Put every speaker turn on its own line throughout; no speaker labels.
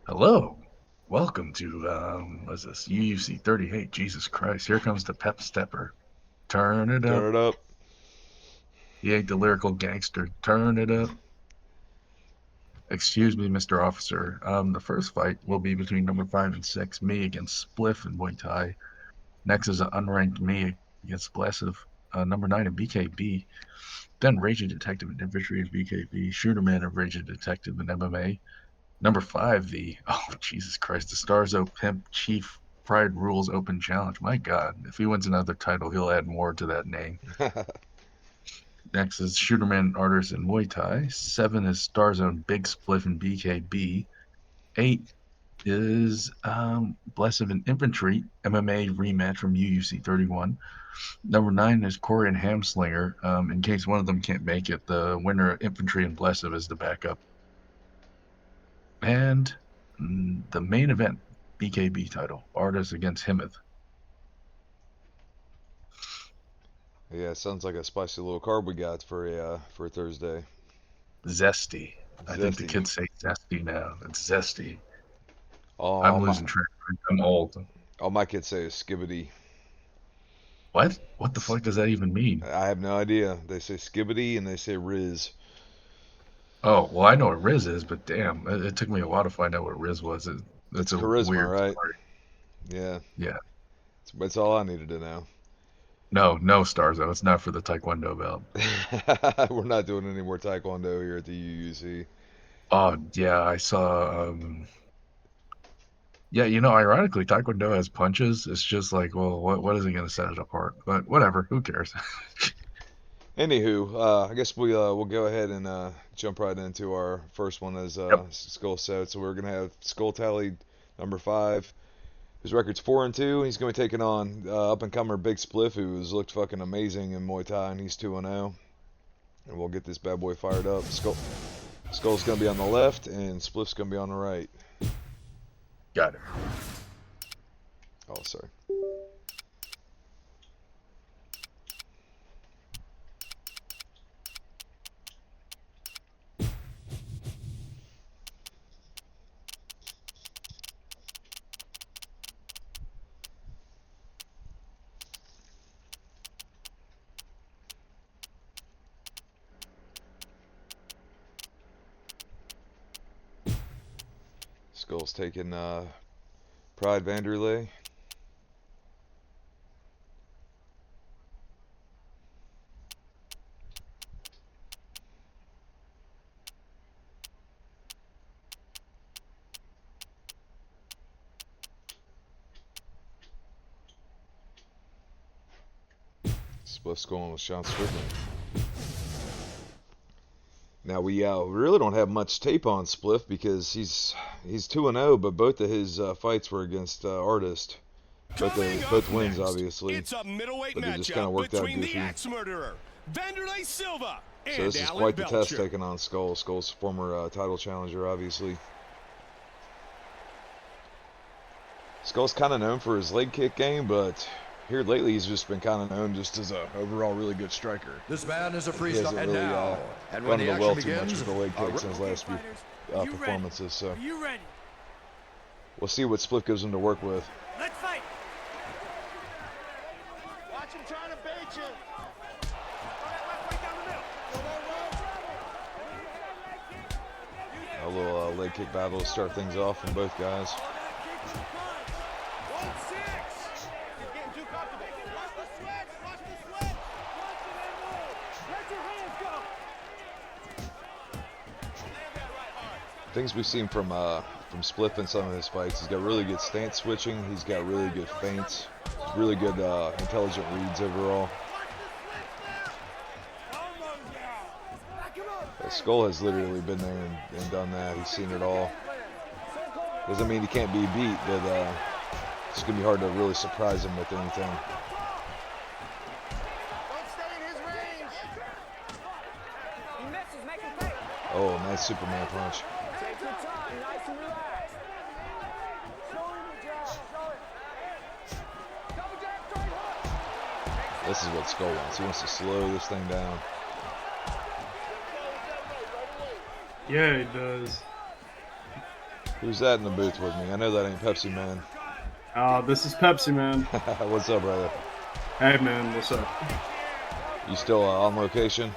Hello. Welcome to what's this? UUC 38. Jesus Christ. Here comes the PepStepper. Turn it up.
Turn it up.
He ain't the lyrical gangster. Turn it up. Excuse me, Mr. Officer. The first fight will be between number 5 and 6, me against Spliff and Muay Thai. Next is an unranked me against Blessive, number 9 in BKB. Then Raging Detective and Infantry in BKB. Shooterman of Raging Detective in MMA. Number 5, Jesus Christ, the Starzo Pimp Chief Pride Rules Open Challenge. My God, if he wins another title, he'll add more to that name. Next is Shooterman Artist in Muay Thai. 7 is Starzone Big Spliff in BKB. 8 is Blessive in Infantry MMA rematch from UUC 31. Number 9 is Corey and Hamslinger. In case one of them can't make it, the winner of Infantry and Blessive is the backup. And the main event, BKB title, Artis against Himeth.
Yeah, sounds like a spicy little carb we got for a Thursday.
Zesty. I think the
Zesty.
kids say zesty now. It's zesty.
All
I'm
my
losing track. I'm old.
all my kids say is skibbity.
What? What the fuck does that even mean?
I have no idea. They say skibbity and they say Riz.
Oh, well, I know what Riz is, but damn, it took me a while to find out what Riz was. It's
It's
a
charisma,
weird
right?
story.
Yeah,
Yeah.
that's all I needed to know.
No, no, Starzo. It's not for the Taekwondo belt.
We're not doing any more Taekwondo here at the UUC.
Oh, yeah, I saw. Yeah, ironically, Taekwondo has punches. It's just like, well, what is it going to set it apart? But whatever, who cares?
Anywho, I guess we'll go ahead and jump right into our first one as
Yep.
skull set. So we're gonna have skull tally number 5. His record's 4-2. He's going to be taking on up and comer Big Spliff, who's looked fucking amazing in Muay Thai, and he's 2-0. And we'll get this bad boy fired up. Skull's going to be on the left, and Spliff's going to be on the right.
Got it.
Oh, sorry. Skull's taking Pride Vanderlei. Spliff's going with Sean Strickland. Now we really don't have much tape on Spliff because he's 2-0, but both of his fights were against Artist. Both wins, obviously.
It's a middleweight
But they just kind of
matchup
worked out
between the
goofy.
axe murderer, Vanderlei Silva, and
So this is
Alan
quite the test
Belcher.
taking on Skull. Skull's former title challenger, obviously. Skull's kind of known for his leg kick game, but here lately he's just been kind of known just as a overall really good striker.
This man is a
He
freestyle.
hasn't
And
really
now, and
gone
when
to
the
the well
action
too much
begins,
with the leg kicks in his
okay,
last few
Are you
performances.
ready?
So
Are you ready?
we'll see what Spliff gives him to work with.
Let's fight.
Watch him trying to bait you.
A little leg kick battle to start things off from both guys.
1-6. You're getting too comfortable. Watch the sweat. Watch the sweat. Watch it and move. Let your hands go. Land that right hard.
Things we've seen from Spliff in some of his fights, he's got really good stance switching. He's got really good feints. Really good intelligent reads overall. Skull has literally been there and done that. He's seen it all. Doesn't mean he can't be beat, but it's going to be hard to really surprise him with anything.
Don't stay in his range.
He misses, make him pay.
Oh, nice Superman punch.
Take your time, nice and relaxed. Show him the jab, show it. Double jab, straight hook.
This is what Skull wants. He wants to slow this thing down.
Yeah, it does.
Who's that in the booth with me? I know that ain't Pepsi Man.
This is Pepsi, man.
What's up, brother?
Hey, man, what's up?
You still on location?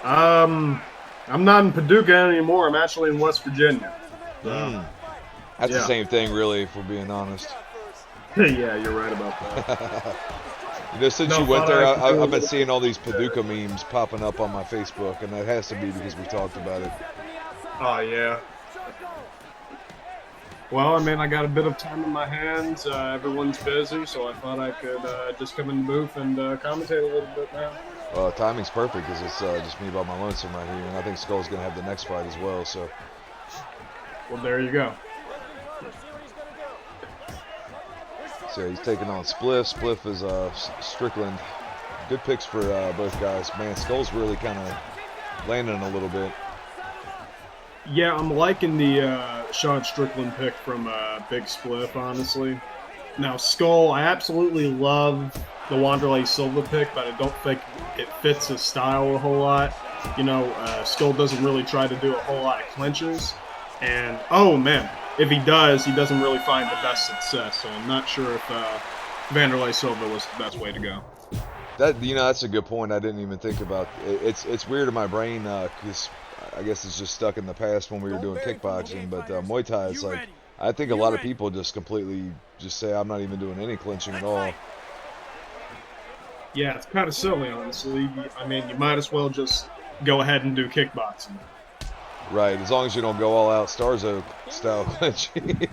I'm not in Paducah anymore. I'm actually in West Virginia. So,
That's the
yeah.
same thing, really, if we're being honest.
Yeah, you're right about that.
You know, since
No,
you went
thought
there,
I could do a
I've been
little
seeing all these Paducah memes popping up on my Facebook, and that has to be because we talked about it.
Oh, yeah. Well, I mean, I got a bit of time in my hands. Everyone's busy, so I thought I could just come in the booth and commentate a little bit now.
Timing's perfect because it's just me by my lonesome right here, and I think Skull's going to have the next fight as well, so.
Well, there you go.
So he's taking on Spliff. Spliff is Strickland. Good picks for both guys. Man, Skull's really kind of landing a little bit.
Yeah, I'm liking the Sean Strickland pick from Big Spliff, honestly. Now, Skull, I absolutely love the Wanderlei Silva pick, but I don't think it fits his style a whole lot. You know, Skull doesn't really try to do a whole lot of clinches. And, oh, man, if he does, he doesn't really find the best success. So I'm not sure if Wanderlei Silva was the best way to go.
That's a good point. I didn't even think about. It's weird in my brain because I guess it's just stuck in the past when we were doing kickboxing. But Muay Thai is like, I think a lot of people just completely just say I'm not even doing any clinching at all.
Yeah, it's kind of silly, honestly. I mean, you might as well just go ahead and do kickboxing.
Right, as long as you don't go all out Starzo style clinching.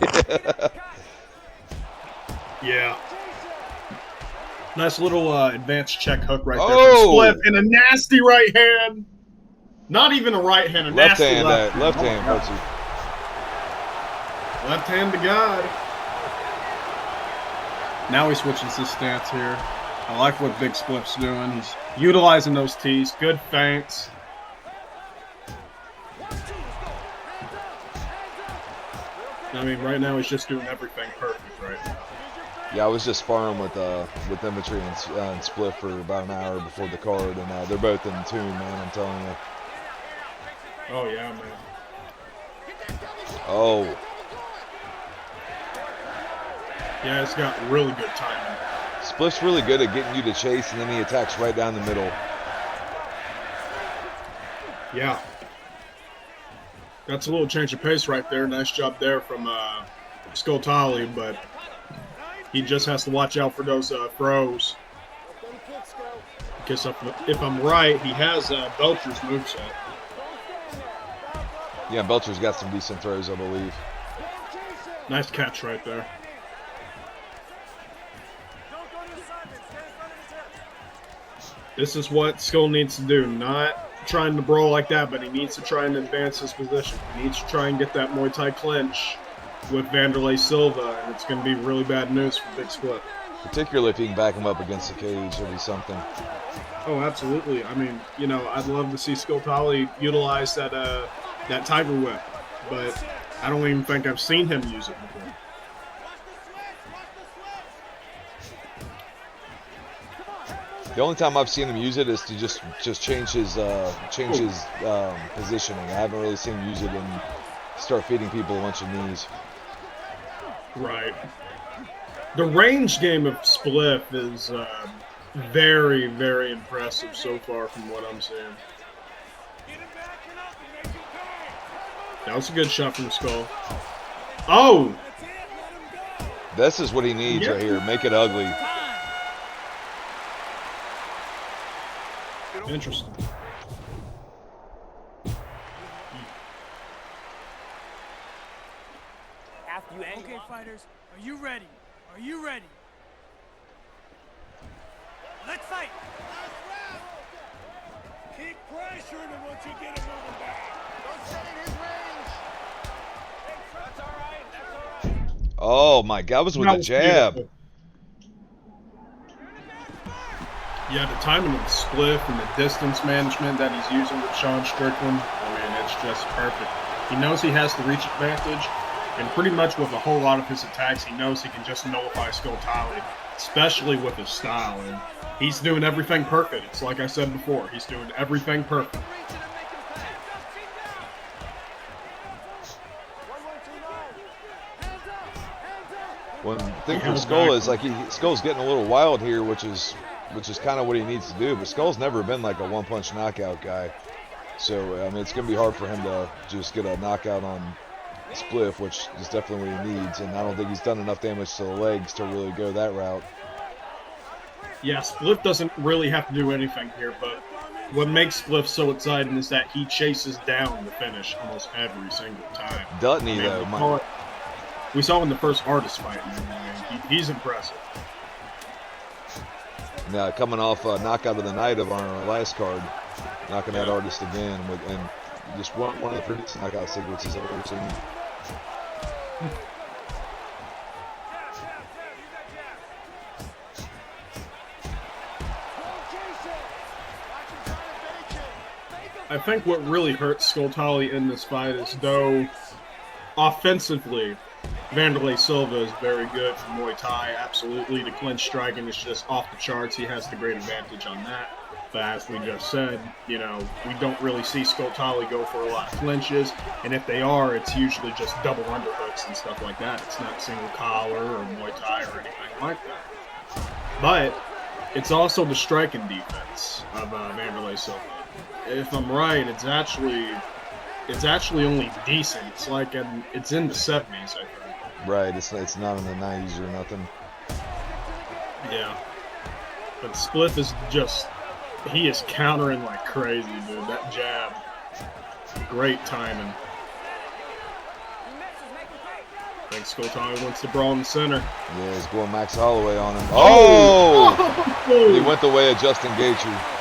Yeah. Nice little advanced check hook right there
Oh!
from Spliff, and a nasty right hand. Not even a right hand, a
left
nasty
hand,
left hand.
left hand,
Oh, left hand to God. Now he switches his stance here. I like what Big Spliff's doing. He's utilizing those tees. Good feints. I mean, right now he's just doing everything perfect right now.
Yeah, I was just sparring with Infantry and Spliff for about an hour before the card, and they're both in tune, man. I'm telling you.
Oh yeah, man.
Oh.
Yeah, it's got really good timing.
Spliff's really good at getting you to chase, and then he attacks right down the middle.
Yeah. That's a little change of pace right there. Nice job there from Skoltali, but he just has to watch out for those throws. Because if I'm right, he has Belcher's moveset.
Yeah, Belcher's got some decent throws, I believe.
Nice catch right there. This is what Skull needs to do. Not trying to brawl like that, but he needs to try and advance his position. He needs to try and get that Muay Thai clinch with Wanderlei Silva, and it's going to be really bad news for Big Split.
Particularly if he can back him up against the cage, it'll be something.
Oh, absolutely. I mean, you know, I'd love to see Skoltali utilize that that Tiger Whip, but I don't even think I've seen him use it before.
The only time I've seen him use it is to just change his positioning. I haven't really seen him use it and start feeding people a bunch of knees.
Right. The range game of Spliff is very, very impressive so far from what I'm seeing. That was a good shot from Skull. Oh!
This is what he needs right here. Make it ugly.
Interesting.
Okay, fighters, are you ready? Are you ready? Let's fight! Keep pressuring him once you get him moving back. Don't stay in his range. That's all right. That's all right.
Oh my God, was with a jab.
Beautiful. Yeah, the timing of the Spliff and the distance management that he's using with Sean Strickland, I mean, it's just perfect. He knows he has the reach advantage, and pretty much with a whole lot of his attacks, he knows he can just nullify Skoltali, especially with his style. And he's doing everything perfect. It's like I said before, he's doing everything perfect.
One thing
He
for
held
Skull
back
is like Skull's getting a little wild here, which is kind of what he needs to do. But Skull's never been like a one-punch knockout guy, so I mean it's gonna be hard for him to just get a knockout on Spliff, which is definitely what he needs. And I don't think he's done enough damage to the legs to really go that route.
Yeah, Spliff doesn't really have to do anything here, but what makes Spliff so exciting is that he chases down the finish almost every single time.
Doesn't
I
he
mean,
though?
we saw in the first artist fight, man. He's impressive.
Now coming off a knockout of the night of our last card, knocking that artist again and just one of the prettiest knockout sequences I've ever seen.
I think what really hurt Skoltali in this fight is though offensively, Vanderlei Silva is very good for Muay Thai, absolutely. The clinch striking is just off the charts. He has the great advantage on that. But as we just said, we don't really see Skoltali go for a lot of clinches. And if they are, it's usually just double underhooks and stuff like that. It's not single collar or Muay Thai or anything like that. But it's also the striking defense of Vanderlei Silva. If I'm right, it's actually only decent. It's like it's in the 70s, I think.
Right, it's not in the 90s or nothing.
Yeah. But Spliff is just, he is countering like crazy, dude. That jab, great timing. I think Skoltali wants to brawl in the center.
Yeah, he's going Max Holloway on him. Oh!
Oh!
He went the way of Justin Gaethje.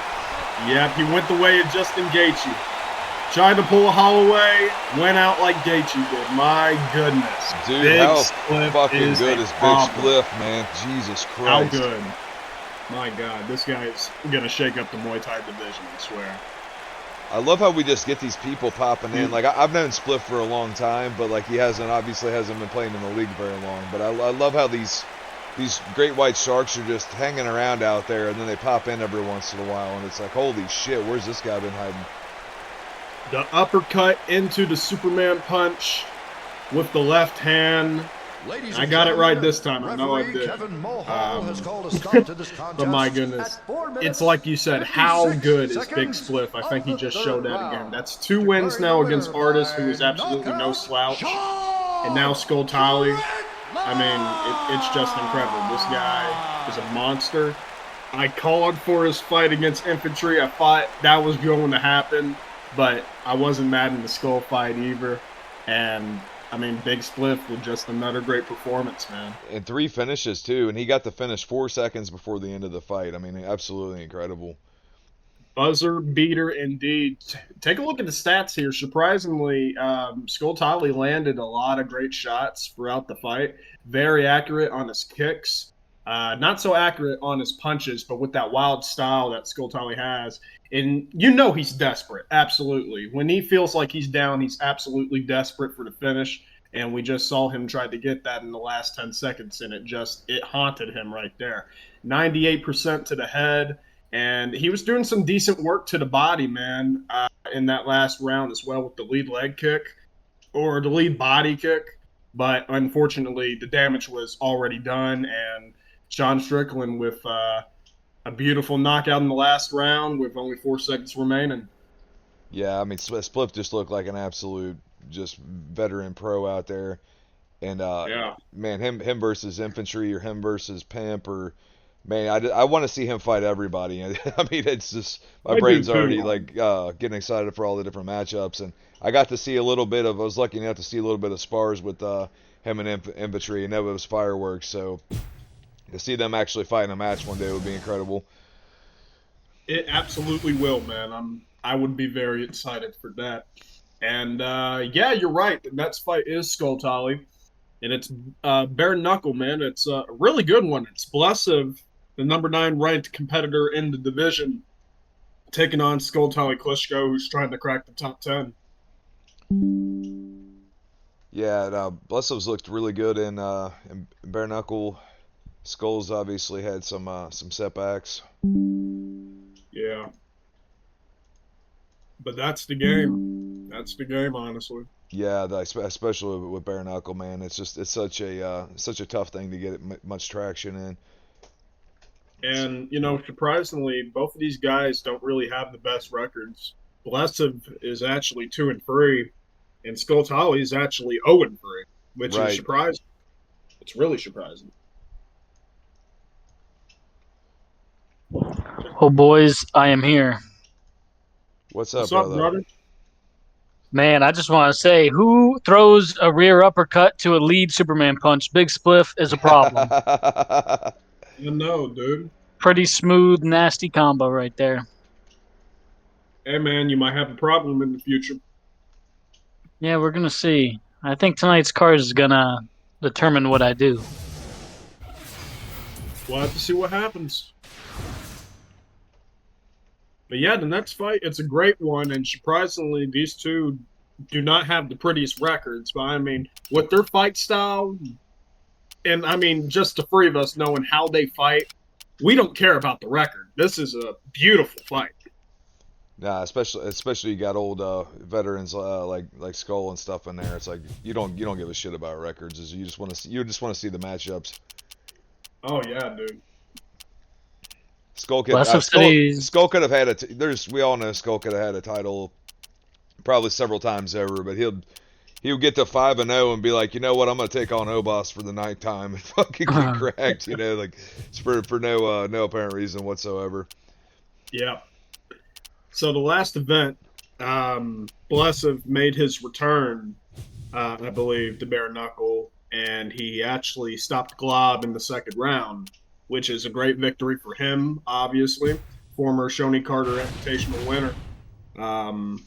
Yep, he went the way of Justin Gaethje. Tried to pull a Holloway, went out like Gaethje did. My goodness.
Dude,
Big
how
Spliff
fucking
is
good
a
is Big
problem.
Spliff, man? Jesus Christ.
How good. My God, this guy is going to shake up the Muay Thai division, I swear.
I love how we just get these people popping in. Like, I've known Spliff for a long time, but like he obviously hasn't been playing in the league very long. But I love how these great white sharks are just hanging around out there, and then they pop in every once in a while, and it's like, holy shit, where's this guy been hiding?
The uppercut into the Superman punch with the left hand. I got it right this time. I know I did. But my goodness. It's like you said, how good is Big Spliff? I think he just showed that again. That's 2 wins now against Artis, who is absolutely no slouch. And now Skoltali. I mean, it's just incredible. This guy is a monster. I called for his fight against Infantry. I thought that was going to happen, but I wasn't mad in the Skull fight either. And I mean, Big Spliff with just another great performance, man.
And 3 finishes too, and he got the finish 4 seconds before the end of the fight. I mean, absolutely incredible.
Buzzer beater indeed. Take a look at the stats here. Surprisingly, Skoltali landed a lot of great shots throughout the fight. Very accurate on his kicks. Not so accurate on his punches, but with that wild style that Skoltali has. And he's desperate, absolutely. When he feels like he's down, he's absolutely desperate for the finish. And we just saw him try to get that in the last 10 seconds, and it haunted him right there. 98% to the head. And he was doing some decent work to the body, man, in that last round as well with the lead leg kick or the lead body kick. But unfortunately, the damage was already done, and Sean Strickland with a beautiful knockout in the last round with only 4 seconds remaining.
Yeah, I mean, Spliff just looked like an absolute just veteran pro out there. And, man, him versus Infantry or him versus Pimp or... Man, I want to see him fight everybody. I mean, it's just my brain's already like getting excited for all the different matchups. And I got to see I was lucky enough to see a little bit of spars with him and Infantry, and that was fireworks. So to see them actually fight in a match one day would be incredible.
It absolutely will, man. I would be very excited for that. And yeah, you're right. The next fight is Skoltali, and it's bare knuckle, man. It's a really good one. It's Blessev, the number 9 ranked competitor in the division, taking on Skoltali Klitschko, who's trying to crack the top 10.
Yeah, Blessov's looked really good in bare knuckle. Skulls obviously had some setbacks.
Yeah. But that's the game. That's the game, honestly.
Yeah, especially with bare knuckle, man. It's such a tough thing to get much traction in.
And surprisingly, both of these guys don't really have the best records. Blessev is actually 2-3, and Skoltali is actually 0-3, which is
Right.
surprising. It's really surprising.
Oh, boys, I am here.
What's up,
What's up,
brother?
brother?
Man, I just want to say, who throws a rear uppercut to a lead Superman punch? Big Spliff is a problem.
I know, dude.
Pretty smooth, nasty combo right there.
Hey, man, you might have a problem in the future.
Yeah, we're going to see. I think tonight's card is going to determine what I do.
We'll have to see what happens. But yeah, the next fight, it's a great one, and surprisingly, these two do not have the prettiest records. But I mean, with their fight style, and I mean, just the three of us knowing how they fight, we don't care about the record. This is a beautiful fight.
Nah, especially you got old veterans like Skull and stuff in there. It's like you don't give a shit about records. You just want to see the matchups.
Oh yeah, dude.
Skull could
Blessev said he's...
Skull could have had we all know Skull could have had a title probably several times over, but he'll get to 5-0 and be like, you know what, I'm gonna take on Obas for the ninth time and fucking get cracked. Like it's for no apparent reason whatsoever.
Yeah. So the last event, Blessev made his return, I believe, to bare knuckle, and he actually stopped Glob in the second round, which is a great victory for him, obviously. Former Shoney Carter Invitational winner. And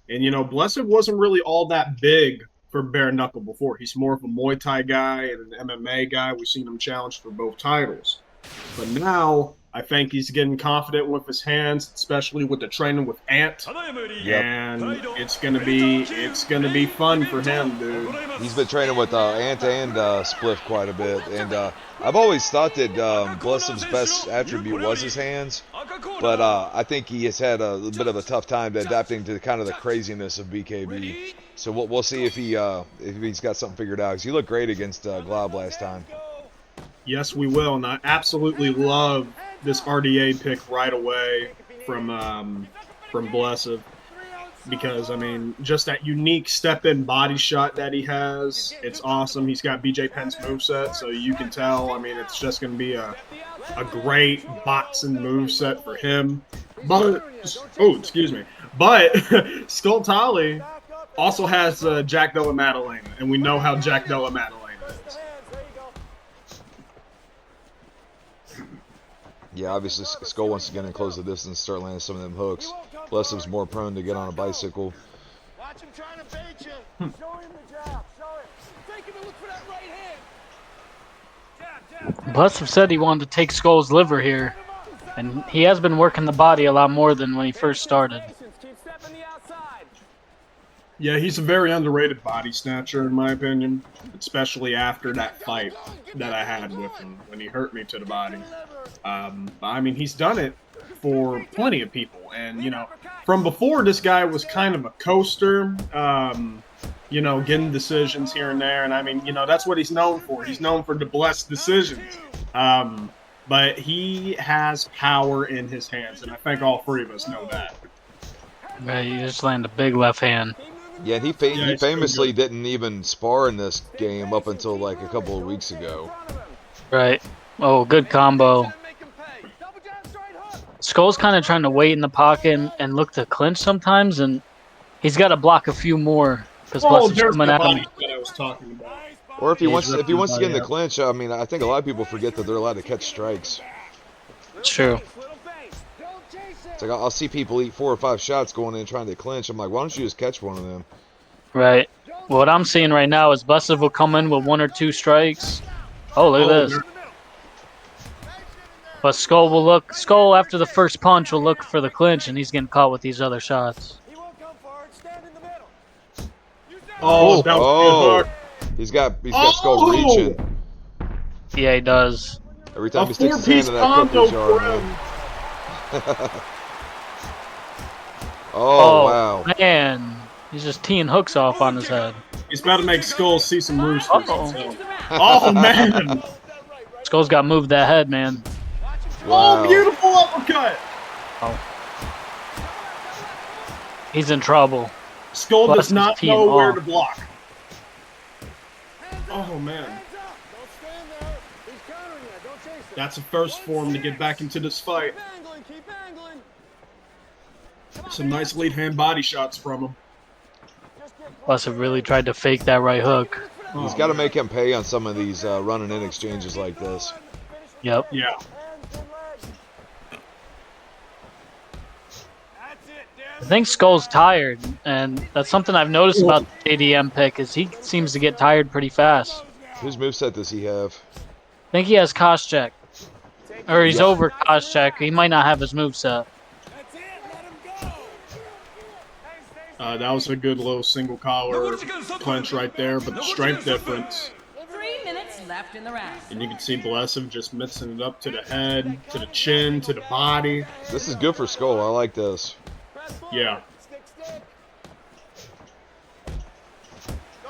Blessev wasn't really all that big for bare knuckle before. He's more of a Muay Thai guy and an MMA guy. We've seen him challenged for both titles. But now I think he's getting confident with his hands, especially with the training with Ant.
Yep.
And it's gonna be fun for him, dude.
He's been training with Ant and Spliff quite a bit, and I've always thought that Blessev's best attribute was his hands, but I think he has had a bit of a tough time adapting to kind of the craziness of BKB. So we'll see if he's got something figured out. Because he looked great against Glob last time.
Yes, we will, and I absolutely love this RDA pick right away from Blessev. Because, I mean, just that unique step-in body shot that he has, it's awesome. He's got BJ Penn's moveset, so you can tell, I mean, it's just going to be a great boxing moveset for him. But, excuse me. But Skoltali also has Jack Della Maddalena, and we know how Jack Della Maddalena is.
Yeah, obviously Skull wants to get in close the distance, start landing some of them hooks. Blessev's more prone to get on a bicycle.
Watch him trying to bait you. Show him the jab. Show him. Take him and look for that right hand.
Blessev said he wanted to take Skull's liver here, and he has been working the body a lot more than when he first started.
Keep stepping the outside.
Yeah, he's a very underrated body snatcher, in my opinion, especially after that fight that I had with him when he hurt me to the body. I mean, he's done it for plenty of people, and from before, this guy was kind of a coaster, getting decisions here and there, and I mean, that's what he's known for. He's known for the blessed decisions, but he has power in his hands, and I think all three of us know that.
Right, you just land a big left hand.
Yeah, he famously didn't even spar in this game up until like a couple of weeks ago.
Right. Oh, good combo. Skull's kind of trying to wait in the pocket and look to clinch sometimes, and he's got to block a few more because Blessev's coming at him.
That I was talking about.
Or if he wants to get in the clinch, I mean, I think a lot of people forget that they're allowed to catch strikes.
True.
It's like I'll see people eat 4 or 5 shots going in trying to clinch. I'm like, why don't you just catch one of them?
Right. What I'm seeing right now is Blessev will come in with 1 or 2 strikes. Oh, look at this. But Skull after the first punch will look for the clinch, and he's getting caught with these other shots.
Oh, that was good.
He's got Skull reaching.
Yeah, he does.
Every time he sticks his hand in that cookie jar, man. Oh, wow.
Man. He's just teeing hooks off on his head.
He's about to make Skull see some roosters.
Uh-oh.
Oh, man.
Skull's got moved that head, man.
Oh,
Wow.
beautiful uppercut.
He's in trouble.
Skull
Plus,
does
he's
not
teeing
know where
off.
to block. Oh, man.
Don't stand there. He's countering you. Don't chase him.
That's a first for him to get back into this fight.
Keep angling. Keep angling.
Some nice lead hand body shots from him.
Just get
Plus, have really tried to fake that right hook.
He's got to make him pay on some of these running in exchanges like this.
Yep.
Yeah.
hands and legs.
That's it,
I think Skull's tired, and that's something I've noticed about the JDM pick is he seems to get tired pretty fast.
Whose moveset does he have?
I think he has Koscheck. Or he's over Koscheck. He might not have his moveset.
That's it. Let him go.
That was a good little single collar clinch right there, but the strength difference.
3 minutes left in the round.
And you can see Blessev just mixing it up to the head, to the chin, to the body.
This is good for Skull. I like this.
Yeah.
Stick, stick.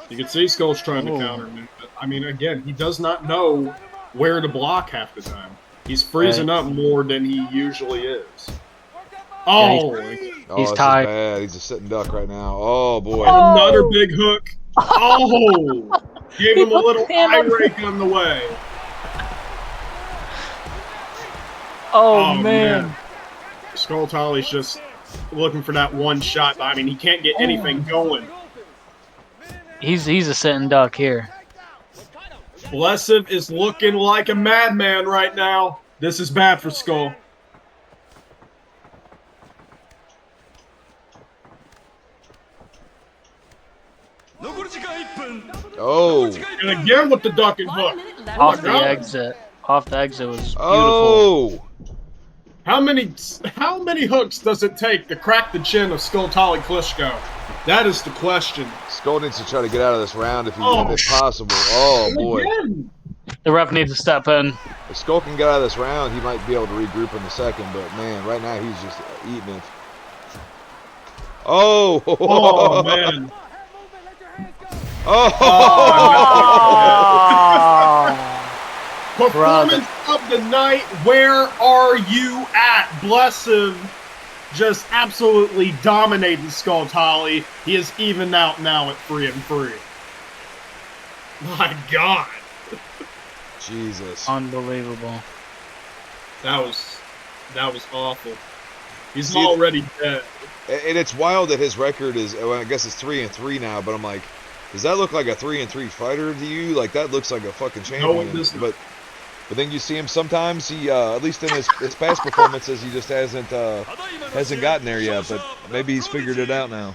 You can see Skull's trying to counter him. I mean, again, he does not know where to block half the time. He's freezing up more than he usually is. Oh,
Oh,
He's
this
tied.
is bad. He's a sitting duck right now. Oh, boy.
another big hook. Oh, gave him a little
Damn.
eye rake on the way.
Oh, man.
Skull Tolly's just looking for that one shot. I mean, he can't get anything going.
He's a sitting duck here.
Blessev is looking like a madman right now. This is bad for Skull.
Oh.
And again with the duck and
1
hook.
minute left.
Off
in
the
round.
exit. Off the exit was beautiful.
Oh.
How many hooks does it take to crack the chin of Skull Tolly Klitschko? That is the question.
Skull needs to try to get out of this round if
Oh.
if possible. Oh, boy.
Again.
The ref needs to step in.
If Skull can get out of this round, he might be able to regroup in a second. But, man, right now he's just eating it. Oh.
Oh, man.
Oh.
Performance of the night, where are you at? Blessev just absolutely dominating Skull Tolly. He is even out now at 3-3. My God.
Jesus.
Unbelievable.
That was awful. He's
See,
already dead.
And it's wild that his record is, well, I guess it's 3-3 now, but I'm like, does that look like a 3-3 fighter to you? Like, that looks like a fucking champion.
it doesn't.
But then you see him sometimes, he, at least in his past performances, he just hasn't gotten there yet, but maybe he's figured it out now.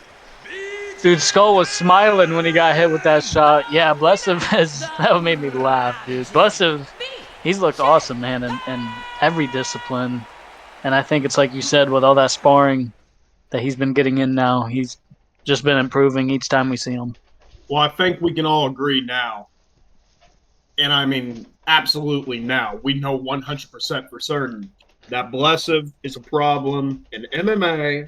Dude, Skull was smiling when he got hit with that shot. Yeah, Blessev that made me laugh, dude. Blessev, he's looked awesome, man, in every discipline. And I think it's like you said, with all that sparring that he's been getting in now, he's just been improving each time we see him.
Well, I think we can all agree now, and I mean absolutely now, we know 100% for certain that Blessev is a problem in MMA,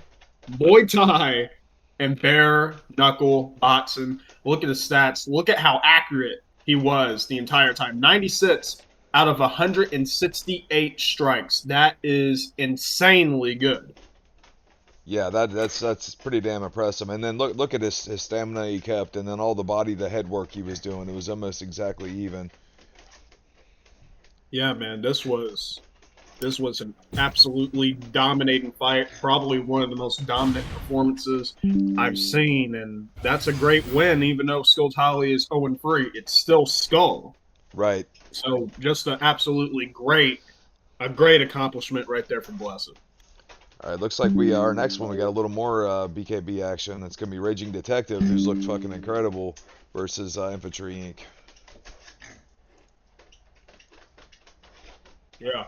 Muay Thai, and bare knuckle boxing. Look at his stats. Look at how accurate he was the entire time. 96 out of 168 strikes. That is insanely good.
Yeah, that's pretty damn impressive. And then look at his stamina he kept, and then all the body, the head work he was doing. It was almost exactly even.
Yeah, man, this was an absolutely dominating fight. Probably one of the most dominant performances I've seen, and that's a great win. Even though Skull Tolly is 0-3, it's still Skull.
Right.
So just an absolutely great accomplishment right there from Blessev.
All right, looks like our next one, we got a little more BKB action. It's going to be Raging Detective, who's looked fucking incredible, versus Infantry Inc.
Yeah.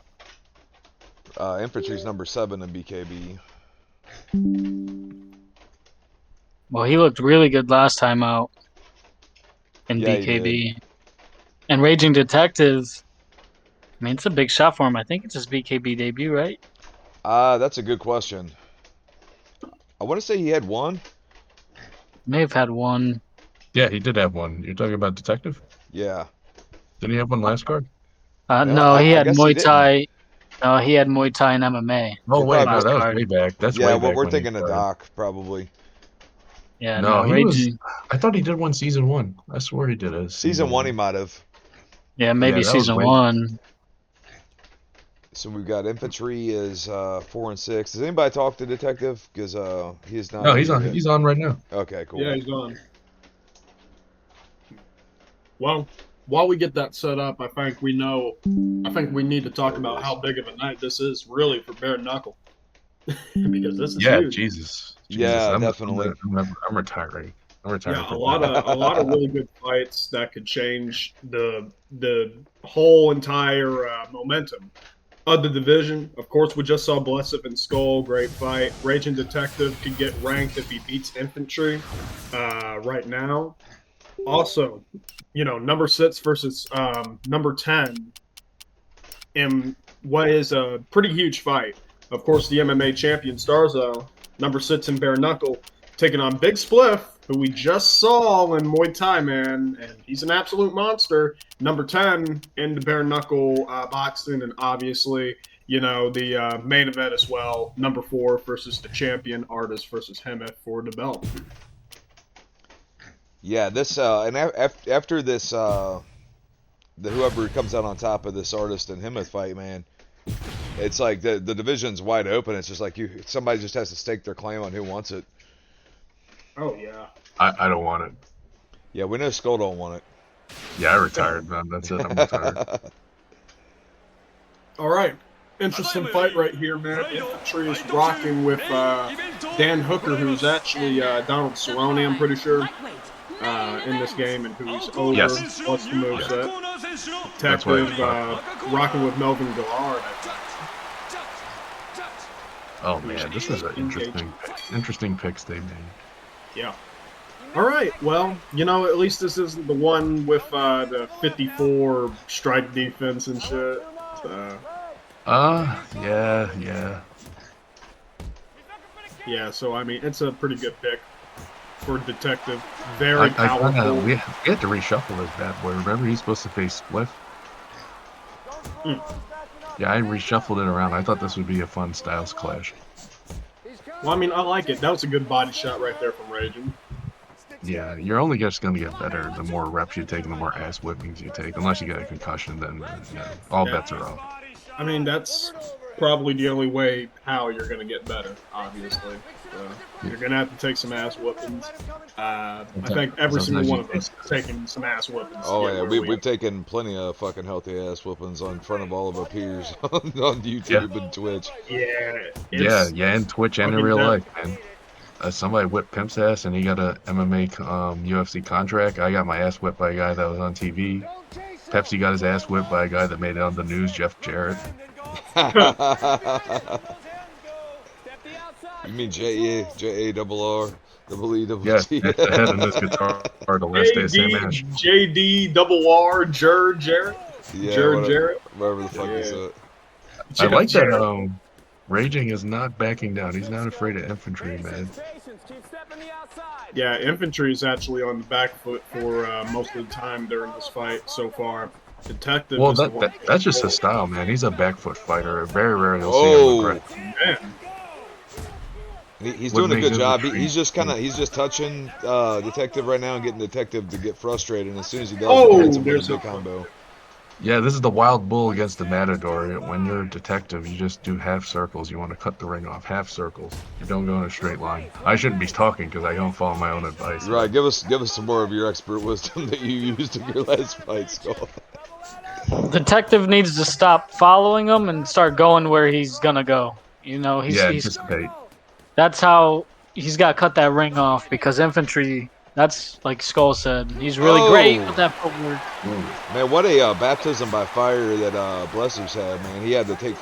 Infantry's number 7 in BKB.
Well, he looked really good last time out in
Yeah, he
BKB. And Raging Detective, I mean, it's a big shot for him. I think it's his BKB debut, right?
That's a good question. I want to say he had one.
May have had one.
Yeah, he did have one. You're talking about Detective?
Yeah.
Didn't he have one last card?
No, he
I
had
guess he
Muay
didn't.
Thai. No, he had Muay Thai and MMA.
Oh, wait, no,
Last
that was
card.
way back. That's
Yeah,
way back
we're
when he
thinking of
started.
Doc, probably.
Yeah,
No,
no,
he was.
Raging.
I thought he did one season 1. I swear he did a
Season 1 he might have.
Yeah, maybe
Yeah, that was
season
way.
1.
So we've got infantry is 4 and 6. Does anybody talk to Detective? Because he is not
No,
in
he's
here
on.
yet.
He's on right now.
Okay, cool.
Yeah, he's on. Well, while we get that set up, I think we need to talk
There it
about
is.
how big of a night this is really for bare knuckle. Because this is
Yeah,
huge.
Jesus.
Yeah,
I'm
definitely.
I'm retiring. I'm retiring
Yeah,
from
a lot of really good fights that could change the whole entire momentum of the division. Of course, we just saw Blessed and Skull, great fight. Raging Detective could get ranked if he beats Infantry right now. Also, number 6 versus number 10 in what is a pretty huge fight. Of course, the MMA champion Starzo, number 6 in bare knuckle, taking on Big Spliff, who we just saw in Muay Thai, man, and he's an absolute monster. Number 10 in the bare knuckle boxing, and obviously, the main event as well. Number 4 versus the champion Artist versus Hemeth for the belt.
Yeah, this and after this, whoever comes out on top of this Artist and Hemeth fight, man, it's like the division's wide open. It's just like somebody just has to stake their claim on who wants it.
Oh yeah.
I don't want it.
Yeah, we know Skull don't want it.
Yeah, I retired, man. That's it. I'm retired.
All right. Interesting fight right here, man. Infantry is rocking with Dan Hooker, who's actually Donald Cerrone, I'm pretty sure, in this game, and who's over.
Yes.
What's the moveset?
That's what I
Detective rocking with Melvin Gillard, I think.
Oh man, this is an interesting picks they made.
Yeah. All right. Well, at least this isn't the one with the 54 strike defense and shit.
Yeah.
Yeah, so I mean, it's a pretty good pick for Detective. Very powerful.
We had to reshuffle this bad boy. Remember, he's supposed to face Spliff. Yeah, I reshuffled it around. I thought this would be a fun styles clash.
Well, I mean, I like it. That was a good body shot right there from Raging.
Yeah, you're only just going to get better the more reps you take and the more ass whippings you take. Unless you get a concussion, then all bets are off.
I mean, that's probably the only way how you're going to get better, obviously. You're going to have to take some ass whoopings. I think every single one of us is taking some ass whoopings.
Oh yeah, we've taken plenty of fucking healthy ass whoopings in front of all of our peers on YouTube and Twitch.
Yeah.
And Twitch and in real life, man. Somebody whipped Pimp's ass and he got a MMA UFC contract. I got my ass whipped by a guy that was on TV. Pepsi got his ass whipped by a guy that made it on the news, Jeff Jarrett.
You mean J-A-R-R-E-E-T?
Yes, that's the head in this guitar the last day of Sam Ash.
JD-R-R, Jarrett.
Yeah,
Jarrett.
whatever the fuck is that.
I like that Raging is not backing down. He's not afraid of infantry, man.
Yeah, infantry is actually on the back foot for most of the time during this fight so far. Detective.
Well, that's just his style, man. He's a back foot fighter. Very rarely you'll see him aggressive.
Man.
He's doing a good job. He's just touching Detective right now and getting Detective to get frustrated. And as soon as he does, he hits him with a big combo.
Yeah, this is the wild bull against the matador. When you're a detective, you just do half circles. You want to cut the ring off, half circles. You don't go in a straight line. I shouldn't be talking because I don't follow my own advice.
Right, give us some more of your expert wisdom that you used in your last fight, Skull.
Detective needs to stop following him and start going where he's gonna go.
Anticipate.
That's how he's got to cut that ring off because infantry. That's like Skull said. He's really great with that footwork.
Man, what a baptism by fire that Blessers had, man. He had to he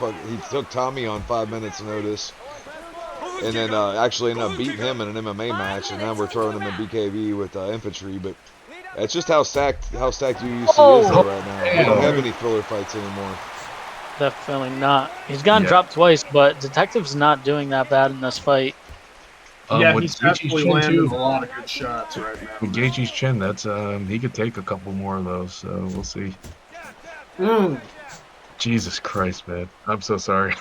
took Tommy on 5 minutes notice, and then actually ended up beating him in an MMA match. And now we're throwing him in BKB with infantry. But it's just how stacked UUC is though right now. We don't have any filler fights anymore.
Definitely not. He's gotten dropped twice, but Detective's not doing that bad in this fight.
Yeah,
With
he's
Gaethje's
definitely
chin
landing
too.
a lot of good shots right
With
now.
Gaethje's chin, that's he could take a couple more of those. So we'll see.
Mm.
Jesus Christ, man. I'm so sorry.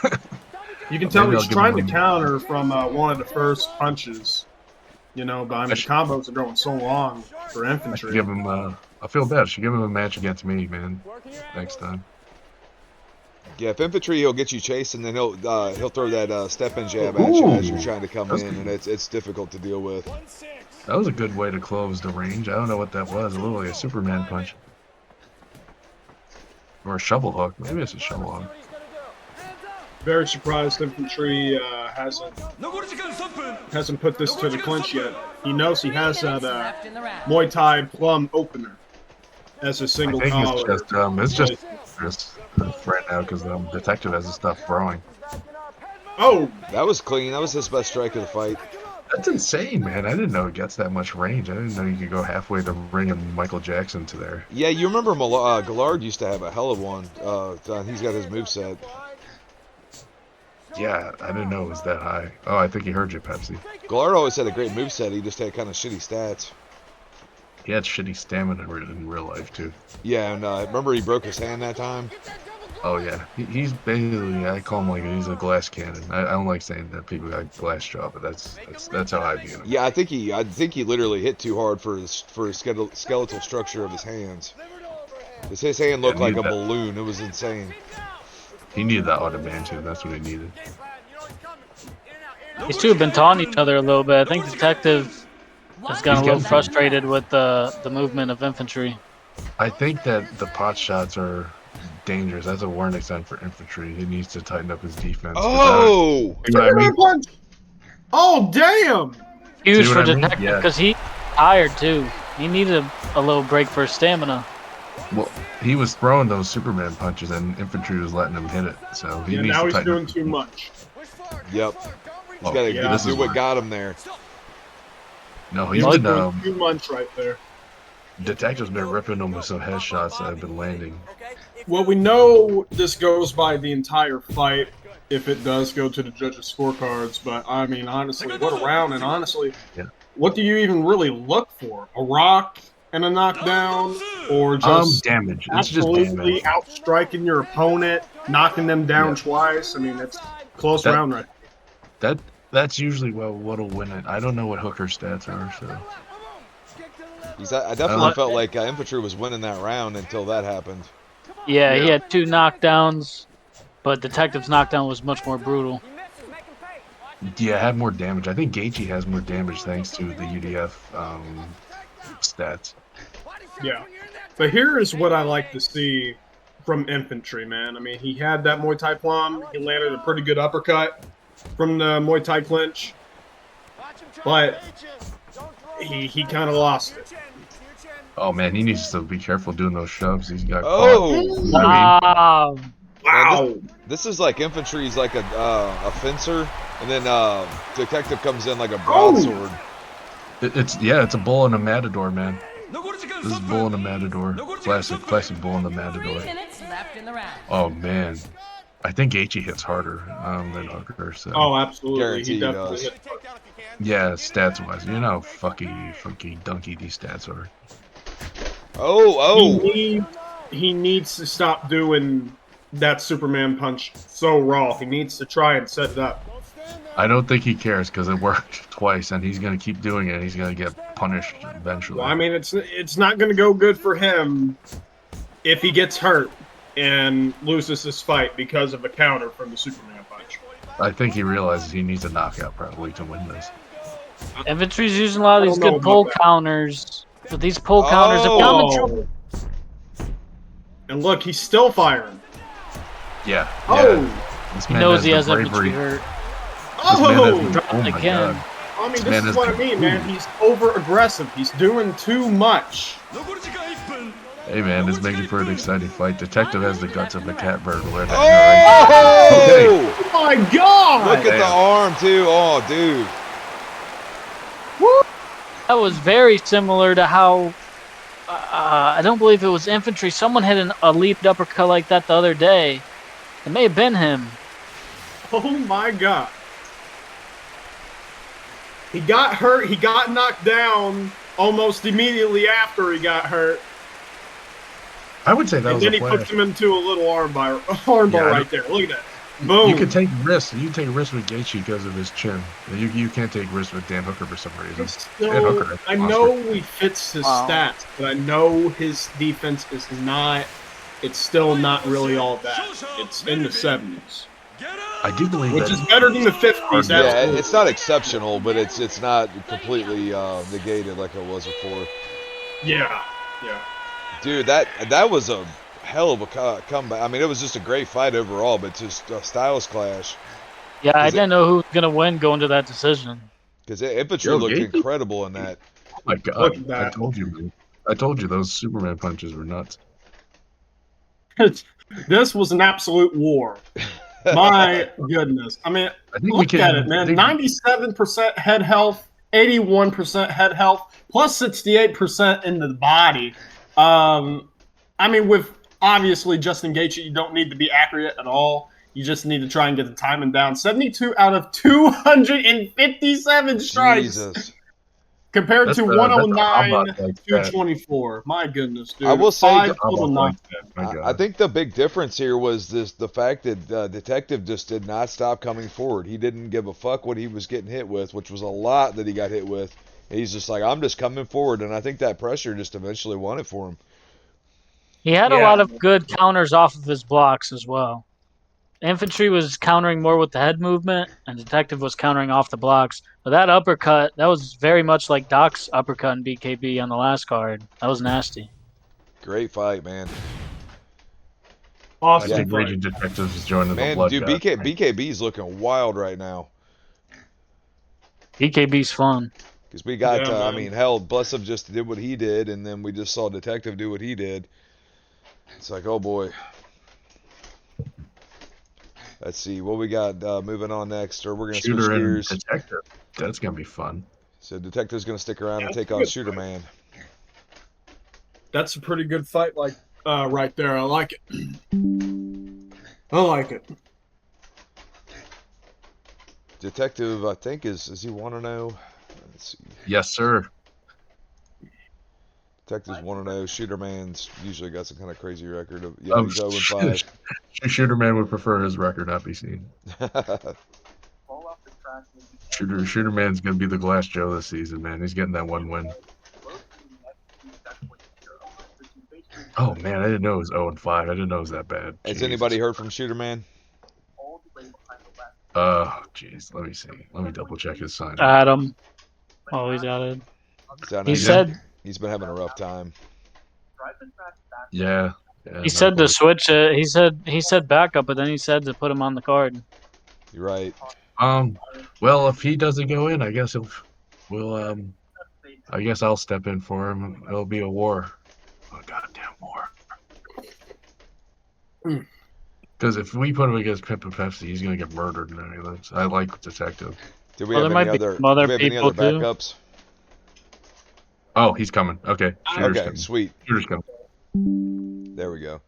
You can tell
Maybe I'll
he's
give him
trying to
one.
counter from one of the first punches. You know, but I mean, the combos are going so long for
I should
infantry.
give him. I feel bad. I should give him a match against me, man. Next time.
Yeah, if infantry, he'll get you chasing, then he'll throw that step and jab at you as you're trying to come in, and it's difficult to deal with.
That was a good way to close the range. I don't know what that was. A little like a Superman punch. Or a shovel hook. Maybe it's a shovel hook.
Very surprised infantry hasn't put this to the clinch yet. He knows he has that
Left in the round.
Muay Thai plum opener as a
I
single
think
collar.
it's just right now because Detective has to stop throwing.
Oh,
That was clean. That was his best strike of the fight.
That's insane, man. I didn't know it gets that much range. I didn't know you could go halfway the ring and Michael Jackson to there.
Yeah, you remember Gallard used to have a hell of one. He's got his moveset.
Yeah, I didn't know it was that high. Oh, I think he heard you, Pepsi.
Gallard always had a great moveset. He just had kind of shitty stats.
He had shitty stamina in real life, too.
Yeah, and remember he broke his hand that time?
Oh, yeah. He's basically, I call him like he's a glass cannon. I don't like saying that people got glass jaw, but that's how I view him.
Yeah, I think he literally hit too hard for his skeletal structure of his hands. His hand looked like a balloon. It was insane.
He needed that adamantium. That's what he needed.
These two have been taunting each other a little bit. I think Detective has gotten a little frustrated with the movement of infantry.
I think that the pot shots are dangerous. That's a warning sign for infantry. He needs to tighten up his defense.
Oh!
You know what I mean?
punch! Oh, damn!
Huge for
I mean?
Detective because he's tired too. He needed a little break for his stamina.
Well, he was throwing those Superman punches, and infantry was letting him hit it. So he needs
now
to
he's
tighten
doing
up.
too much.
Yep. He's got to do what got him there.
No,
He's
he's been
doing too much right there.
Detective's been ripping him with some headshots that have been landing.
Well, we know this goes by the entire fight if it does go to the judges' scorecards, but I mean, honestly, what a round, and honestly, what do you even really look for? A rock and a knockdown, or just
damage? It's
absolutely
just damage.
outstriking your opponent, knocking them down twice? I mean, it's close round right
there. That's usually what'll win it. I don't know what Hooker's stats are, so.
I definitely felt like infantry was winning that round until that happened.
Yeah, he had 2 knockdowns, but Detective's knockdown was much more brutal.
Yeah, had more damage. I think Gaethje has more damage thanks to the UDF stats.
Yeah. But here is what I like to see from infantry, man. I mean, he had that Muay Thai plum. He landed a pretty good uppercut from the Muay Thai clinch. But he kind of lost it.
Oh, man, he needs to be careful doing those shoves. He's got
caught.
Wow.
Wow.
This is like infantry's like a fencer, and then Detective comes in like a broadsword.
It's a bull and a matador, man. This is bull and a matador. Classic bull and a matador.
3 minutes left in the round.
Oh, man. I think Gaethje hits harder than Hooker. So.
Oh, absolutely.
Guarantee
He definitely
does.
hit.
Yeah, stats-wise. You know how funky dunky these stats are.
Oh!
He needs to stop doing that Superman punch so raw. He needs to try and set it up.
I don't think he cares because it worked twice, and he's going to keep doing it. He's going to get punished eventually.
Well, I mean, it's not going to go good for him if he gets hurt and loses this fight because of a counter from the Superman punch.
I think he realizes he needs a knockout probably to win this.
Infantry's using a lot of these good pull counters. But these pull counters have come in trouble.
And look, he's still firing.
Yeah.
He knows he has infantry hurt.
Oh my God.
I mean, this is what I mean, man. He's over-aggressive. He's doing too much.
Hey, man, it's making for an exciting fight. Detective has the guts of a cat burglar.
Oh my God!
Look at the arm, too. Oh, dude.
That was very similar to how I don't believe it was infantry. Someone hit a lead uppercut like that the other day. It may have been him.
Oh my God. He got hurt. He got knocked down almost immediately after he got hurt.
I would say that
And
was
then
a
he puts
flash.
him into a little armbar
Yeah, I
right there. Look at that. Boom.
You could take risks. You can take risks with Gaethje because of his chin. You can't take risks with Dan Hooker for some reason.
It's
Dan
still,
Hooker,
I know he fits his stats, but I know his defense is not. It's still not really all that. It's in the 70s,
I do believe
which
that
is better than the 50s.
Yeah,
Absolutely.
it's not exceptional, but it's not completely negated like it was before.
Yeah.
Dude, that was a hell of a comeback. I mean, it was just a great fight overall, but just a styles clash.
Yeah, I didn't know who was gonna win going to that decision.
Because Infantry
Yo,
looked
Gaethje?
incredible in that.
Oh my God!
Look at that.
I told you, man. I told you those Superman punches were nuts.
This was an absolute war. My goodness. I mean,
I think we
look
can.
at it, man. 97% head health, 81% head health, plus 68% in the body. I mean, with obviously Justin Gaethje, you don't need to be accurate at all. You just need to try and get the timing down. 72 out of 257 strikes.
Jesus.
Compared
That's
to
a
109
Hamad like that.
224. My goodness, dude.
I will say,
5 total
Hamad like
knockdowns.
that. My
I
God.
think the big difference here was the fact that Detective just did not stop coming forward. He didn't give a fuck what he was getting hit with, which was a lot that he got hit with. He's just like, I'm just coming forward, and I think that pressure just eventually won it for him.
He had a
Yeah.
lot of good counters off of his blocks as well. Infantry was countering more with the head movement, and Detective was countering off the blocks. But that uppercut, that was very much like Doc's uppercut in BKB on the last card. That was nasty.
Great fight, man.
I
Awesome
think
fight.
Raging Detectives is joining the
Man,
blood.
dude,
God.
BKB's looking wild right now.
BKB's fun.
Because we got,
Yeah,
I
man.
mean, hell, Blessup just did what he did, and then we just saw Detective do what he did. It's like, oh boy. Let's see what we got moving on next, or we're gonna switch
Shooter and
gears.
Detective. That's gonna be fun.
So Detective's gonna stick around and
That's
take
a
on
good
Shooter
fight.
Man.
That's a pretty good fight, like right there. I like it. I like it.
Detective, I think is he 1-0? Let's see.
Yes, sir.
Detective's 1-0. Shooter Man's usually got some kind of crazy record of he's 0-5.
Shooter Man would prefer his record not be seen. Shooter Man's gonna be the Glass Joe this season, man. He's getting that one win. Oh man, I didn't know it was 0-5. I didn't know it was that bad.
Has
Jesus.
anybody heard from Shooter Man?
Jeez. Let me see. Let me double check his sign.
Adam. Oh, he's added.
Sound
He
like
said
he's been having a rough time.
Yeah.
he said to switch it. He said backup, but then he said to put him on the card.
You're right.
Well, if he doesn't go in, I guess I guess I'll step in for him. It'll be a war. A goddamn war. Because if we put him against Pimp and Pepsi, he's gonna get murdered in any of those. I like Detective.
Do we
Well,
have
there
any
might be
other?
some other
Do we have any
people
other
too.
backups?
Oh, he's coming. Okay. Shooter's
Okay,
coming.
sweet.
Shooter's coming.
There we go.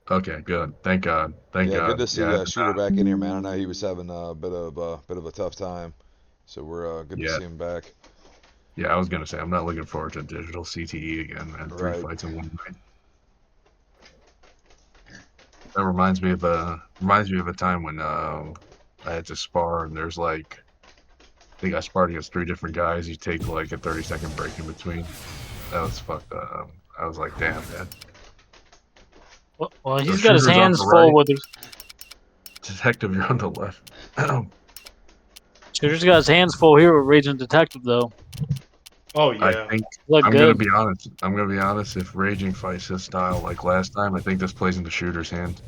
Okay, good. Thank God. Thank
Yeah,
God.
good to see
Yeah,
Shooter back in here, man. I know he was having a bit of a tough time, so we're good to
Yeah.
see him back.
Yeah, I was gonna say I'm not looking forward to digital CTE again, man. Three
Right.
fights in one night. That reminds me of a time when I had to spar and there's like I think I sparred against 3 different guys. You take like a 30-second break in between. That was fucked up. I was like, damn, man.
Well,
So
he's got his
Shooter's on
hands
the
full
right.
with his.
Detective, you're on the left.
Shooter's got his hands full here with Raging Detective, though.
Oh
I
yeah.
think
Look
I'm gonna
good.
be honest. I'm gonna be honest. If Raging fights his style like last time, I think this plays into Shooter's hand.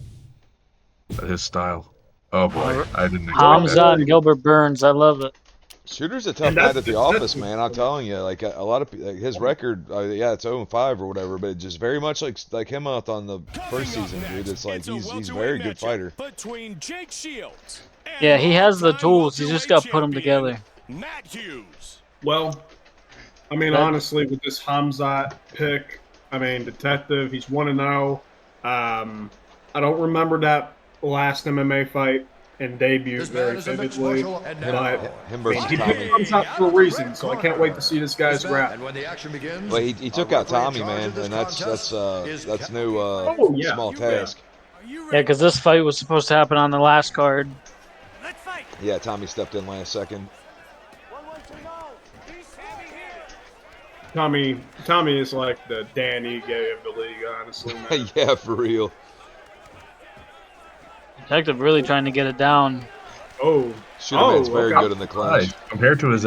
His style. Oh boy, I didn't expect that.
Hamza and Gilbert Burns. I love it.
Shooter's a tough
And
night
that's
at the
the-
office,
that's-
man. I'm telling you, like a lot of like, his record, yeah, it's 0-5 or whatever, but just very much like him out on the first season, dude. It's like he's a very good fighter.
Between Jake Shields and
Yeah, he has the
longtime
tools. He's just got to put them
champion,
together.
Matt Hughes.
Well, I mean,
That-
honestly, with this Hamzat pick, I mean, Detective, he's 1-0. I don't remember that last MMA fight. and debut
This
very
man is a mixed
vividly.
martial and
But
now
Him
I mean,
versus
he
Tommy.
picked thumbs out for a reason, so I can't wait to see this guy's
This man,
rap.
and when the action begins,
Well, he took
our
out
referee in
Tommy,
charge
man,
of this
and
contest is
that's new
Oh, yeah.
small task.
Yeah, because this fight was supposed to happen on the last card.
Let's fight.
Yeah, Tommy stepped in last second.
1-1-2-0.
Tommy is like the Danny Gay of the league, honestly. Man.
Yeah, for real.
Detective really trying to get it down.
Oh,
Shooterman's very
okay.
good in the clinch.
Right. Compared to his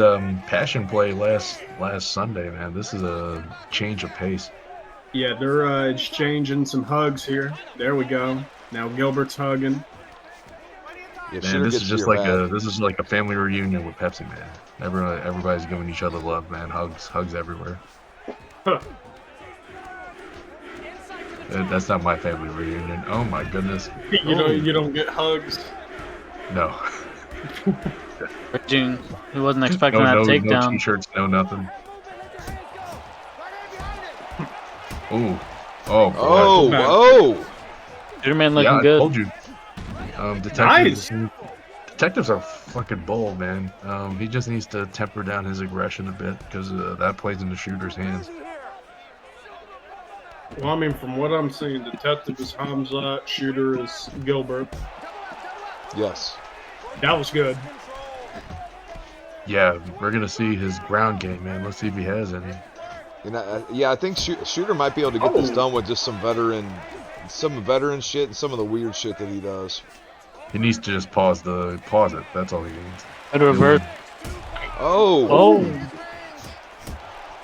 passion play last Sunday, man, this is a change of pace.
Yeah, they're exchanging some hugs here. There we go. Now Gilbert's hugging.
Yeah,
Man,
Shooter
this
gets
is
to
just
your
like
back.
a family reunion with Pepsi, man. Everybody's giving each other love, man. Hugs everywhere.
Huh.
That's not my family reunion. Oh my goodness.
You don't get hugs.
No.
June, he wasn't expecting that
No
takedown.
t-shirts, no nothing. Ooh. Oh boy.
Oh!
Shooterman looking
Yeah, I
good.
told you. Detectives are fucking bold, man. He just needs to temper down his aggression a bit because that plays into Shooter's hands.
Well, I mean, from what I'm seeing, Detective is Hamza, Shooter is Gilbert.
Yes.
That was good.
Yeah, we're gonna see his ground game, man. Let's see if he has any.
Yeah, I think Shooter might be able to get this done with just some veteran shit and some of the weird shit that he does.
He needs to just pause it. That's all he needs.
Good reverse.
Oh!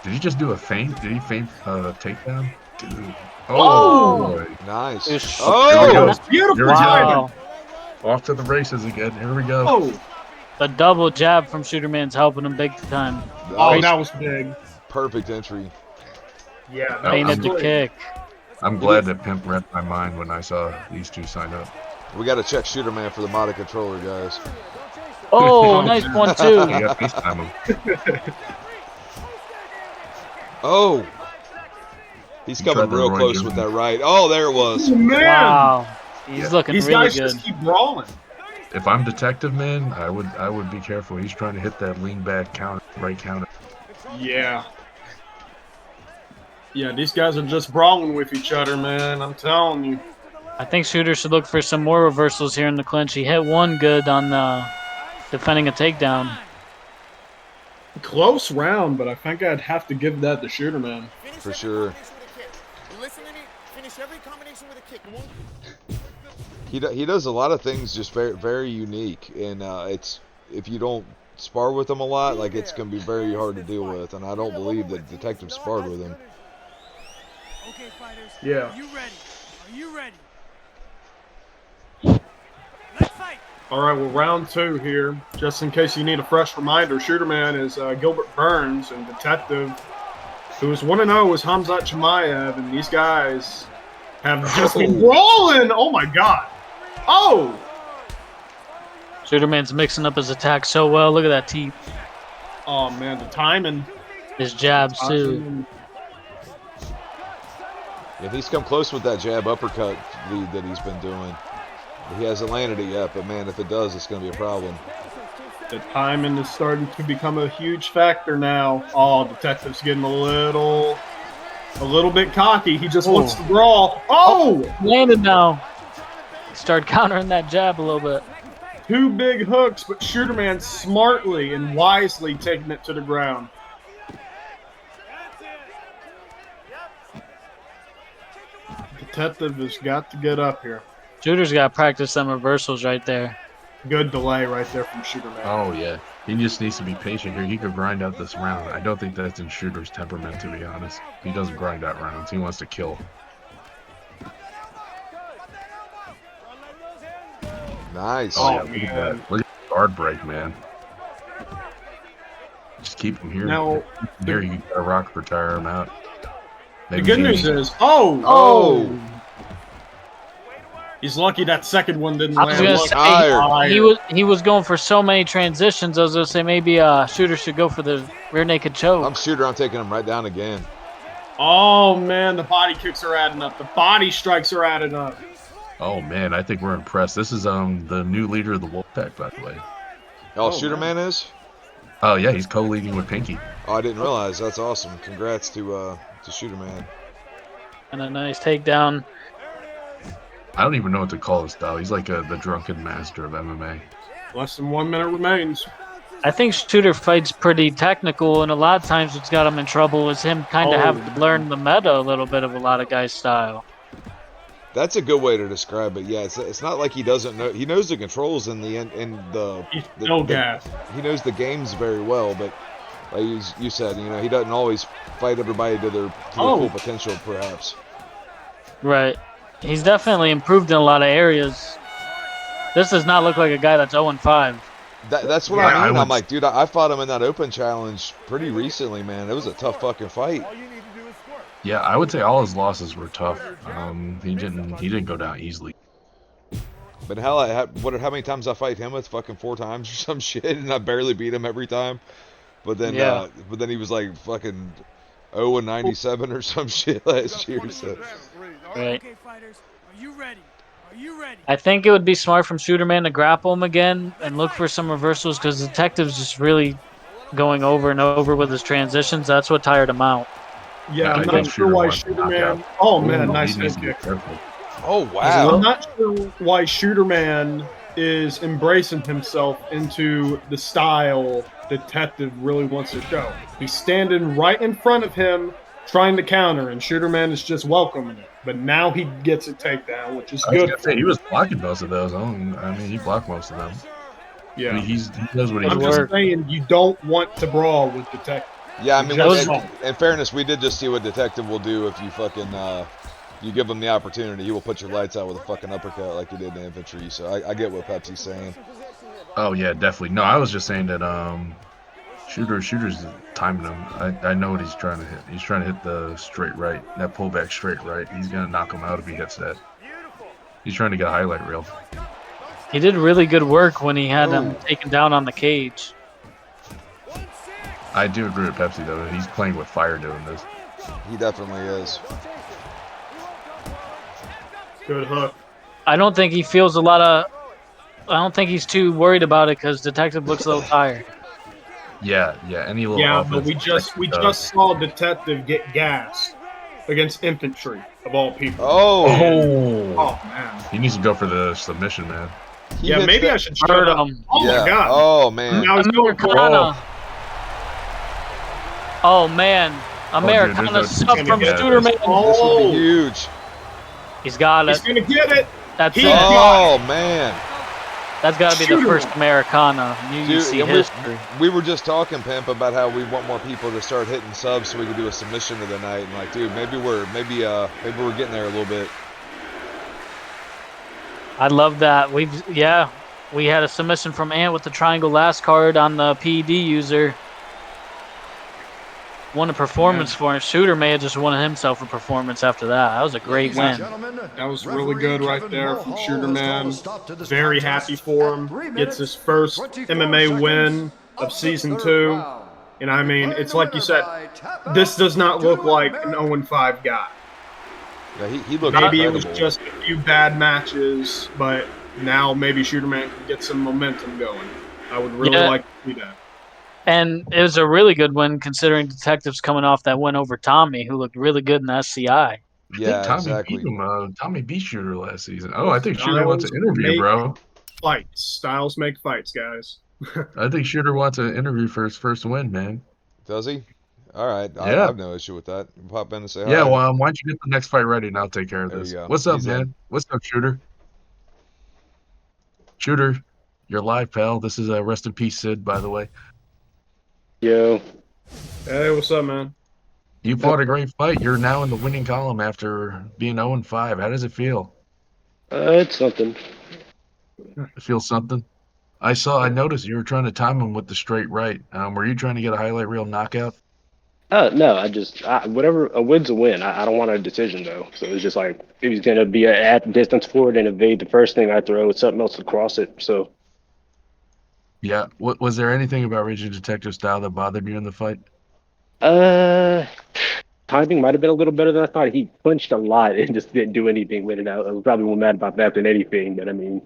Did he just do a feint? Did he feint takedown? Dude.
Oh!
Boy.
Nice.
Here we
Oh!
go.
Beautiful
Here we go.
timing.
Wow.
Off to the races again. Here we go.
Oh,
The double jab from Shooterman's helping him big time.
oh, that was big.
Perfect entry.
Yeah, that
Painted
was
the
good.
kick.
I'm glad that Pimp read my mind when I saw these two sign up.
We got to check Shooterman for the Mata controller, guys.
Oh, nice one
You
too.
got FaceTime him.
Oh! He's coming
tried the
real
Roy
close
Jones.
with that right. Oh, there it was.
Oh, man.
Wow. He's looking
These
really
guys
good.
just keep brawling.
If I'm detective, man, I would be careful. He's trying to hit that lean back counter, right counter.
Yeah. Yeah, these guys are just brawling with each other, man. I'm telling you.
I think Shooter should look for some more reversals here in the clinch. He hit one good on defending a takedown.
Close round, but I think I'd have to give that to Shooter, man.
For sure.
You listen to me? Finish every combination with a kick. You won't...
He does a lot of things just very, very unique, and it's if you don't spar with him a lot, like it's gonna be very hard to deal with. And I don't believe that Detective sparred with him.
Okay, fighters.
Yeah.
Are you ready? Are you ready? Let's fight.
All right, well, round two here. Just in case you need a fresh reminder, Shooterman is Gilbert Burns, and Detective, who is 1-0, is Hamzat Chimaev, and these guys have just been brawling. Oh, my God. Oh!
Shooterman's mixing up his attack so well. Look at that teeth.
Oh, man, the timing.
His jabs, too.
Yeah, he's come close with that jab uppercut lead that he's been doing. He hasn't landed it yet, but man, if it does, it's going to be a problem.
The timing is starting to become a huge factor now. Oh, Detective's getting a little bit cocky. He just wants to brawl. Oh!
Landed now. Start countering that jab a little bit.
Two big hooks, but Shooterman smartly and wisely taking it to the ground. Detective has got to get up here.
Shooter's got to practice some reversals right there.
Good delay right there from Shooterman.
Oh yeah, he just needs to be patient here. He could grind out this round. I don't think that's in Shooter's temperament, to be honest. He doesn't grind out rounds. He wants to kill.
Nice.
Oh, yeah, look at that. Look at the guard break, man. Just keep him here.
Now,
There, you got a rock for tire him out.
the good news is, he's lucky that second one didn't
I was
land.
gonna say he was going for so many transitions. I was gonna say maybe Shooter should go for the rear naked choke.
I'm Shooter. I'm taking him right down again.
Oh man, the body kicks are adding up. The body strikes are adding up.
Oh man, I think we're impressed. This is the new leader of the Wolfpack, by the way.
Oh,
Oh,
Shooter
man.
Man is?
Oh yeah, he's co-leading with Pinky.
Oh, I didn't realize. That's awesome. Congrats to Shooter Man.
And a nice takedown.
I don't even know what to call his style. He's like the drunken master of MMA.
Less than 1 minute remains.
I think Shooter fights pretty technical, and a lot of times what's got him in trouble is him kind of having to learn the meta a little bit of a lot of guys' style.
That's a good way to describe it. Yeah, it's not like he doesn't know. He knows the controls and
He's no gas.
he knows the games very well, but like you said, he doesn't always fight everybody to their full potential, perhaps.
Right. He's definitely improved in a lot of areas. This does not look like a guy that's 0-5.
That's what I mean. I'm like, dude, I fought him in that open challenge pretty recently, man. It was a tough fucking fight.
Yeah, I would say all his losses were tough. He didn't go down easily.
But hell, how many times I fight him with? Fucking 4 times or some shit, and I barely beat him every time. But then, he was like fucking 0-97 or some shit last year. So.
Right.
Okay, fighters, are you ready? Are you ready?
I think it would be smart from Shooterman to grapple him again and look for some reversals because Detective's just really going over and over with his transitions. That's what tired him out.
Yeah, I'm
I
not
think
sure
Shooter
why
wants to knock
Shooterman.
out.
Oh man,
Ooh,
nice
he needs
head
to be
kick.
careful.
Oh wow!
I'm not sure why Shooterman is embracing himself into the style Detective really wants to show. He's standing right in front of him, trying to counter, and Shooterman is just welcoming it. But now he gets a takedown, which is
I was
good.
gonna say he was blocking most of those. I mean, he blocked most of them.
Yeah,
He knows what he's
I'm
doing.
just saying you don't want to brawl with Detective.
Yeah, I mean,
Just
in fairness, we did just see what Detective will do if you fucking you give him the opportunity. He will put your lights out with a fucking uppercut like he did in the infantry. So I get what Pepsi's saying.
Oh yeah, definitely. No, I was just saying that Shooter's timing him. I know what he's trying to hit. He's trying to hit the straight right, that pullback straight right. He's gonna knock him out if he hits that. He's trying to get a highlight reel.
He did really good work when he had him taken down on the cage.
I do agree with Pepsi though. He's playing with fire doing this.
He definitely is.
good hook.
I don't think he feels a lot of. I don't think he's too worried about it because Detective looks a little tired.
Yeah. Any little
Yeah,
offense.
but we just saw Detective get gassed against infantry of all people.
Oh,
Oh man.
He needs to go for the submission, man.
Yeah, maybe I should shut
Hurt
up.
him.
Oh
yeah.
my god.
Oh man.
Now he's going for
Americana. Oh man, Americana
there's no
sub
teaching
from
him. Yeah,
Shooterman.
This would be huge.
He's got
He's
it.
gonna get it.
That's
He
it.
Oh man.
That's got to be the
Shooter.
first Americana in UUC
Dude, and
history.
we were just talking, Pimp, about how we want more people to start hitting subs so we can do a submission of the night. And like, dude, maybe we're getting there a little bit.
I love that. We had a submission from Ant with the triangle last card on the PED user. Won a performance for him. Shooter may have just won himself a performance after that. That was a great win.
That was really good right there from Shooterman. Very happy for him. Gets his first MMA win of season 2. And I mean, it's like you said, this does not look like an 0-5 guy.
Yeah, he looked
Maybe it
incredible.
was just a few bad matches, but now maybe Shooterman can get some momentum going. I would really like to see that.
And it was a really good win considering Detective's coming off that win over Tommy, who looked really good in the SCI.
I think Tommy beat him. Tommy beat Shooter last season. Oh, I think Shooter wants an interview, bro.
Fights. Styles make fights, guys.
I think Shooter wants an interview for his first win, man.
Does he? All right. I
Yeah.
have no issue with that. Pop in and say hi.
Yeah, well, why don't you get the next fight ready and I'll take care of
There
this.
you go.
What's up,
He's
man?
in.
What's up, Shooter? Shooter, you're live, pal. This is rest in peace, Sid, by the way.
Yo.
Hey, what's up, man?
You fought a great fight. You're now in the winning column after being 0-5. How does it feel?
It's something.
It feels something. I noticed you were trying to time him with the straight right. Were you trying to get a highlight reel knockout?
No, whatever, a win's a win. I don't want a decision, though. So it's just like, if he's going to be at distance forward and evade the first thing I throw, it's something else to cross it. So,
Yeah. Was there anything about Region Detective style that bothered you in the fight?
timing might have been a little better than I thought. He punched a lot and just didn't do anything with it. I was probably more mad about that than anything. But I mean,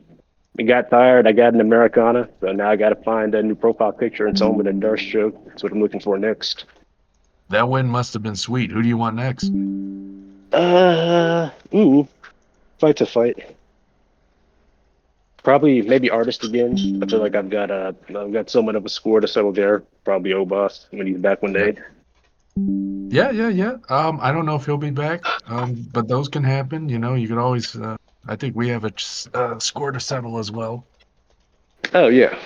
I got tired. I got an Americana, so now I got to find a new profile picture and someone with a Durst stroke. That's what I'm looking for next.
That win must have been sweet. Who do you want next?
Fight to fight. Probably maybe artist again. I feel like I've got somewhat of a score to settle there. Probably Obas when he's back one day.
Yeah. I don't know if he'll be back. But those can happen. You know, you could always. I think we have a score to settle as well.
Oh yeah.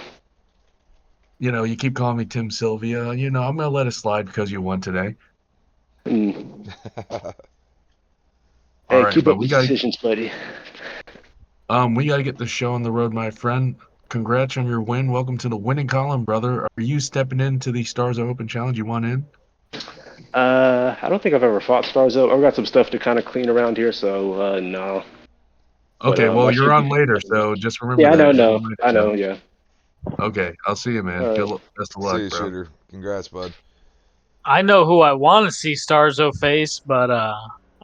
You know, you keep calling me Tim Sylvia. You know, I'm gonna let it slide because you won today.
Mm.
All
Hey,
right,
keep
but
up the decisions, buddy.
we gotta get the show on the road, my friend. Congrats on your win. Welcome to the winning column, brother. Are you stepping into the Stars Open Challenge? You want in?
I don't think I've ever fought Stars though. I've got some stuff to kind of clean around here, so no. But
Okay, well,
I
you're
should
on
be.
later, so just remember
Yeah, I
that.
know.
You have a
No,
nice
I know.
show.
Yeah.
Okay, I'll see you, man.
All right.
Best of
See
luck,
you,
bro.
shooter. Congrats, bud.
I know who I want to see Starzo face, but I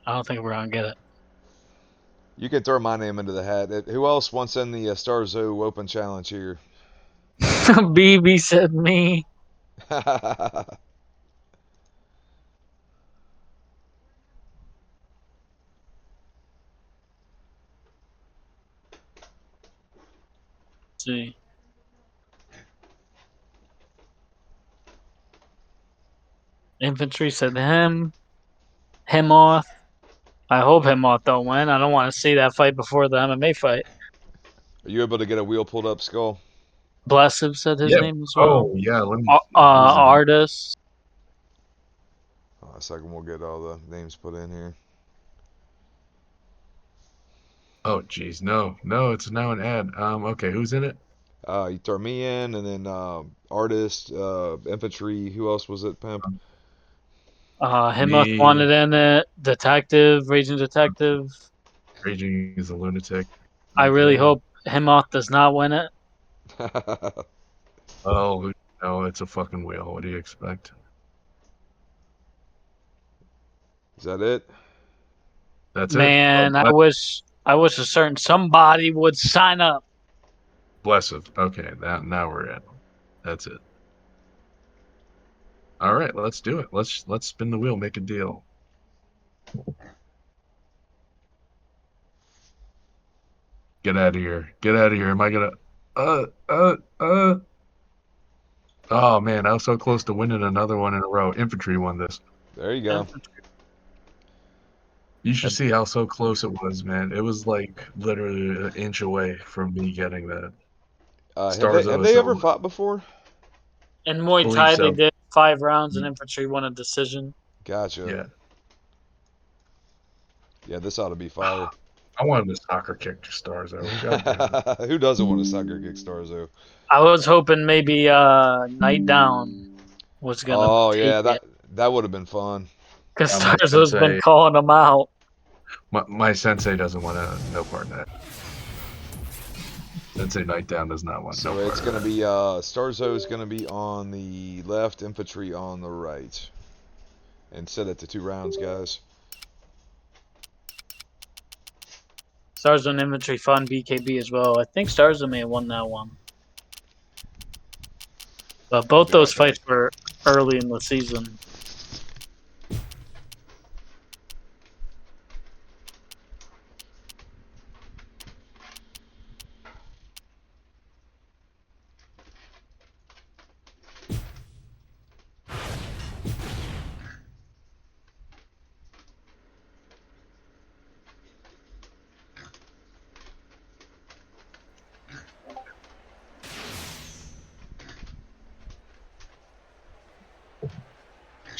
don't think we're gonna get it.
You can throw my name into the hat. Who else wants in the Star Zoo Open Challenge here?
BB said me. Let's see. Infantry said him. Himoth. I hope Himoth don't win. I don't want to see that fight before the MMA fight.
Are you able to get a wheel pulled up, Skull?
Blessive said his
Yeah.
name as well.
Oh, yeah. Let me.
Artist.
A second, we'll get all the names put in here.
Oh, geez, no, it's now an ad. Okay, who's in it?
You throw me in, and then artist, infantry. Who else was it, pimp?
Himoth
Me,
wanted in it. Detective, Raging Detective.
Raging is a lunatic.
I really
Okay.
hope Himoth does not win it.
Oh, no, it's a fucking wheel. What do you expect?
Is that it?
That's it.
Man, I wish a certain somebody would sign up.
Blessive. Okay, now we're in. That's it. All right, let's do it. Let's spin the wheel, make a deal. Get out of here. Get out of here. Am I gonna Oh man, I was so close to winning another one in a row. Infantry won this.
There you go.
You should see how so close it was, man. It was like literally an inch away from me getting that.
Have they ever fought before?
In Muay
Believe
Thai,
so.
they did 5 rounds, and infantry won a decision.
Gotcha.
Yeah.
Yeah, this ought to be fire.
I wanted to soccer kick to stars though. God damn it.
Who doesn't want to sucker kick Stars though?
I was hoping maybe Night Down was gonna
Oh
take
yeah,
it
that would have been fun.
because
My
Stars has been
sensei,
calling them out.
my sensei doesn't want no part in that. Sensei Night Down does not want
So
no part
it's
of
gonna
that.
be Starzo is gonna be on the left, infantry on the right, and set it to 2 rounds, guys.
Stars on infantry fun BKB as well. I think Stars may have won that one, but both
Yeah.
those fights were early in the season.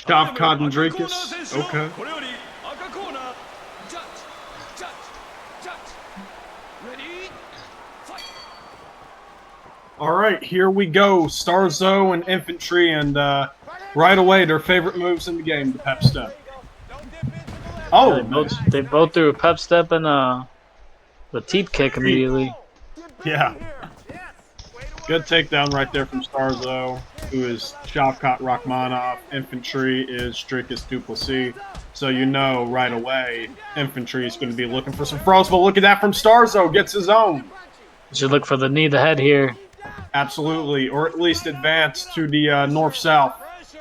Shavkat and Drakus. Okay.
これより赤コーナージャッジレディーファイト
All right, here we go. Starzo and infantry, and right away their favorite moves in the game, the pep step. Oh,
They both threw a pep step and the teep kick immediately.
yeah. Good takedown right there from Starzo, who is Shavkat Rachmanov. Infantry is Drakus Duplessis. So you know right away infantry is going to be looking for some froze. But look at that from Starzo. Gets his own.
Should look for the knee to head here.
Absolutely. Or at least advance to the north-south.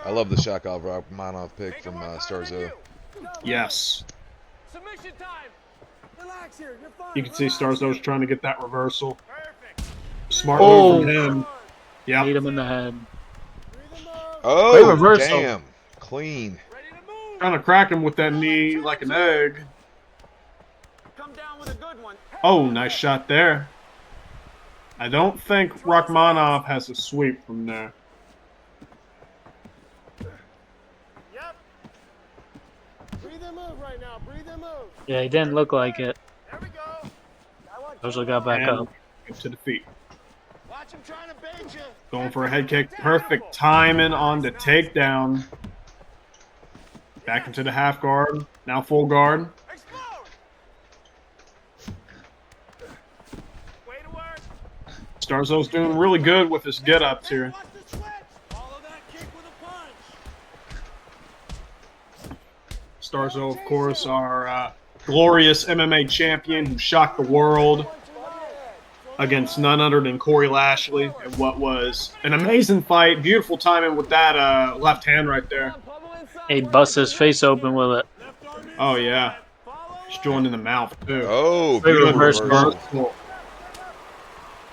I love the Shakov Rachmanov pick from Starzo.
Yes.
Submission time. Relax here. You're fine.
You can see Starzo's trying to get that reversal.
Perfect.
Smart
Oh.
move from him. Yeah.
Hit him in the head.
Oh,
Great reversal.
damn. Clean.
Ready to move.
Trying to crack him with that knee like an egg.
Come down with a good one.
Oh, nice shot there. I don't think Rachmanov has a sweep from there.
Yep. Breathe and move right now. Breathe and move.
Yeah, he didn't look like it.
There we go.
Ozil got back
And
up.
to the feet.
Watch him trying to bait you.
Going for a head kick. Perfect timing on the takedown. Back into the half guard. Now full guard.
Explode. Way to work.
Starzo's doing really good with his get-ups here.
Watch the switch. Follow that kick with a punch.
Starzo, of course, our glorious MMA champion who shocked the world against none other than Corey Lashley in what was an amazing fight. Beautiful timing with that left hand right there.
He busts his face open with it.
Oh, yeah. He's joined in the mouth, too.
Oh,
Great
beautiful
reversal.
reversal.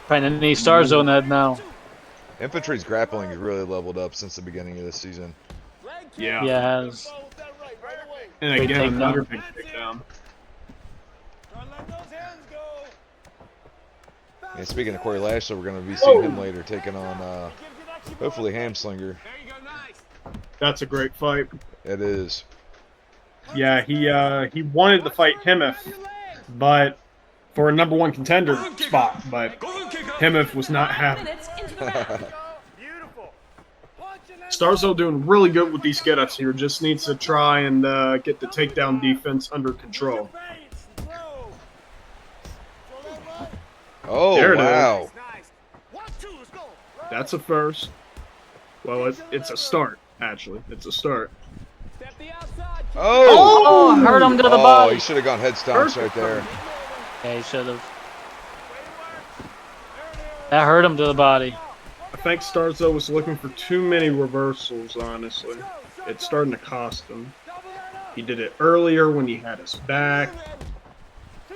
Trying to knee Starzo in the head now.
Infantry's grappling has really leveled up since the beginning of this season.
Yeah.
Yeah, has.
And
Great
again,
takedown.
another big takedown.
Don't let those hands go.
And speaking of Corey Lashley, we're going to be seeing him later taking on, hopefully, Hamslinger.
There you go. Nice.
That's a great fight.
It is.
Yeah, he wanted to fight Himif, but for a #1 contender spot, but Himif was not happy.
Minutes into the round.
Beautiful. Punch and then
Starzo doing really good with these get-ups here. Just needs to try and get the takedown defense under control.
feints. Throw. Throw that right.
Oh,
There it is.
wow.
Nice. 1, 2. Let's go.
That's a first. Well, it's a start, actually. It's a start.
Step the outside.
Oh!
Oh, hurt him to the
Oh,
body.
he should have gone head stomps right there.
Yeah, he should have. That hurt him to the body.
I think Starzo was looking for too many reversals, honestly. It's starting to cost him. He did it earlier when he had his back.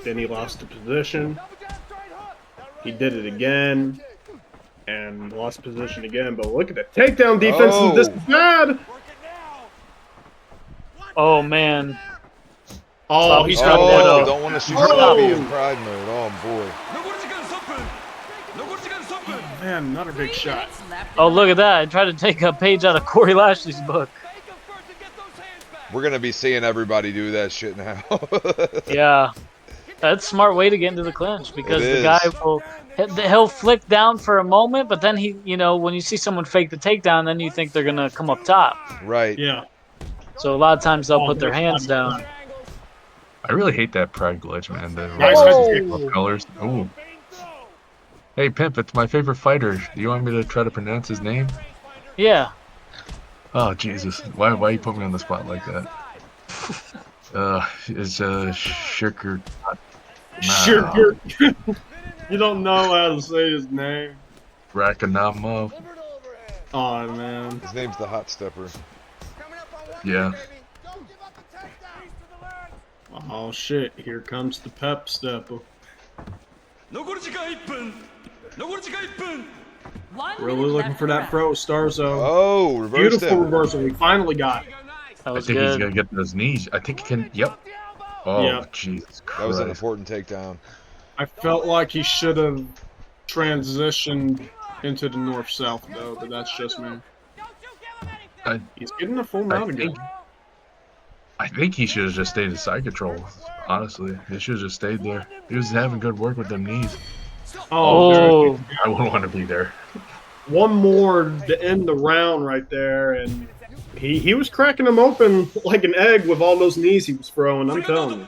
Then he lost the position. He did it again. And lost position again. But look at the takedown defense.
Oh.
This is bad.
Work it now.
Oh, man.
Oh, he's got
Oh,
one.
don't want to shoot
Oh.
Sloppy in pride mode. Oh, boy.
Man, another big
3
shot.
minutes left in
Oh,
the
look
round.
at that. I tried to take a page out of Corey Lashley's book.
Take him first and get those hands back.
We're going to be seeing everybody do that shit now.
Yeah. That's a smart way to get into the clinch because
It
the guy
is.
he'll flick down for a moment, but then he, when you see someone fake the takedown, then you think they're going to come up top.
Right.
Yeah.
So a lot of times they'll put their hands down.
I really hate that pride glitch, man. The
Nice
rising colors. Oh. Hey, Pimp, it's my favorite fighter. Do you want me to try to pronounce his name?
Yeah.
Oh, Jesus. Why you put me on the spot like that? It's Shirker.
Sure. You don't know how to say his name.
Rakanamov.
Oh, man.
His name's the Hot Stepper.
Coming up on 1,
Yeah.
baby. Don't give up the takedown. East to the legs.
Oh, shit. Here comes the PepStepper.
1
Really
minute
looking
left
for
in the
that
round.
throw, Starzo.
Oh, reverse
Beautiful
step.
reversal. We finally got it.
That
I
was
think he's
good.
going to get those knees. I think he can. Yep. Oh,
Yeah.
Jesus Christ.
That was an important takedown.
I felt like he should have transitioned into the north-south, though, but that's just me. He's getting a full mount again.
I think he should have just stayed in side control. Honestly, he should have just stayed there. He was having good work with them knees.
Oh,
I wouldn't want to be there.
One more to end the round right there, and he was cracking them open like an egg with all those knees he was throwing, I'm telling you.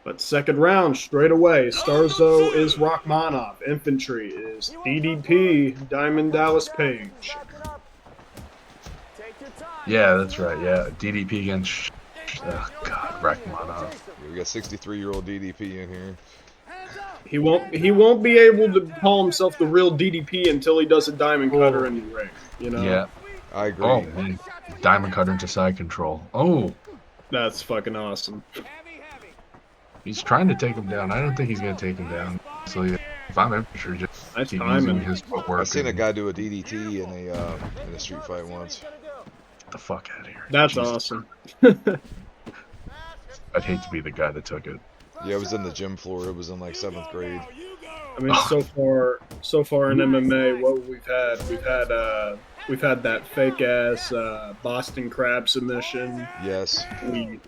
But second round, straight away, Starzo is Rachmanov. Infantry is DDP, Diamond Dallas Page.
Take your time.
Yeah, that's right. Yeah, DDP against. God, Rachmanov.
We got 63-year-old DDP in here.
He won't be able to call himself the real DDP until he does a diamond cutter
Oh.
in the ring. You know,
Yeah.
I agree.
Oh man, diamond cutter into side control. Oh,
that's fucking awesome.
he's trying to take him down. I don't think he's gonna take him down. So yeah, if I'm infantry, just
Nice
keep
timing.
using his footwork.
I seen a
and
guy do a DDT in a street fight once.
Get the fuck out of here.
That's
Jesus.
awesome.
I'd hate to be the guy that took it.
Yeah, it was in the gym floor. It was in like 7th grade.
I mean, so far in MMA, what we've had that fake ass Boston Crab submission.
Yes.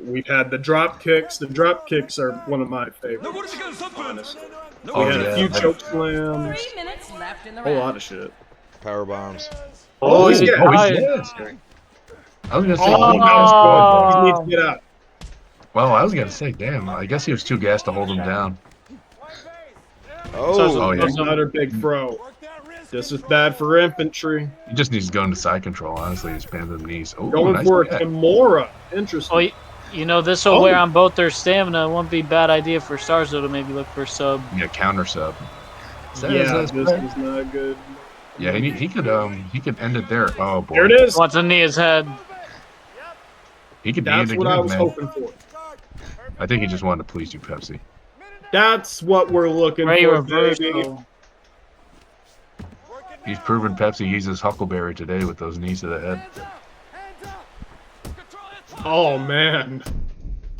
We've had the drop kicks. The drop kicks are one of my favorites.
残り時間3分
Honestly, we
Oh,
had a
yeah.
few choke slams,
3 minutes left in the
a whole
round.
lot of shit.
Power bombs.
Oh, he's
he's
getting
tired.
yes. I was gonna say,
Oh,
he
no,
got scored,
he needs to get out.
though. Well, I was gonna say, damn. I guess he was too gassed to hold him down.
Oh,
yeah.
Another big throw. This is bad for infantry.
He just needs to go into side control. Honestly, he's bending the knees. Oh,
Going
nice
for a
kick.
Kimura. Interesting.
Oh, you know, this will
Oh.
wear on both their stamina. It won't be a bad idea for Starzo to maybe look for sub.
Yeah, counter sub.
Yeah, this is not good.
Yeah, he could end it there. Oh boy,
There it is.
Wants to knee his head.
he could knee it
That's
again,
what I was
man.
hoping for.
I think he just wanted to please you, Pepsi.
That's what we're looking
Ray
for, baby.
reversal.
He's proven Pepsi he's his Huckleberry today with those knees to the head.
Oh man.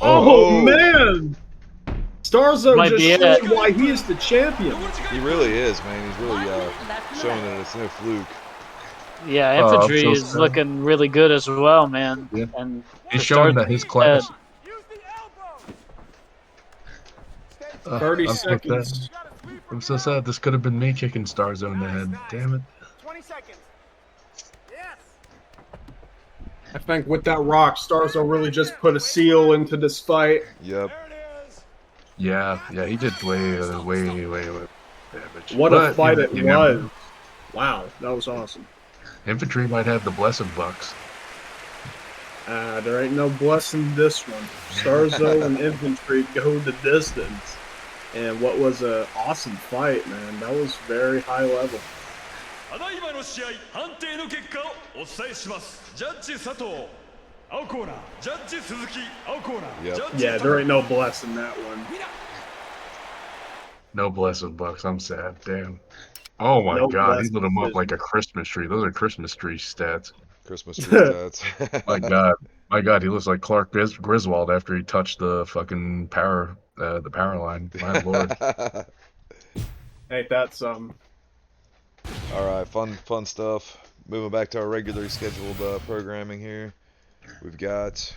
Oh.
Oh man. Starzo
Might
just
be
showed
it.
why he is the champion.
he really is, man. He's really showing that it's no fluke.
Yeah,
Oh, I'm
infantry
so
is
sad.
looking really good as well, man.
Yeah.
And
He's
for
showing
Starzo,
that his class. Ugh,
30
I'm so
seconds.
sad. I'm so sad. This could have been me kicking Starzo in the head. Damn it.
20 seconds. Yes.
I think with that rock, Starzo really just put a seal into this fight.
Yep.
There it is.
Yeah, he did way damage.
What
But,
a fight
you
it
know,
was. Wow, that was awesome.
Infantry might have the blessed bucks.
There ain't no blessing this one. Starzo and infantry go the distance. And what was a awesome fight, man. That was very high level.
ただいまの試合判定の結果をお伝えします。ジャッジ佐藤、青コーナー、ジャッジ鈴木、青コーナー、
Yep.
ジャッジ
Yeah, there ain't no blessing that one.
No blessed bucks. I'm sad. Damn. Oh my
No
god, he
blessed
lit him up
decision.
like a Christmas tree. Those are Christmas tree stats.
Christmas tree stats.
My god, he looks like Clark Griswold after he touched the fucking power line. My lord.
Ain't that some?
All right, fun stuff. Moving back to our regularly scheduled programming here. We've got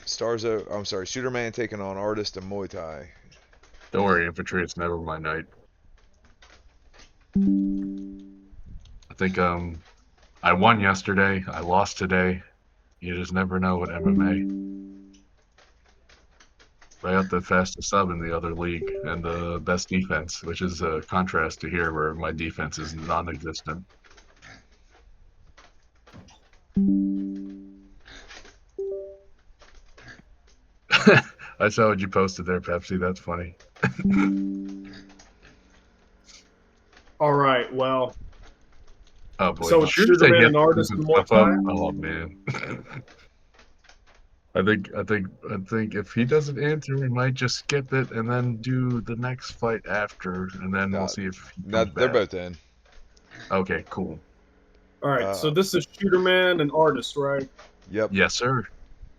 Shooter Man taking on Artist and Muay Thai.
Don't worry, infantry. It's never my night. I think I won yesterday. I lost today. You just never know with MMA. I got the fastest sub in the other league and the best defense, which is a contrast to here where my defense is non-existent. I saw what you posted there, Pepsi. That's funny.
All right, well,
Oh boy.
so it's
Shooter
Shooter Man
say
and Artist and Muay
stuff up.
Thai?
Oh man. I think if he doesn't answer, we might just skip it and then do the next fight after, and then we'll see if he
No,
comes
they're
back.
both in.
Okay, cool.
All right, so this is Shooter Man and Artist, right?
Yep.
Yes, sir.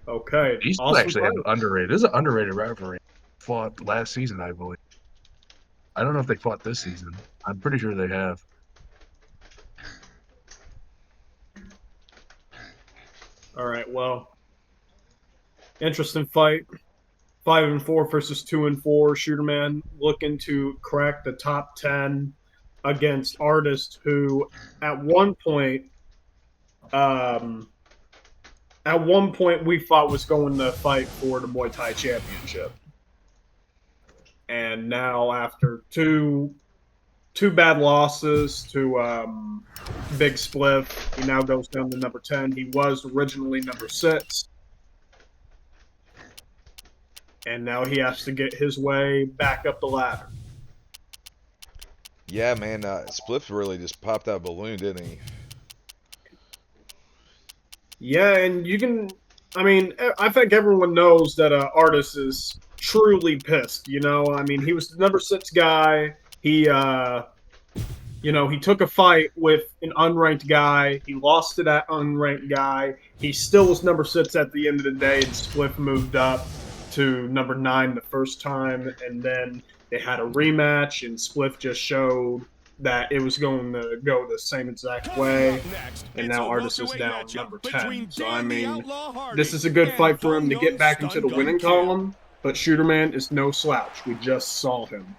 Okay.
These two
awesome
actually have
fight.
underrated. This is an underrated rivalry. Fought last season, I believe. I don't know if they fought this season. I'm pretty sure they have.
All right, well, interesting fight. 5-4 versus 2-4. Shooter Man looking to crack the top 10 against Artist, who at one point we thought was going to fight for the Muay Thai championship. And now after two 2 bad losses to Big Spliff. He now goes down to number 10. He was originally number 6. And now he has to get his way back up the ladder.
Yeah, man, Spliff really just popped that balloon, didn't he?
Yeah, and you can. I mean, I think everyone knows that Artis is truly pissed. You know, I mean, he was the number 6 guy. He, he took a fight with an unranked guy. He lost to that unranked guy. He still was number 6 at the end of the day, and Spliff moved up to number 9 the first time, and then they had a rematch, and Spliff just showed that it was going to go the same exact way, and now Artis is down number 10. So, I mean, this is a good fight for him to get back into the winning column, but Shooterman is no slouch. We just saw him.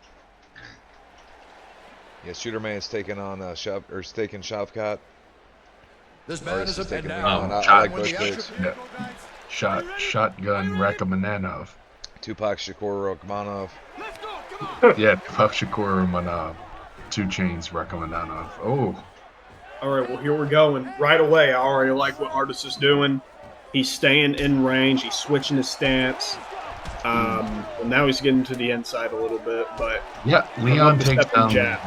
Yeah, Shooterman's taking on taking Shavkat.
This man is a
taking
bad
on.
man.
I like both picks.
Yeah. Shotgun Rachmanov.
Tupac Shakur Rachmanov.
Yeah, Tupac Shakur Rachmanov. 2 Chainz Rachmanov. Oh.
All right, well, here we're going. Right away, I already like what Artis is doing. He's staying in range. He's switching his stance. And now he's getting to the inside a little bit, but
yeah, Leon takes
jab.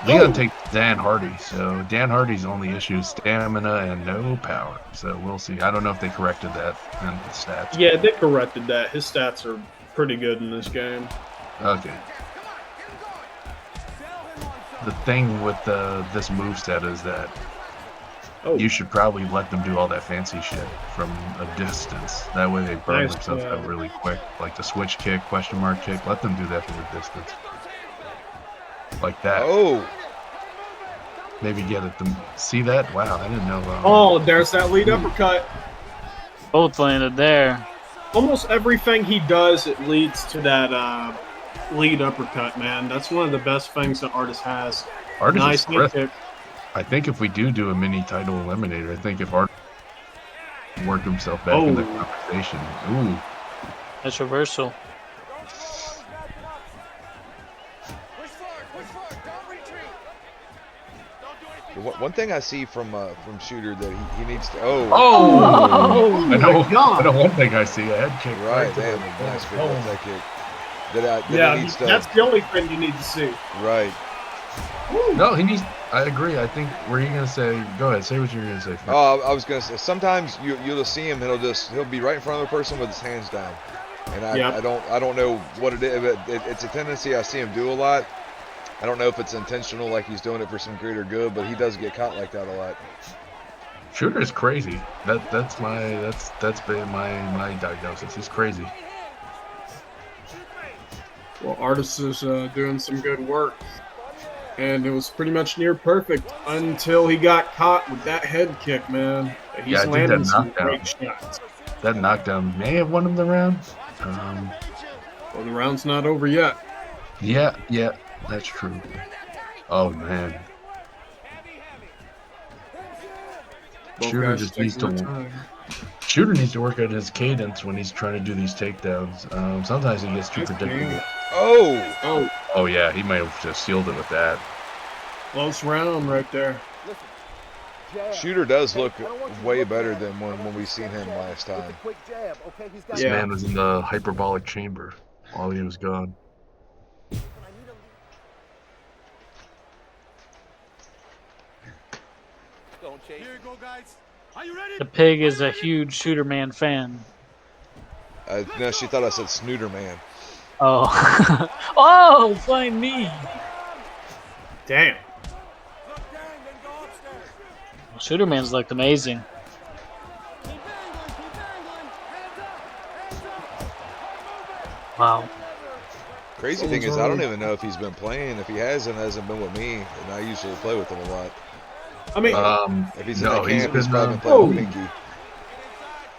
Leon takes Dan Hardy. So Dan Hardy's only issue is stamina and no power. So we'll see. I don't know if they corrected that in the stats.
Yeah, they corrected that. His stats are pretty good in this game.
Okay. The thing with this moveset is that you should probably let them do all that fancy shit from a distance. That way they burn themselves out really quick. Like the switch kick, question mark kick. Let them do that from a distance. Like that.
Oh!
Maybe get it. See that? Wow, I didn't know.
Oh, there's that lead uppercut.
Both landed there.
Almost everything he does, it leads to that lead uppercut, man. That's one of the best things that Artis has.
Artis
nice
is
knee kick.
I think if we do a mini title eliminator, I think if Artis worked himself back in the conversation. Ooh.
That's reversal.
One thing I see from Shooter that he needs to.
I know one thing I see. A head kick.
Right, damn, nice big that kick.
That's the only thing you need to see.
Right.
No, he needs. I agree. I think. Were you gonna say? Go ahead. Say what you're gonna say.
Oh, I was gonna say. Sometimes you'll see him. He'll be right in front of the person with his hands down, and I don't know what it is. But it's a tendency I see him do a lot. I don't know if it's intentional, like he's doing it for some greater good, but he does get caught like that a lot.
Shooter is crazy. That's been my diagnosis. He's crazy.
Well, Artis is doing some good work. And it was pretty much near perfect until he got caught with that head kick, man. He's landing some great shots.
That knockdown may have won him the round.
Well, the round's not over yet.
Yeah, that's true. Oh, man. Shooter just needs to... Shooter needs to work out his cadence when he's trying to do these takedowns. Sometimes he gets too predictable. Oh yeah, he might have just sealed it with that.
Close round right there.
Shooter does look way better than when we seen him last time.
This man was in the hyperbolic chamber while he was gone.
Here you go, guys. Are you ready?
The pig is a huge Shooterman fan.
No, she thought I said Snooter Man.
Oh. Oh, flying knee.
Damn.
Shooterman's looked amazing. Wow.
Crazy thing is, I don't even know if he's been playing. If he hasn't been with me, and I usually play with him a lot.
I mean,
if he's in the camp, he's probably been playing with Pinky.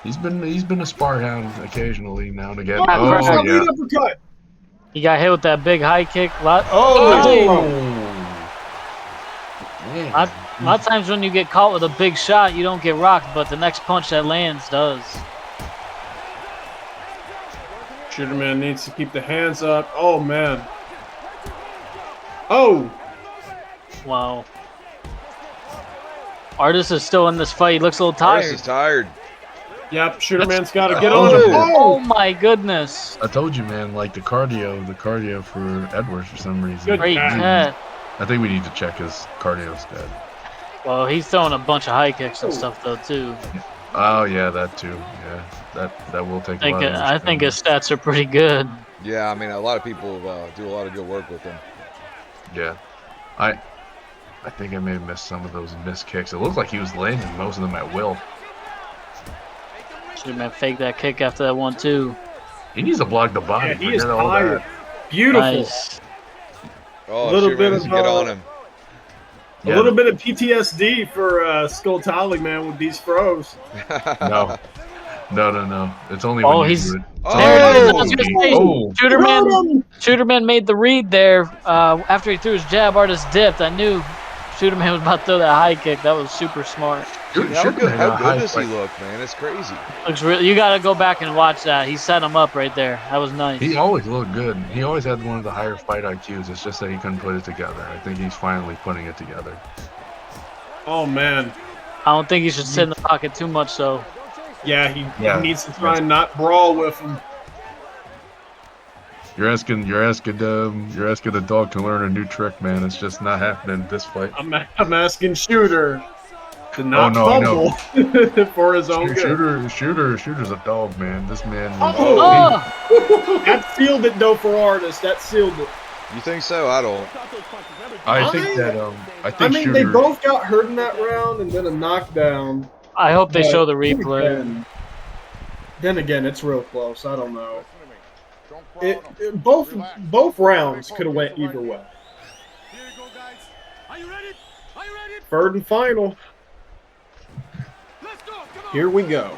He's been a spar hound occasionally now and again.
Uppercut.
He got hit with that big high kick. A lot of times when you get caught with a big shot, you don't get rocked, but the next punch that lands does.
Shooterman needs to keep the hands up. Oh, man. Oh!
Wow. Artist is still in this fight. He looks a little
Artist
tired.
is tired.
Yep, Shooterman's got to
I
get
told
on
you,
him.
man.
Oh my goodness.
I told you, man. Like the cardio for Edwards for some reason.
Good
Great
catch.
catch.
I think we need to check his cardio stat.
Well, he's throwing a bunch of high kicks and stuff though too.
Oh yeah, that too. Yeah, that will take a lot of.
I think his stats are pretty good.
Yeah, I mean, a lot of people do a lot of good work with him.
Yeah, I think I may have missed some of those missed kicks. It looked like he was landing most of them at will.
Should have faked that kick after that one too.
He needs to block the body.
Yeah, he is
Forget all
tired.
that.
Beautiful.
Nice.
Oh,
Little
Shooterman
bit
needs to
of,
get on him.
A little bit of PTSD for Skull Tally, man, with these throws.
No. It's only
Oh,
when you
he's
do it.
there. It is. I was
Oh,
gonna say,
oh.
Shooterman made the read there after he threw his jab. Artist dipped. I knew Shooterman was about to throw that high kick. That was super smart.
Dude,
How good
high
does he
fight.
look, man? It's crazy.
Looks real. You gotta go back and watch that. He set him up right there. That was nice.
He always looked good. He always had one of the higher fight IQs. It's just that he couldn't put it together. I think he's finally putting it together.
Oh, man.
I don't think he should sit in the pocket too much though.
Yeah, he needs to try
Yes.
and not brawl with him.
You're asking the dog to learn a new trick, man. It's just not happening in this fight.
I'm asking Shooter to not
no, I know.
fumble for his own good.
Shooter's a dog, man. This man.
Oh!
That sealed it, though, for Artist. That sealed it.
You think so? I don't.
I think
I mean,
Shooter.
they both got hurt in that round and then a knockdown.
I hope they
but
show the replay.
Then again, it's real close. I don't know. Both rounds could have went either way.
Here you go, guys. Are you ready? Are you ready?
Third and final.
Let's go. Come on.
Here we go.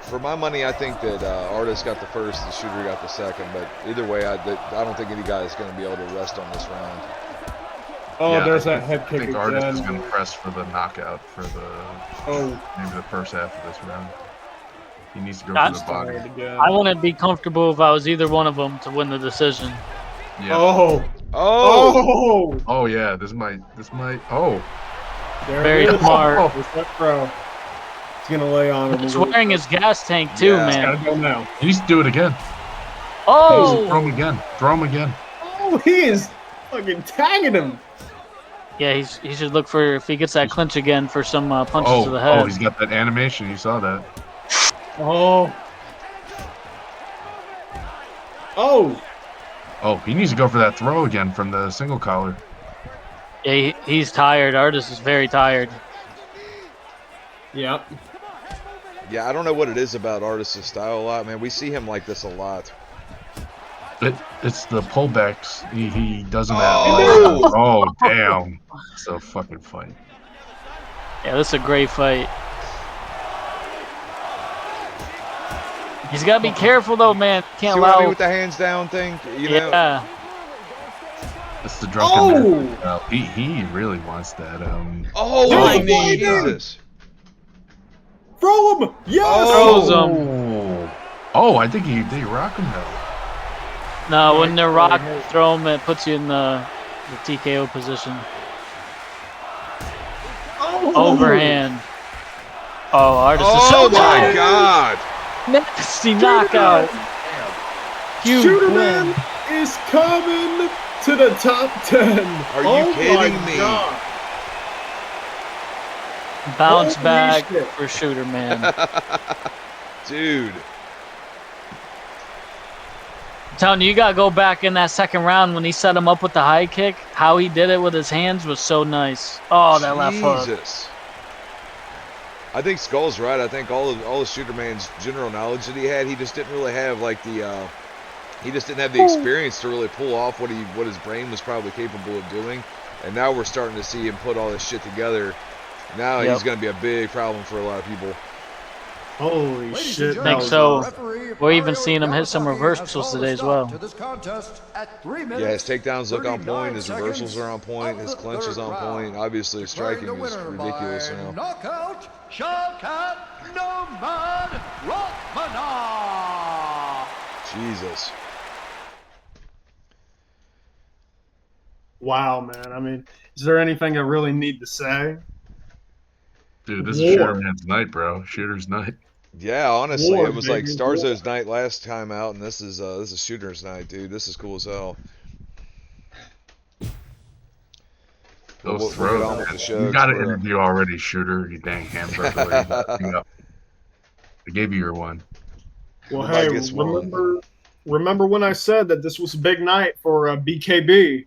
For my money, I think that Artist got the first, the Shooter got the second. But either way, I don't think any guy is going to be able to rest on this round.
Oh,
Yeah,
there's that head
I
kick
think Artist is
again.
going to press for the knockout for maybe the first half of this round. He needs to go for the body.
I wouldn't be comfortable if I was either one of them to win the decision.
Yeah. Oh yeah. This might. Oh.
There
Very
it is.
smart.
There's that throw. He's gonna lay on him.
He's wearing his gas tank too,
Yeah.
man.
Gotta go now.
He needs to do it again.
Oh!
Throw him again. Throw him again.
Oh, he is fucking tagging him.
Yeah, he should look for, if he gets that clinch again, for some punches to the head.
Oh, he's got that animation. You saw that.
Oh. Oh.
Oh, he needs to go for that throw again from the single collar.
Yeah, he's tired. Artist is very tired.
Yep.
Yeah, I don't know what it is about Artist's style a lot, man. We see him like this a lot.
It's the pullbacks. He doesn't have.
Oh!
Oh, damn. It's a fucking fight.
Yeah, this is a great fight. He's got to be careful, though, man. Can't
See what I mean
allow...
with the hands down thing? You know?
Yeah.
It's the drunken man. He really wants that.
Oh,
my
my Jesus.
Throw him. Yes.
Throws him.
Oh, I think he did rock him though.
No, when they're rock, throw him, it puts you in the TKO position.
Oh.
Overhand. Oh, Artist is so
Oh, my
tired.
God.
Nasty knockout. Huge
Shooterman
win.
is coming to the top 10.
Are you kidding me?
God.
Bounce
Holy
back
shit.
for Shooterman.
Dude.
I'm telling you, you gotta go back in that second round when he set him up with the high kick. How he did it with his hands was so nice. Oh, that left hook.
Jesus. I think Skull's right. I think all of Shooterman's general knowledge that he had, he just didn't really have like the he just didn't have the experience to really pull off what his brain was probably capable of doing. And now we're starting to see him put all this shit together. Now he's going to be a big problem for a lot of people.
Holy shit.
I think so. We're even seeing him hit some reversals today as well.
Yeah, his takedowns look on point. His reversals are on point. His clinch is on point. Obviously, his striking is ridiculous now.
Knockout, Shavkat Nurmagomedov.
Jesus.
Wow, man. I mean, is there anything I really need to say?
Dude, this is
War.
Shooterman's night, bro. Shooter's night.
Yeah, honestly,
War,
it was like
baby, war.
Starzo's night last time out, and this is Shooter's night, dude. This is cool as hell. But
Those
we'll get
throws,
on with the
man.
show.
You got an
'cause we're,
interview already, Shooter. You dang hamburger. I gave you your one.
Well,
Everybody
hey,
gets one.
remember when I said that this was a big night for BKB?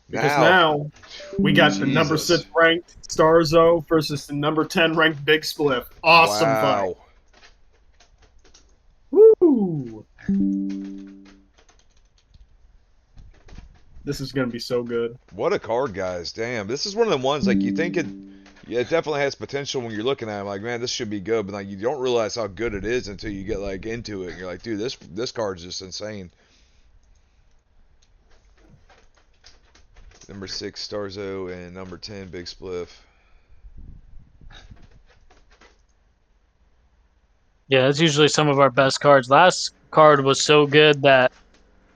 Because now we got the number
Jesus.
6 ranked Starzo versus the number 10 ranked Big Spliff. Awesome fight.
Wow.
Woo! This is gonna be so good.
What a card, guys. Damn. This is one of the ones, like, you think it definitely has potential when you're looking at it. Like, man, this should be good. But, like, you don't realize how good it is until you get, like, into it. And you're like, dude, this card's just insane. Number 6, Starzo, and number 10, Big Spliff.
Yeah, that's usually some of our best cards. Last card was so good that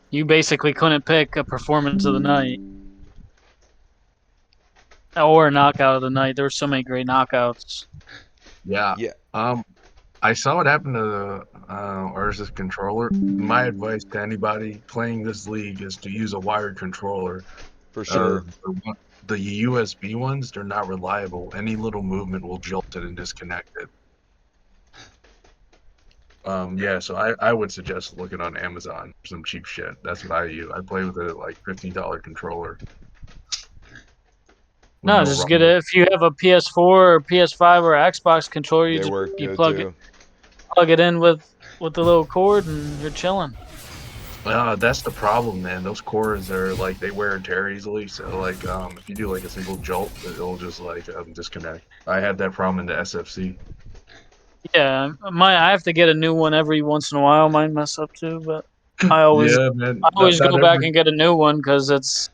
you basically couldn't pick a performance of the night or a knockout of the night. There were so many great knockouts.
Yeah.
Yeah.
I saw what happened to Urza's controller. My advice to anybody playing this league is to use a wired controller.
For sure.
The USB ones, they're not reliable. Any little movement will jolt it and disconnect it. Yeah, so I would suggest looking on Amazon for some cheap shit. That's what I use. I play with a like $15 controller.
No, just get it. If you have a PS4 or PS5 or Xbox controller,
They work
you
good
plug
too.
it in with the little cord, and you're chilling.
That's the problem, man. Those cords are like they wear and tear easily. So like, if you do like a single jolt, it'll just like disconnect. I had that problem in the SFC.
Yeah, I have to get a new one every once in a while. Mine mess up too, but I always
Yeah, man.
go back and get a new one because it's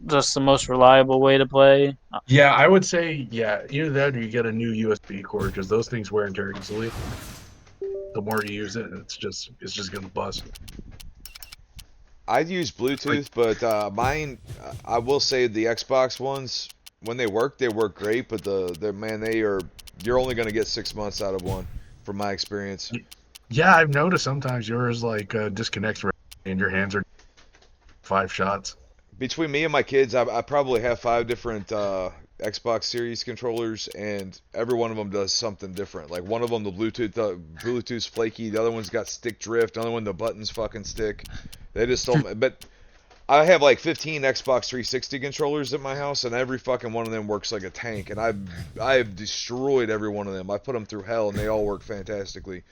just the most reliable way to play.
Yeah, I would say either that or you get a new USB cord because those things wear and tear easily. The more you use it, it's just gonna bust.
I'd use Bluetooth, but mine, I will say the Xbox ones, when they work great. But you're only gonna get 6 months out of one, from my experience.
Yeah, I've noticed sometimes yours like disconnects and your hands are 5 shots.
Between me and my kids, I probably have 5 different Xbox Series controllers, and every one of them does something different. Like one of them, the Bluetooth's flaky. The other one's got stick drift. The other one, the buttons fucking stick. They just don't. But I have like 15 Xbox 360 controllers at my house, and every fucking one of them works like a tank. And I have destroyed every one of them. I put them through hell, and they all work fantastically.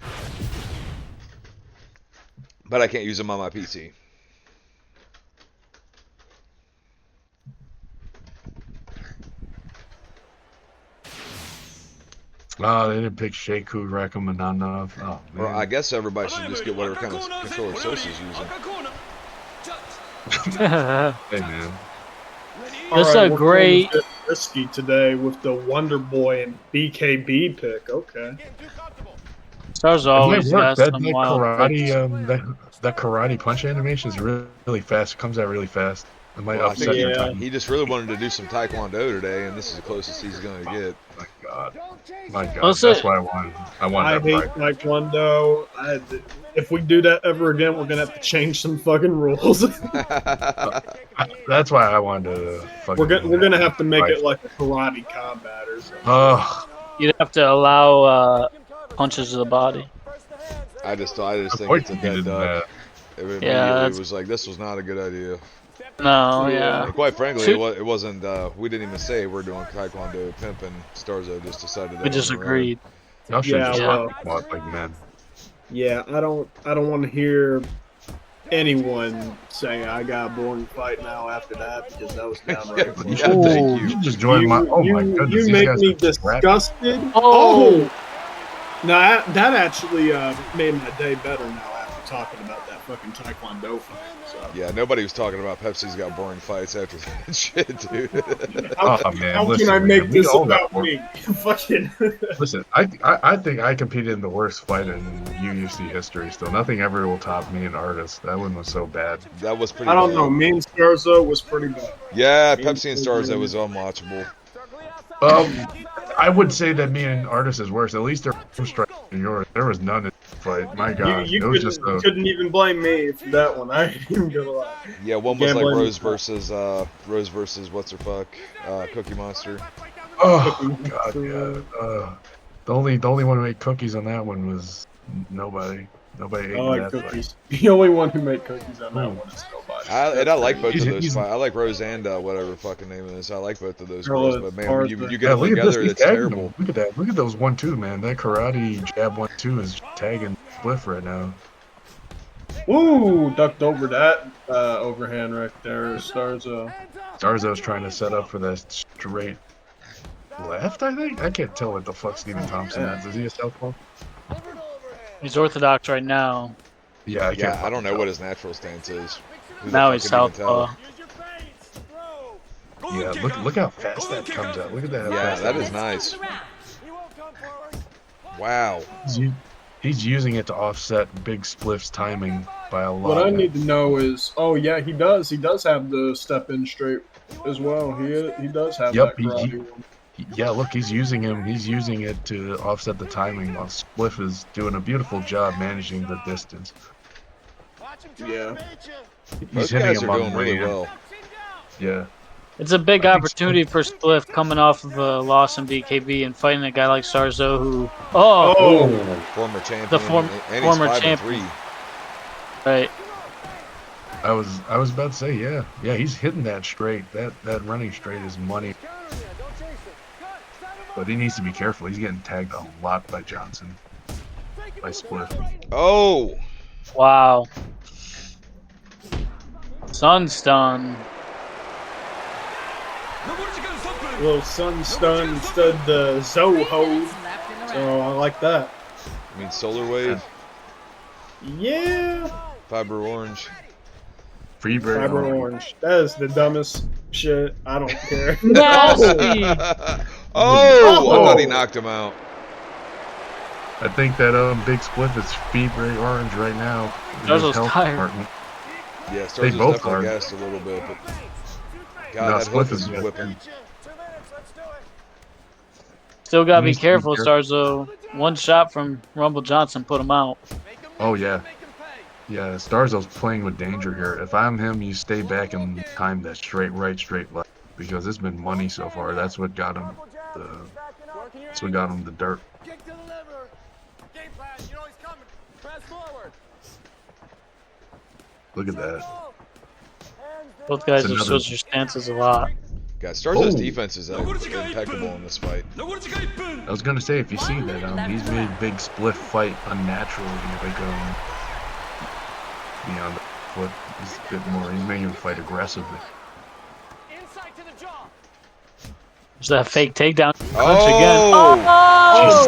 But I can't use them on my PC.
Oh, they didn't pick Sheku Rakamananov. Oh, man.
Well, I guess everybody should just get whatever kind of controller Sosa's using.
Hey, man.
That's a great.
Risky today with the Wonder Boy and BKB pick. Okay.
Stars always got
that
some wild
karate, that karate punch animation is really, really fast. It comes out really fast. It might upset your time.
He just really wanted to do some Taekwondo today, and this is the closest he's going to get.
My God. That's what I wanted.
I hate Taekwondo. If we do that ever again, we're gonna have to change some fucking rules.
That's why I wanted to.
We're gonna have to make it like a karate combat or something.
Oh,
You'd have to allow punches to the body.
I just think it's a dead duck. It was like, this was not a good idea.
No, yeah.
And quite frankly, it wasn't. We didn't even say we're doing Taekwondo pimping. Starzo just decided.
We just agreed.
Like men.
Yeah, I don't want to hear anyone saying I got a boring fight now after that, because that was downright.
Thank you.
You just joined my. Oh my goodness!
You make me disgusted. Oh. No, that actually made my day better now after talking about that fucking Taekwondo fight. So.
Yeah, nobody was talking about Pepsi's got boring fights after that shit, dude.
Oh man,
How
listen,
can I
man,
make
we
this
all got
about
work.
me? Fucking.
Listen, I think I competed in the worst fight in UUC history. Still, nothing ever will top me and Artist. That one was so bad.
That was pretty
I don't
bad.
know. Me and Scarzo was pretty bad.
Yeah,
Me and
Pepsi and Stars, that
Scarzo-
was unwatchable.
I would say that me and Artist is worse. At least there was strikes in yours. There was none in the fight. My God,
You
it was just
couldn't even blame me for that one. I ain't even gonna lie.
Yeah, one
You
was
can't
like
blame me
Rose
for that.
versus what's her fuck, Cookie Monster.
oh God, yeah. The only one who made cookies on that one was nobody. Nobody
I
ate in
like
that fight.
cookies. The only one who made cookies on that
Ooh.
one is nobody.
I like both of those
He's-
fights. I like Rose and whatever fucking name it is. I like both of those
Carla
girls, but man, when you
Esparza.
get
Yeah,
them
look at this.
together,
He's
that's
tagging
terrible.
them. Look at that. Look at those 1-2, man. That karate jab 1-2 is tagging Spliff right now.
Ooh, ducked over that overhand right there. Starzo.
Starzo's trying to set up for that straight left, I think? I can't tell what the fuck Steven Thompson is. Is he a southpaw?
He's orthodox right now.
Yeah, I can't
Yeah, I
fucking
don't know
tell.
what his natural stance is. Who the
Now
fuck
he's
can even tell?
southpaw.
Yeah, look how fast that comes out. Look at that. How
Yeah,
fast
that is nice. Wow.
He's using it to offset Big Spliff's timing by a lot.
What I need to know is, oh yeah, he does. He does have the step in straight as well. He does have
Yep,
that karate one.
yeah, look, he's using him. He's using it to offset the timing. While Spliff is doing a beautiful job managing the distance.
Yeah.
He's
Both
hitting
guys
him
are
on
doing
the
really
way in.
well.
Yeah.
It's a big
I think
opportunity for Spliff coming off of a loss in BKB and fighting a guy like Starzo who, oh,
Former champion.
the
and
former
he's 5-3.
champion. Right.
I was about to say, yeah, he's hitting that straight. That running straight is money. But he needs to be careful. He's getting tagged a lot by Johnson, by Spliff.
Oh!
Wow. Sun stun.
A little sun stun instead of the Zoho. So I like that.
I mean, Solar Wave,
Yeah.
Fiber Orange.
Free Bird
Fiber
Orange.
orange. That is the dumbest shit. I don't care.
Nasty.
Oh! I thought he knocked him out.
I think that Big Spliff is Fever Orange right now. in his
Starzo's
health
tired.
department.
Yeah,
They
Stars is
both
definitely
are.
gassed a little bit, but
No,
God, that
Spliff
hook is
is
whipping.
Still gotta be
Needs to be
careful,
careful.
Starzo. One shot from Rumble Johnson put him out.
Oh yeah. Yeah, Starzo's playing with danger here. If I'm him, you stay back and time that straight right, straight left, because it's been money so far. That's what got him the dirt.
Kick to the liver. Game plan. You know he's coming. Press forward.
Look at that.
Both guys
It's
have
another-
switched their stances a lot.
God, Starzo's
Oh.
defense is impeccable in this fight.
I was gonna say, if you see that, he's made Big Spliff fight unnaturally, like beyond the foot. He's a bit more. He's making him fight aggressively.
Inside to the jaw.
There's that fake takedown punch
Oh!
again.
Oh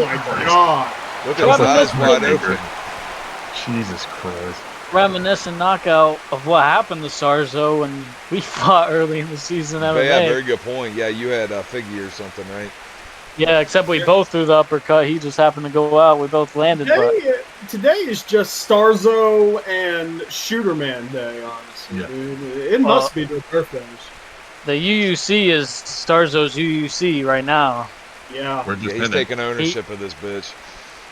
Oh!
my god.
Look at his eyes wide open.
Jesus Christ.
Reminiscent knockout of what happened to Starzo when we fought early in the season
But
MMA.
yeah, very good point. Yeah, you had a figure or something, right?
Yeah, except we both threw the uppercut. He just happened to go out. We both landed, but
Today is just Starzo and Shooterman Day, honestly.
Yeah.
Dude. It must be their birthdays.
the UUC is Starzo's UUC right now.
Yeah.
We're
Yeah,
just
he's
in it.
taking ownership of this bitch.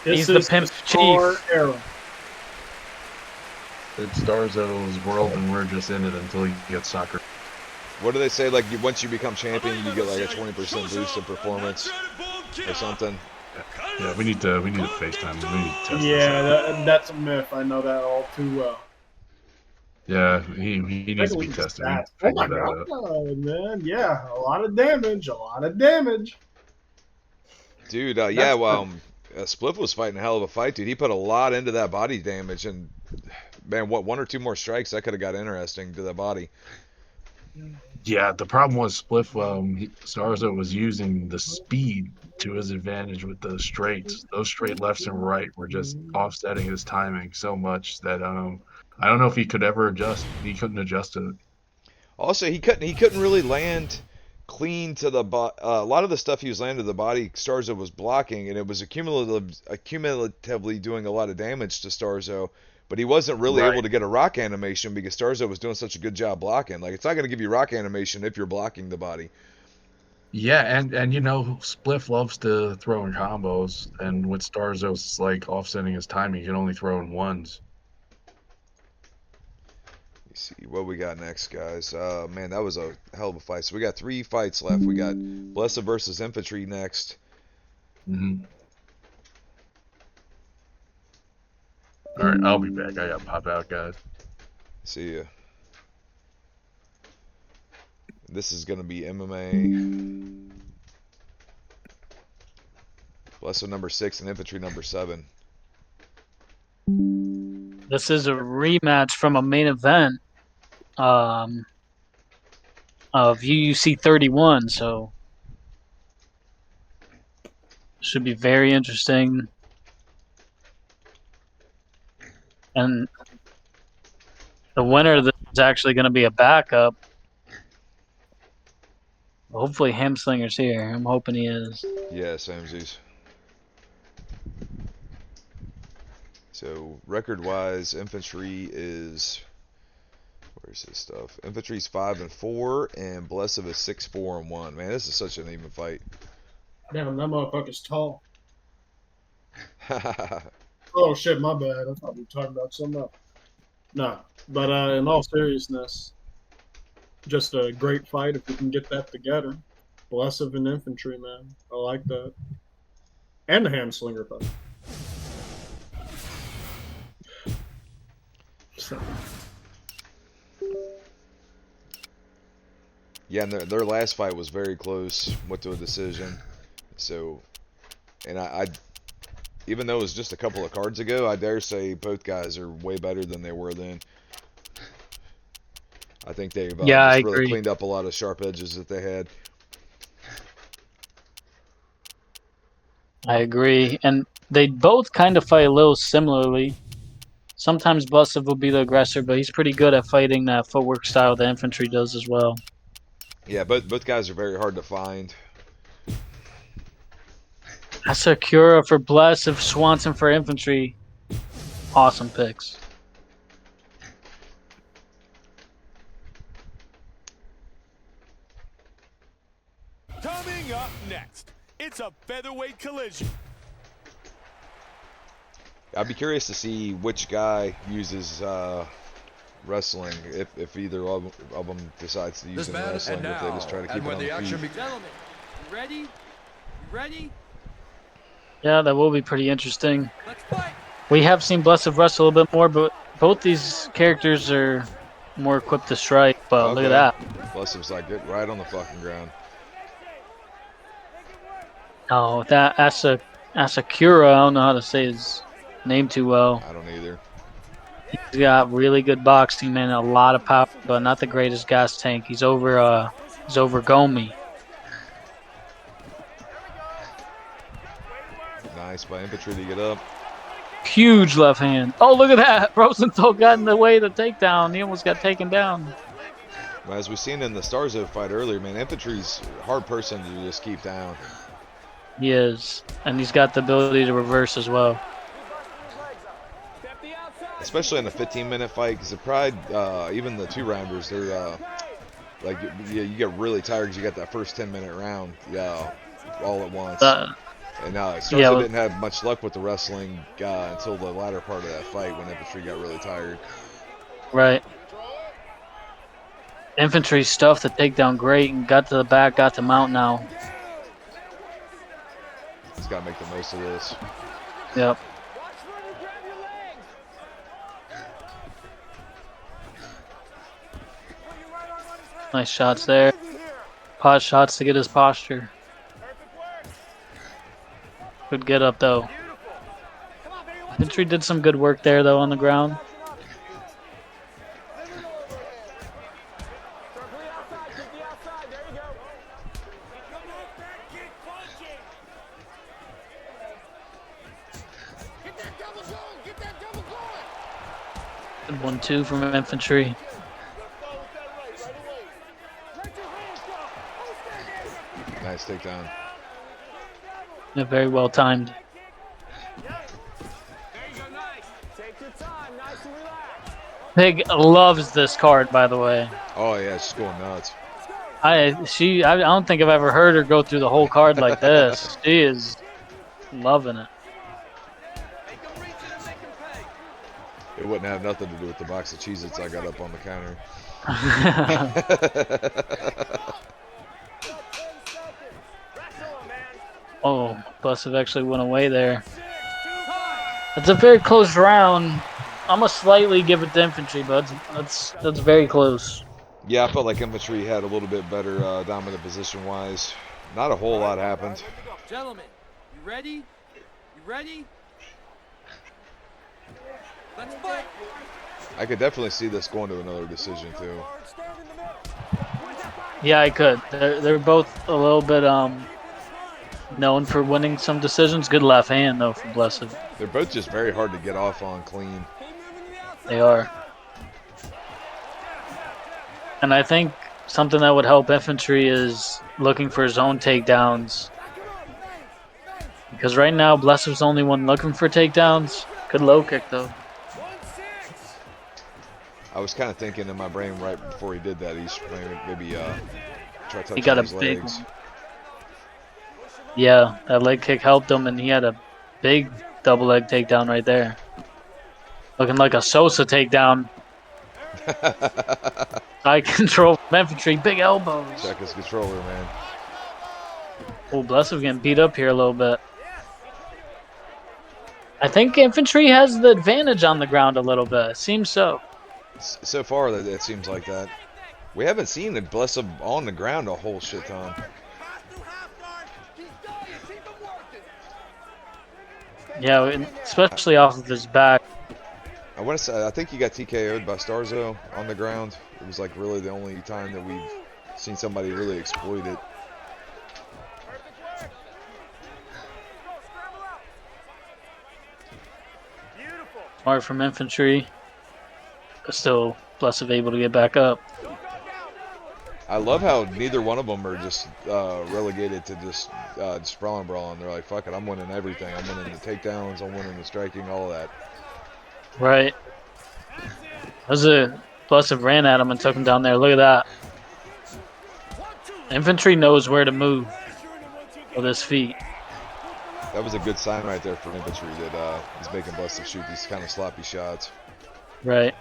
He's
This
the pimp
star
chief.
Era.
It's Starzo's world, and we're just in it until he gets soccer.
What do they say? Like, once you become champion, you get like a 20% boost in performance or something.
Yeah, we need to FaceTime. We need to test
Yeah,
this out.
that's a myth. I know that all too well.
Yeah, he needs to be tested. We need to
Oh my
figure that
god,
out.
man. Yeah, a lot of damage. A lot of damage.
Dude, yeah,
That's
well, Spliff was fighting a hell of a fight, dude. He put a lot into that body damage, and man, what, one or two more strikes, that could have got interesting to the body.
Yeah, the problem was Spliff. Starzo was using the speed to his advantage with the straights. Those straight lefts and right were just offsetting his timing so much that I don't know if he could ever adjust. He couldn't adjust to it.
Also, he couldn't really land clean to the a lot of the stuff he was landing to the body, Starzo was blocking, and it was accumulatively doing a lot of damage to Starzo. But he wasn't really
Right.
able to get a rock animation because Starzo was doing such a good job blocking. Like, it's not going to give you rock animation if you're blocking the body.
Yeah, and Spliff loves to throw in combos, and with Starzo's like offsetting his timing, he can only throw in ones.
Let's see what we got next, guys. Man, that was a hell of a fight. So we got 3 fights left. We got Blessa versus Infantry next.
Mm-hmm. All right, I'll be back. I gotta pop out, guys.
See ya. This is going to be MMA. Blessa number 6 and Infantry number 7.
This is a rematch from a main event of UUC 31, so should be very interesting. And the winner of this is actually going to be a backup. Hopefully Hamslinger's here. I'm hoping he is.
Yeah, samesies. So record-wise, Infantry is, where's his stuff? Infantry's 5-4, and Blessive is 6-4-1. Man, this is such an even fight.
Damn, that motherfucker's tall. Oh shit, my bad. I thought we were talking about something else. No, but in all seriousness, just a great fight if we can get that together. Less of an infantry, man. I like that. And the hamslinger fight. So.
Yeah, and their last fight was very close, went to a decision. So, and I even though it was just a couple of cards ago, I dare say both guys are way better than they were then. I think they've just really cleaned up a lot of sharp edges that they had.
I agree. And they both kind of fight a little similarly. Sometimes Blessive will be the aggressor, but he's pretty good at fighting that footwork style the infantry does as well.
Yeah, both guys are very hard to find.
Asakura for Blessive, Swanson for infantry. Awesome picks.
Coming up next, it's a featherweight collision.
I'd be curious to see which guy uses wrestling, if either of them decides to use wrestling, or if they just try to keep it on the feet.
Gentlemen, you ready? You ready?
Yeah, that will be pretty interesting.
Let's fight.
We have seen Blessive wrestle a little bit more, but both these characters are more equipped to strike. But look at that.
Blessive's like, get right on the fucking ground.
Oh, that Asakura, I don't know how to say his name too well.
I don't either.
He's got really good boxing, man, a lot of power, but not the greatest gas tank. He's over Gomi.
Nice by Infantry to get up.
Huge left hand. Oh, look at that. Rosenthal got in the way of the takedown. He almost got taken down.
Well, as we've seen in the Starzo fight earlier, man, Infantry's a hard person to just keep down.
He is. And he's got the ability to reverse as well.
Especially in a 15-minute fight, because the Pride, even the 2-rounders, they're like, you get really tired because you got that first 10-minute round all at once. And Starzo didn't have much luck with the wrestling until the latter part of that fight when Infantry got really tired.
Right. Infantry stuffed the takedown great and got to the back, got to mount now.
He's got to make the most of this.
Yep. Nice shots there. Pot shots to get his posture. Good get up though. Infantry did some good work there though on the ground. Good 1-2 from infantry.
Nice takedown.
Yeah, very well timed.
Take your time, nice and relaxed.
Pig loves this card, by the way.
Oh yeah, she's going nuts.
I don't think I've ever heard her go through the whole card like this. She is loving it.
It wouldn't have nothing to do with the box of Cheez-Its I got up on the counter.
Oh, Bussev actually went away there. It's a very close round. I'm gonna slightly give it to infantry, but that's very close.
Yeah, I felt like infantry had a little bit better dominant position-wise. Not a whole lot happened.
Gentlemen, you ready? You ready? Let's fight!
I could definitely see this going to another decision too.
Yeah, I could. They're both a little bit known for winning some decisions. Good left hand though for Blessed.
They're both just very hard to get off on clean.
They are. And I think something that would help infantry is looking for zone takedowns. Because right now, Blessed's the only one looking for takedowns. Good low kick, though.
I was kind of thinking in my brain right before he did that, he's maybe try to touch
He got
on
a
his
big
legs.
one. Yeah, that leg kick helped him, and he had a big double leg takedown right there. Looking like a Sosa takedown. Eye control from infantry, big elbows.
Check his controller, man.
Oh, Blessed getting beat up here a little bit. I think infantry has the advantage on the ground a little bit. Seems so.
So far, it seems like that. We haven't seen the Blessed on the ground a whole shit ton.
Yeah, especially off of his back.
I want to say, I think he got TKO'd by Starzo on the ground. It was like really the only time that we've seen somebody really exploit it.
Smart from infantry. But still, Blessed able to get back up.
I love how neither one of them are just relegated to just sprawling brawling. They're like, fuck it, I'm winning everything. I'm winning the takedowns, I'm winning the striking, all of that.
Right. Blessed ran at him and took him down there. Look at that. Infantry knows where to move with his feet.
That was a good sign right there for infantry that he's making Blessed shoot these kind of sloppy shots.
Right.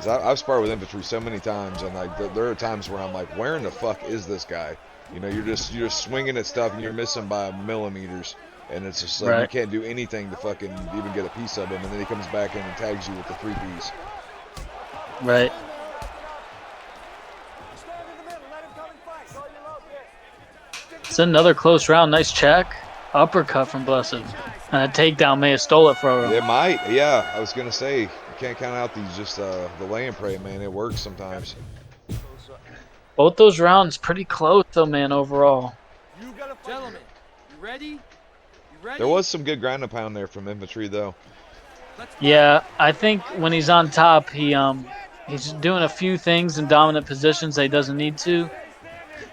I've sparred with infantry so many times, and like there are times where I'm like, where in the fuck is this guy? You know, you're just swinging at stuff and you're missing by millimeters, and it's just like you can't do anything to fucking even get a piece of him, and then he comes back in and tags you with the 3-piece.
Right. It's another close round. Nice check. Uppercut from Blessed. And a takedown may have stole it from him.
It might, yeah. I was gonna say you can't count out these just the lay and pray, man. It works sometimes.
Both those rounds pretty close though, man, overall.
Gentlemen, you ready? You ready?
There was some good ground and pound there from infantry though.
Yeah, I think when he's on top, he's doing a few things in dominant positions that he doesn't need to,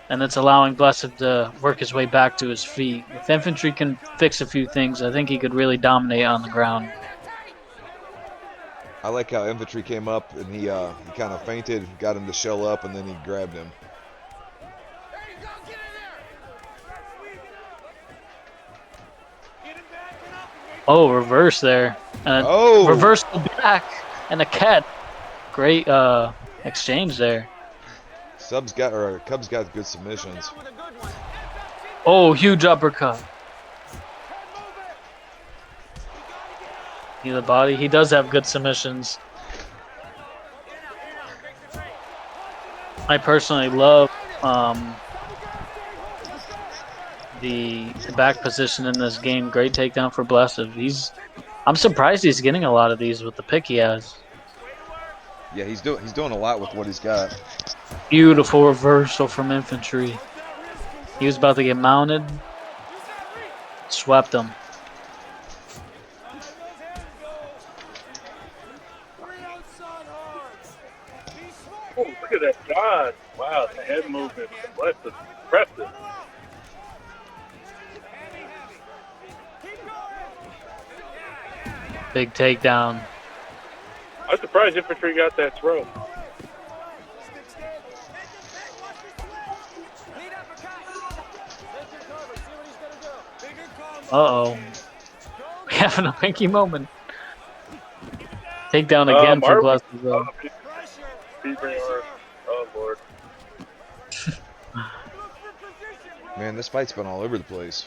and it's allowing Blessed to work his way back to his feet. If infantry can fix a few things, I think he could really dominate on the ground.
I like how infantry came up and he kind of feinted, got him to shell up, and then he grabbed him.
Oh, reverse there.
Oh!
Reversal back and a cat. Great exchange there.
Cubs got good submissions.
Oh, huge uppercut. The body. He does have good submissions. I personally love the back position in this game. Great takedown for Blessed. I'm surprised he's getting a lot of these with the pick he has.
Yeah, he's doing a lot with what he's got.
Beautiful reversal from infantry. He was about to get mounted. Swept him.
Look at that shot. Wow, the head movement. That's impressive.
Big takedown.
I'm surprised infantry got that throw.
Lead uppercut. Take your cover. See what he's gonna do. Bigger combo.
Uh-oh. We having a pinky moment. Takedown again for
Are we?
Blessed, though.
Oh, Lord.
Man, this fight's been all over the place.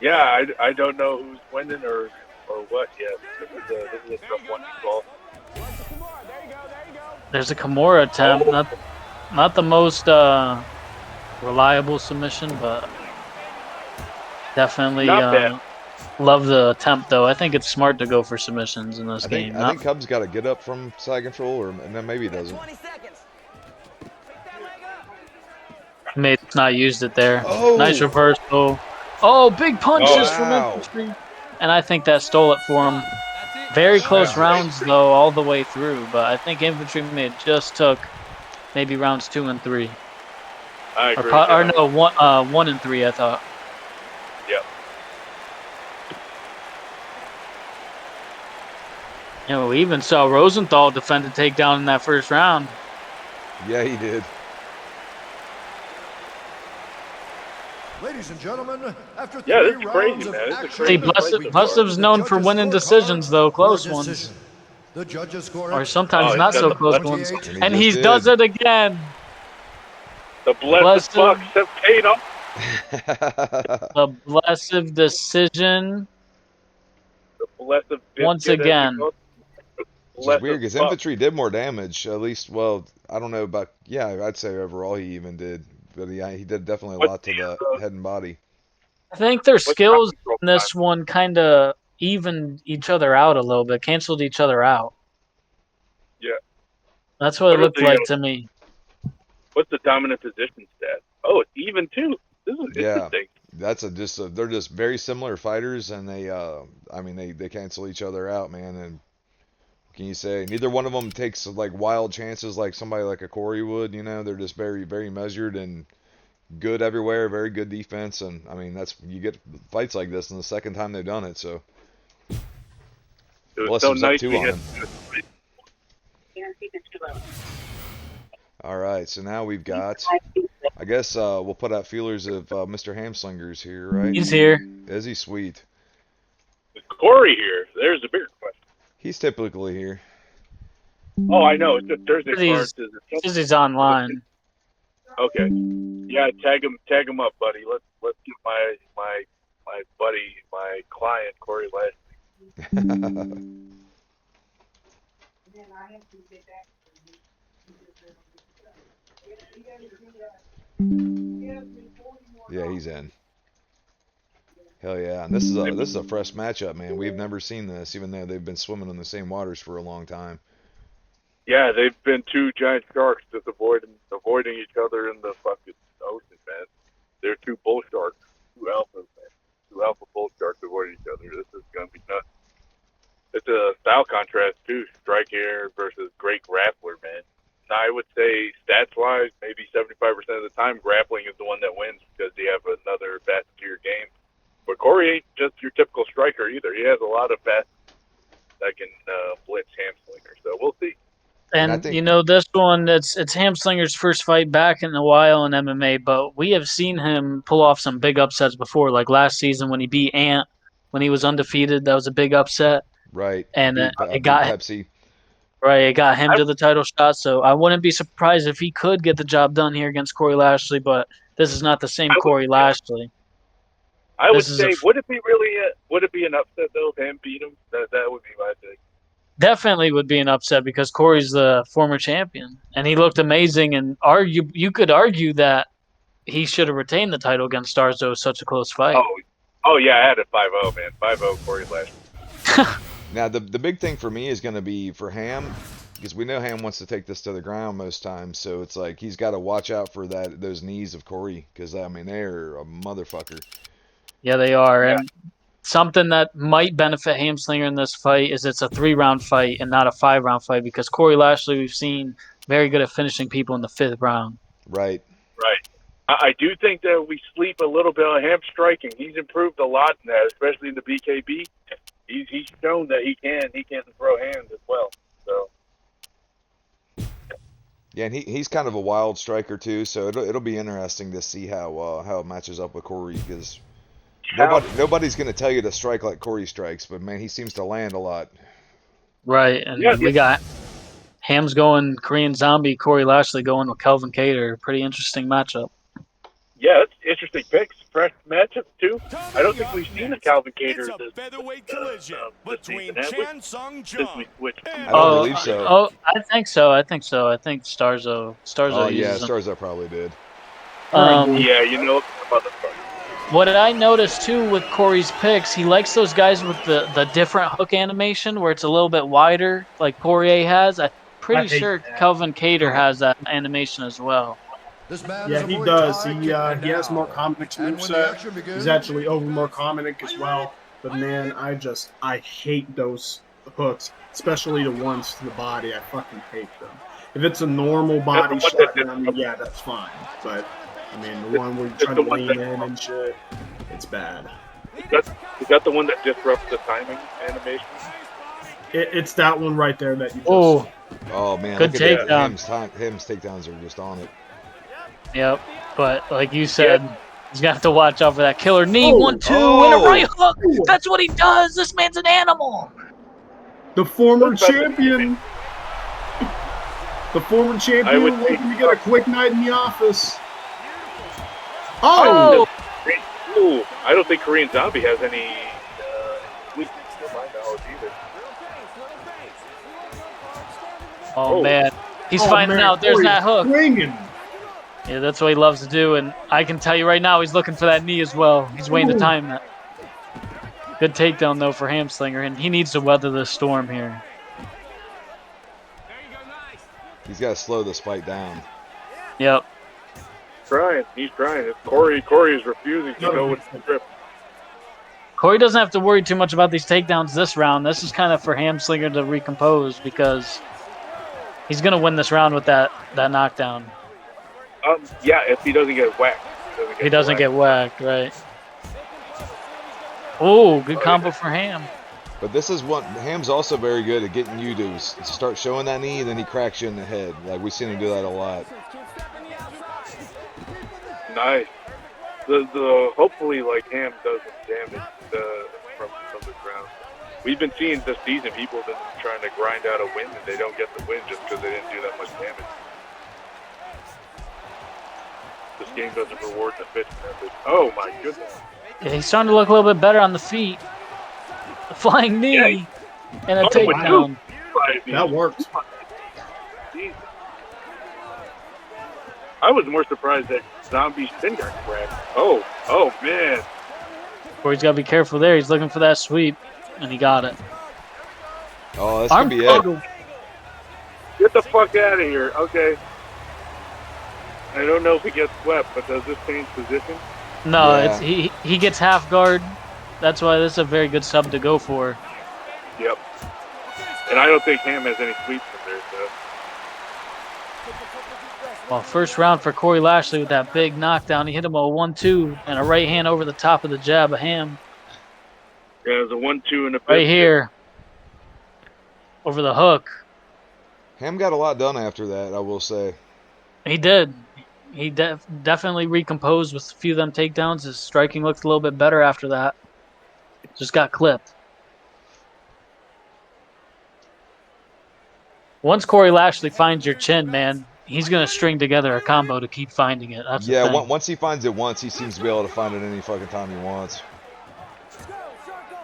Yeah, I don't know who's winning or what yet. This is a tough one to call.
There's a Kimura attempt. Not the most reliable submission, but definitely
Not bad.
love the attempt, though. I think it's smart to go for submissions in this game.
I think Cub's got to get up from side control, and then maybe he doesn't.
May have not used it there.
Oh.
Nice reversal. Oh, big punches from
wow.
infantry. And I think that stole it for him. Very close rounds, though, all the way through. But I think infantry may have just took maybe rounds 2 and 3.
I agree.
Or no, 1 and 3, I thought.
Yep.
You know, we even saw Rosenthal defend a takedown in that first round.
Yeah, he did.
Ladies and gentlemen, after
Yeah,
three
this is crazy,
rounds of
man. This is
action,
See,
crazy.
Blessev's known for winning decisions, though, close ones.
The judges score
Or
it
sometimes
Oh,
not
he's
so
got
close
the
ones.
28.
And
he
he
just
does
did.
it again.
The blessed
Blessed.
Bucks have paid off.
The blessed decision
The blessed
once
biscuit, as we
again.
call it.
Which is weird
Blessed
because
Bucks.
infantry did more damage. At least, well, I don't know about. Yeah, I'd say overall he even did, but he did definitely a lot to the head and body.
I think their
What's
skills
the control
in this one kind of evened each other out a little bit, canceled each other out.
Yeah.
That's what it
What is
looked
the,
like to me.
What's the dominant position stat? Oh, it's even too. This is
Yeah,
interesting.
that's they're just very similar fighters, and I mean they cancel each other out, man. And what can you say? Neither one of them takes like wild chances like somebody like a Corey would. You know, they're just very very measured and good everywhere. Very good defense, and I mean you get fights like this, and the second time they've done it, so.
It was
Bless
so
him's up
nice
2
we
on
had.
him. All right, so now we've got. I guess we'll put out feelers of Mr. Hamslinger's here, right?
He's here.
Is he sweet?
Is Corey here? There's a bigger question.
He's typically here.
Oh, I know. It's just Thursday cards.
Because he's online.
Okay. Yeah, tag him up, buddy. Let's get my buddy, my client, Corey Lashley.
Yeah, he's in. Hell yeah! And this is a fresh matchup, man. We've never seen this, even though they've been swimming in the same waters for a long time.
Yeah, they've been 2 giant sharks just avoiding each other in the fucking ocean, man. They're 2 bull sharks, 2 alphas, man. 2 alpha bull sharks avoiding each other. This is gonna be nuts. It's a style contrast too. Strike air versus great grappler, man. Now, I would say stats-wise, maybe 75% of the time, grappling is the one that wins because you have another facet to your game. But Corey ain't just your typical striker either. He has a lot of facets that can blitz Hamslinger. So we'll see.
And you know, this one, it's Hamslinger's first fight back in a while in MMA, but we have seen him pull off some big upsets before, like last season when he beat Ant, when he was undefeated. That was a big upset.
Right.
And
Beat
it got
Pepsi.
Right, it got him to the title shot, so I wouldn't be surprised if he could get the job done here against Corey Lashley, but this is not the same Corey Lashley.
I would say, would it be an upset though if him beat him? That would be my thing.
Definitely would be an upset because Corey's the former champion, and he looked amazing. And you could argue that he should have retained the title against Starzo. It was such a close fight.
Oh yeah, I had it 5-0, man. 5-0 Corey Lashley.
Now the big thing for me is going to be for Ham, because we know Ham wants to take this to the ground most times. So it's like he's got to watch out for those knees of Corey, because I mean they're a motherfucker.
Yeah, they are. Yeah. And something that might benefit Hamslinger in this fight is it's a 3-round fight and not a 5-round fight, because Corey Lashley, we've seen, Very good at finishing people in the 5th round.
Right.
Right. I do think that we sleep a little bit on him striking. He's improved a lot in that, especially in the BKB. He's shown that he can throw hands as well. So
Yeah, and he's kind of a wild striker too, so it'll be interesting to see how it matches up with Corey, because nobody's going to tell you to strike like Corey strikes, but man, he seems to land a lot.
Right, and we got Ham's going Korean Zombie, Corey Lashley going with Kelvin Cater. Pretty interesting matchup.
yeah, it's interesting picks, fresh matchups too. I don't think we've seen the Calvin Cater
It's a featherweight collision between Chan Sung
since we
Jung.
switched.
I don't believe so.
Oh, I think so. I think Starzo
Oh yeah,
uses them.
Starzo probably did.
Yeah, you know about the fuck.
What did I notice too with Corey's picks? He likes those guys with the different hook animation where it's a little bit wider, like Poirier has. I'm pretty sure Kelvin Cater has that animation as well.
Yeah, he does. He has more Comics moveset. He's actually over more Comic as well. But man, I hate those hooks, especially the ones to the body. I fucking hate them. If it's a normal body shot, then I mean, yeah, that's fine. But I mean, the one where you try to lean in and shit, it's bad.
Is that the one that disrupts the timing animation?
It's that one right there that you just.
Oh man,
good takedown.
Him's takedowns are just on it.
Yep, but like you said, he's gonna have to watch out for that killer knee. 1-2 and a right hook. That's what he does. This man's an animal.
The former champion. The former champion looking to get a quick night in the office.
Oh! Ooh, I don't think Korean Zombie has any weakness to my knowledge either.
Oh man, he's finding out. There's that hook. Yeah, that's what he loves to do, and I can tell you right now, he's looking for that knee as well. He's waiting to time that. Good takedown though for Hamslinger, and he needs to weather the storm here.
He's got to slow this fight down.
Yep.
He's trying. Corey is refusing to go with the grip.
Corey doesn't have to worry too much about these takedowns this round. This is kind of for Hamslinger to recompose because he's gonna win this round with that knockdown.
Yeah, if he doesn't get whacked.
He doesn't get whacked, right? Oh, good combo for Ham.
But this is what Ham's also very good at getting you to start showing that knee, and then he cracks you in the head. Like we've seen him do that a lot.
Nice. The hopefully like Ham does some damage from the ground. We've been seeing this season people have been trying to grind out a win and they don't get the win just because they didn't do that much damage. This game doesn't reward the fit method. Oh my goodness.
Yeah, he's starting to look a little bit better on the feet. A flying knee and a takedown.
That worked.
I was more surprised that Zombie's chin got cracked. Oh man.
Corey's got to be careful there. He's looking for that sweep, and he got it.
Oh, that's going to be it.
Get the fuck out of here. Okay. I don't know if he gets swept, but does this change position?
No, it's he gets half guard. That's why this is a very good sub to go for.
Yep. And I don't think Ham has any sweeps in there, so.
Well, first round for Corey Lashley with that big knockdown. He hit him a 1-2 and a right hand over the top of the jab of Ham.
Yeah, it was a 1-2 and a
right here. Over the hook.
Ham got a lot done after that, I will say.
He did. He definitely recomposed with a few of them takedowns. His striking looked a little bit better after that. Just got clipped. Once Corey Lashley finds your chin, man, he's going to string together a combo to keep finding it. That's
yeah, once he finds it once, he seems to be able to find it any fucking time he wants.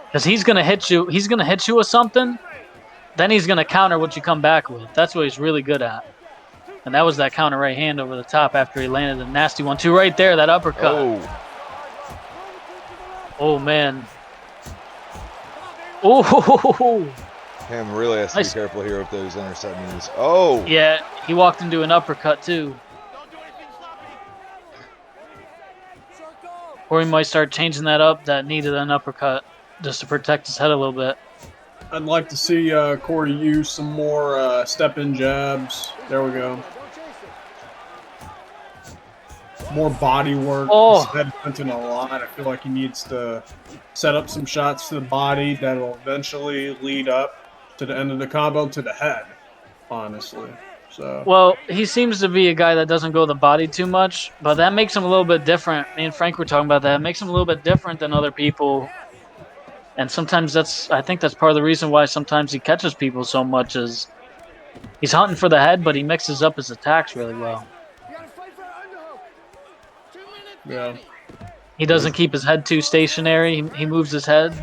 Because he's going to hit you. He's going to hit you with something. Then he's going to counter what you come back with. That's what he's really good at. And that was that counter right hand over the top after he landed a nasty 1-2 right there, that uppercut. Oh man. Oh.
Ham really has to be careful here with those intercept knees. Oh.
Yeah, he walked into an uppercut too. Or he might start changing that up, that knee to an uppercut, just to protect his head a little bit.
I'd like to see Corey use some more step-in jabs. There we go. More body work.
Oh.
He's had hunting a lot. I feel like he needs to set up some shots to the body that'll eventually lead up to the end of the combo to the head, honestly. So.
Well, he seems to be a guy that doesn't go the body too much, but that makes him a little bit different. Me and Frank were talking about that. It makes him a little bit different than other people. And sometimes I think that's part of the reason why sometimes he catches people so much is he's hunting for the head, but he mixes up his attacks really well.
Yeah.
He doesn't keep his head too stationary. He moves his head.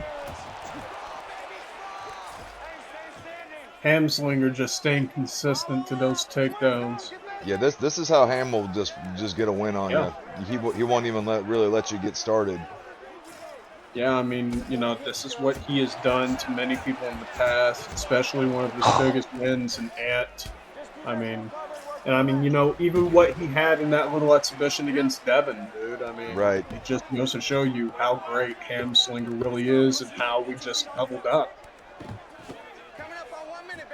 Hamslinger just staying consistent to those takedowns.
Yeah, this is how Ham will just get a win on
Yeah.
you. He won't even really let you get started.
Yeah, I mean, you know, this is what he has done to many people in the past, especially one of his biggest wins in Ant. I mean, you know, even what he had in that little exhibition against Devin, dude. I mean,
Right.
it just goes to show you how great Hamslinger really is and how we just leveled up.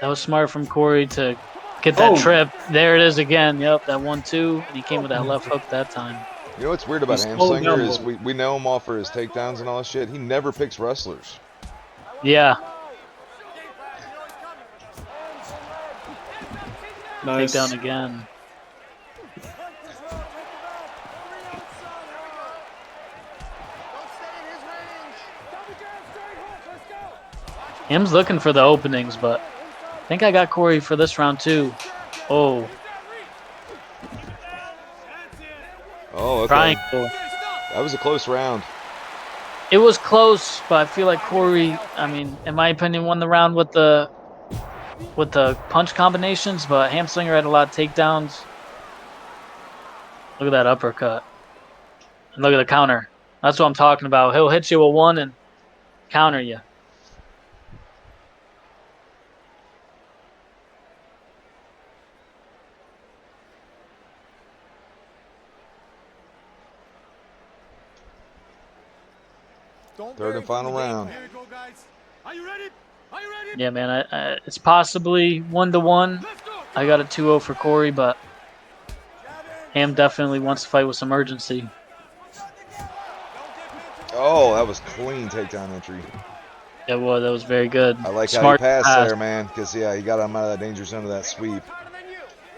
That was smart from Corey to get that trip. There it is again. Yep, that 1-2, and he came with that left hook that time.
You know what's weird about Hamslinger is we know him all for his takedowns and all that shit. He never picks wrestlers.
Yeah.
Nice.
Takedown again. Ham's looking for the openings, but I think I got Corey for this round too. Oh.
Oh, okay.
Triangle.
That was a close round.
It was close, but I feel like Corey, I mean, in my opinion, won the round with the punch combinations, but Hamslinger had a lot of takedowns. Look at that uppercut. And look at the counter. That's what I'm talking about. He'll hit you with one and counter you.
Third and final round.
Are you ready? Are you ready?
Yeah, man, it's possibly 1-1. I got a 2-0 for Corey, but Ham definitely wants to fight with some urgency.
Oh, that was clean takedown entry.
Yeah, well, that was very good.
I like
Smart
how he passed
pass.
there, man, because, yeah, he got him out of that danger zone of that sweep.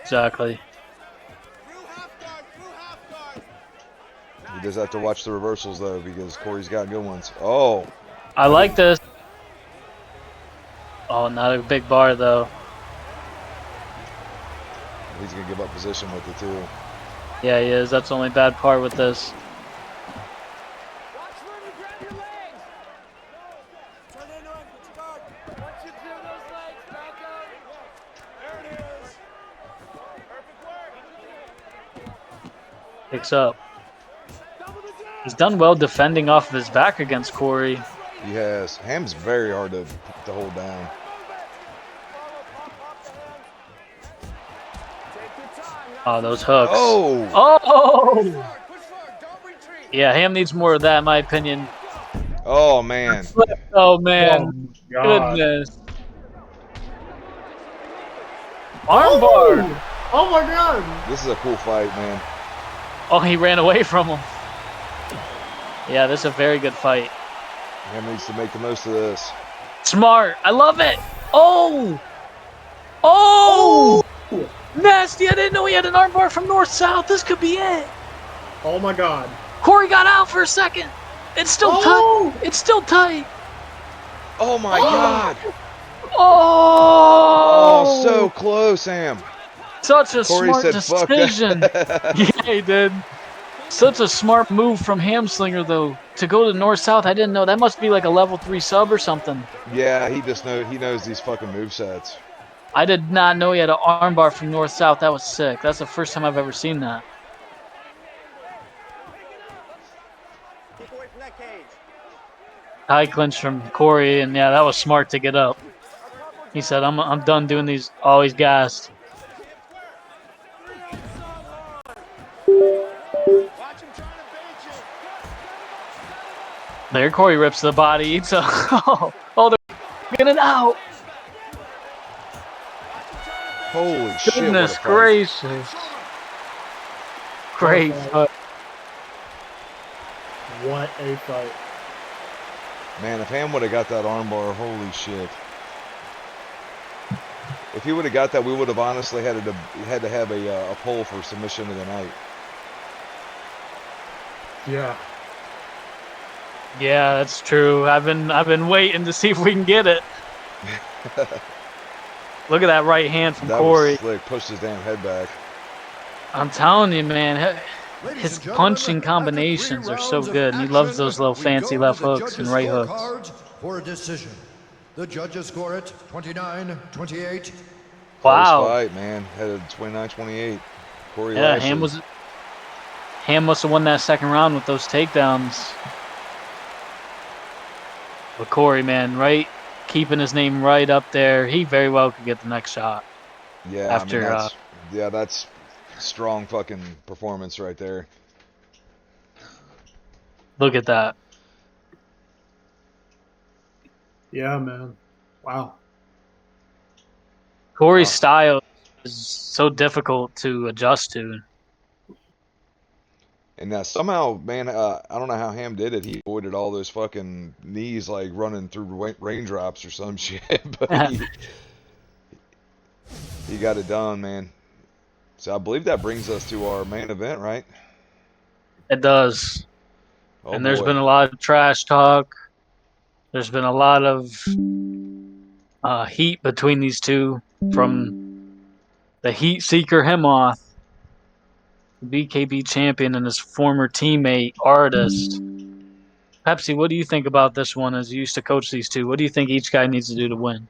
Exactly.
He does have to watch the reversals, though, because Corey's got good ones. Oh.
I like this. Oh, not a big bar, though.
He's going to give up position with it, too.
Yeah, he is. That's the only bad part with this. Picks up. He's done well defending off of his back against Corey.
He has. Ham's very hard to hold down.
Oh, those hooks.
Oh!
Oh! Yeah, Ham needs more of that, in my opinion.
Oh, man.
Oh, man. Goodness. Armbar.
Oh, my God.
This is a cool fight, man.
Oh, he ran away from him. Yeah, this is a very good fight.
Ham needs to make the most of this.
Smart. I love it. Oh! Oh! Nasty. I didn't know he had an armbar from north-south. This could be it.
Oh, my God.
Corey got out for a second. It's still tight. It's still tight.
Oh, my God.
Oh!
Oh, so close, Ham.
Such a
Corey
smart
said,
decision. Yeah, he did. Such a smart move from Hamslinger, though. To go to north-south, I didn't know. That must be like a level 3 sub or something.
Yeah, he knows these fucking movesets.
I did not know he had an armbar from north-south. That was sick. That's the first time I've ever seen that. High clinch from Corey, and yeah, that was smart to get up. He said, I'm done doing these, always gassed. There, Corey rips the body. Eats a, oh, Get it out.
Holy shit, what a
Goodness
fight.
gracious. Great fight.
What a fight.
Man, if Ham would have got that armbar, holy shit. If he would have got that, we would have honestly had to have a poll for submission of the night.
Yeah.
Yeah, that's true. I've been waiting to see if we can get it. Look at that right hand from
That
Corey.
was slick. Pushed his damn head back.
I'm telling you, man.
Ladies
His
and gentlemen,
punching
after
combinations
3
are so
rounds of
good. And he loves those little
action,
fancy
we go
left
to the
hooks and
judges'
right hooks.
scorecards for a decision. The judges score it 29-28.
Close
Wow.
fight, man. Headed 29-28. Corey
Yeah,
Lashley.
Ham must have won that second round with those takedowns. But Corey, man, right, keeping his name right up there. He very well could get the next shot.
Yeah,
After,
I mean, that's strong fucking performance right there.
Look at that.
Yeah, man. Wow.
Corey's style is so difficult to adjust to.
And somehow, man, I don't know how Ham did it. He avoided all those fucking knees like running through raindrops or some shit. But he got it done, man. So I believe that brings us to our main event, right?
It does.
Oh,
And there's
boy.
been a lot of trash talk. There's been a lot of heat between these two from the heat seeker Hemoth, BKB champion, and his former teammate, Artist. Pepsi, what do you think about this one as you used to coach these two? What do you think each guy needs to do to win?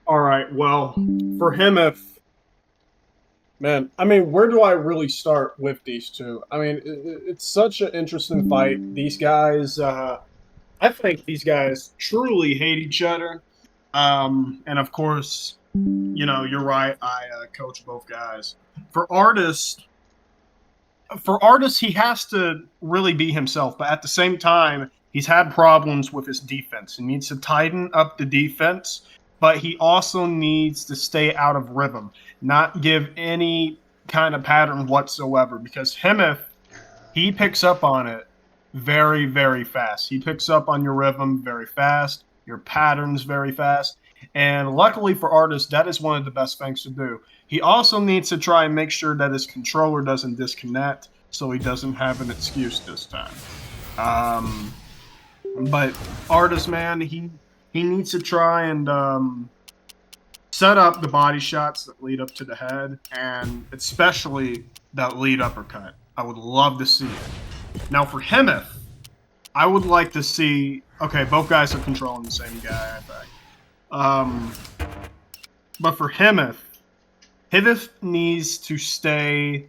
All right. Well, for him, man, I mean, where do I really start with these two? I mean, it's such an interesting fight. These guys, I think these guys truly hate each other. And of course, you know, you're right. I coach both guys. For artists, he has to really be himself, but at the same time, he's had problems with his defense. He needs to tighten up the defense, but he also needs to stay out of rhythm, not give any kind of pattern whatsoever. Because Hemeth, he picks up on it very, very fast. He picks up on your rhythm very fast, your patterns very fast. And luckily for artists, that is one of the best things to do. He also needs to try and make sure that his controller doesn't disconnect so he doesn't have an excuse this time. But artist, man, he needs to try and set up the body shots that lead up to the head, and especially that lead uppercut. I would love to see it. Now for Hemeth, I would like to see. Okay, both guys are controlling the same guy, I think. But for Hemeth needs to stay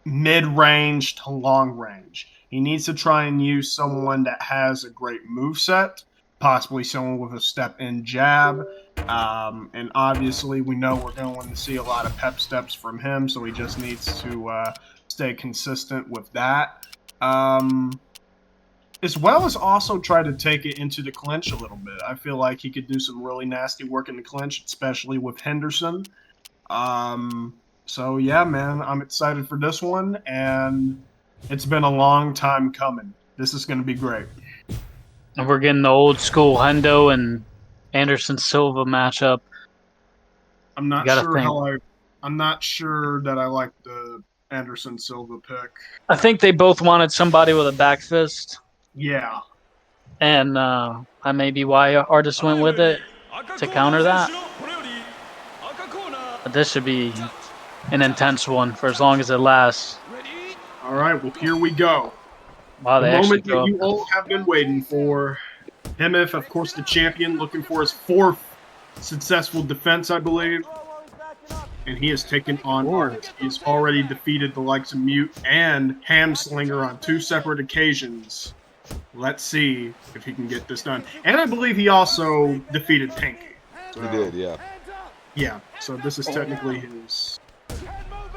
mid-range to long range. He needs to try and use someone that has a great moveset, possibly someone with a step-in jab. And obviously, we know we're going to see a lot of pep steps from him, so he just needs to stay consistent with that. As well as also try to take it into the clinch a little bit. I feel like he could do some really nasty work in the clinch, especially with Henderson. So yeah, man, I'm excited for this one, and it's been a long time coming. This is going to be great.
And we're getting the old school Hendo and Anderson Silva matchup.
I'm not sure that I like the Anderson Silva pick.
I think they both wanted somebody with a back fist.
Yeah.
And that may be why Artist went with it to counter that. But this should be an intense one for as long as it lasts.
All right, well, here we go.
Wow,
The
they actually
moment that you all have been waiting for. Hemeth, of course, the champion, looking for his fourth successful defense, I believe. And he has taken on Artist. He's already defeated the likes of Mute and Hamslinger on 2 separate occasions. Let's see if he can get this done. And I believe he also defeated Pinky. So,
He did, yeah.
Yeah, so this is technically his...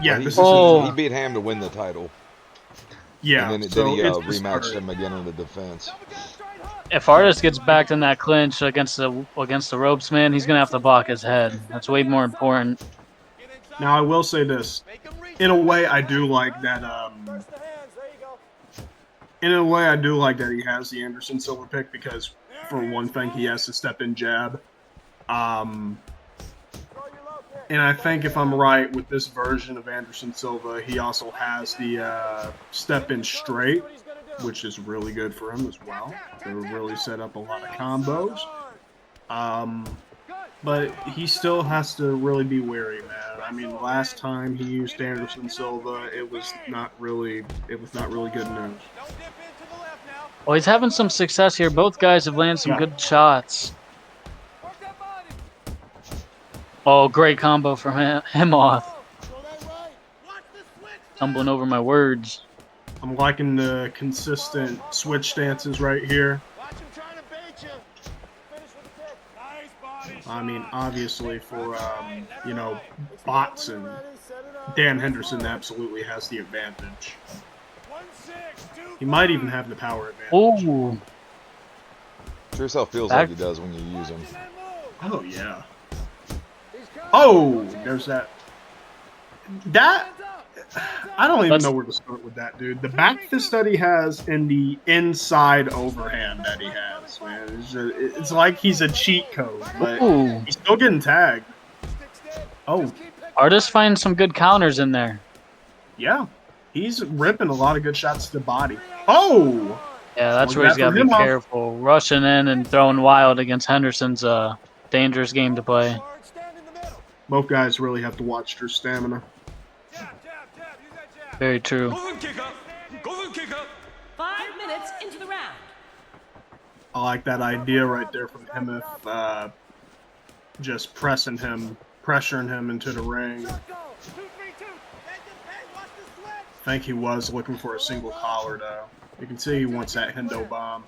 Yeah,
Well,
this
he
is his...
beat Ham to win the title.
Yeah,
And then
so
he
it's
rematched him again in the defense.
If Artis gets back in that clinch against the ropes, man, he's gonna have to block his head. That's way more important.
Now I will say this. In a way, I do like that. In a way, I do like that he has the Anderson Silva pick because, for one thing, he has to step in jab. And I think if I'm right with this version of Anderson Silva, he also has the step in straight, which is really good for him as well. To really set up a lot of combos. But he still has to really be wary, man. I mean, last time he used Anderson Silva, it was not really good news.
Well, he's having some success here. Both guys have landed some good shots. Oh, great combo from him off. Tumbling over my words.
I'm liking the consistent switch stances right here. I mean, obviously for, you know, bots and Dan Henderson absolutely has the advantage. He might even have the power advantage.
Ooh.
Sure as hell feels like he does when you use him.
Oh, yeah. Oh, there's that. I don't even know where to start with that, dude. The back fist that he has and the inside overhand that he has, man. It's like he's a cheat code, but he's still getting tagged. Oh.
Artis finding some good counters in there.
Yeah. He's ripping a lot of good shots to the body. Oh!
Yeah, that's where he's got to be careful. Rushing in and throwing wild against Henderson's a dangerous game to play.
Both guys really have to watch their stamina.
Very true.
5
minutes into the round.
I like that idea right there from him if just pressuring him into the ring. I think he was looking for a single collar though. You can see he wants that Hendo bomb.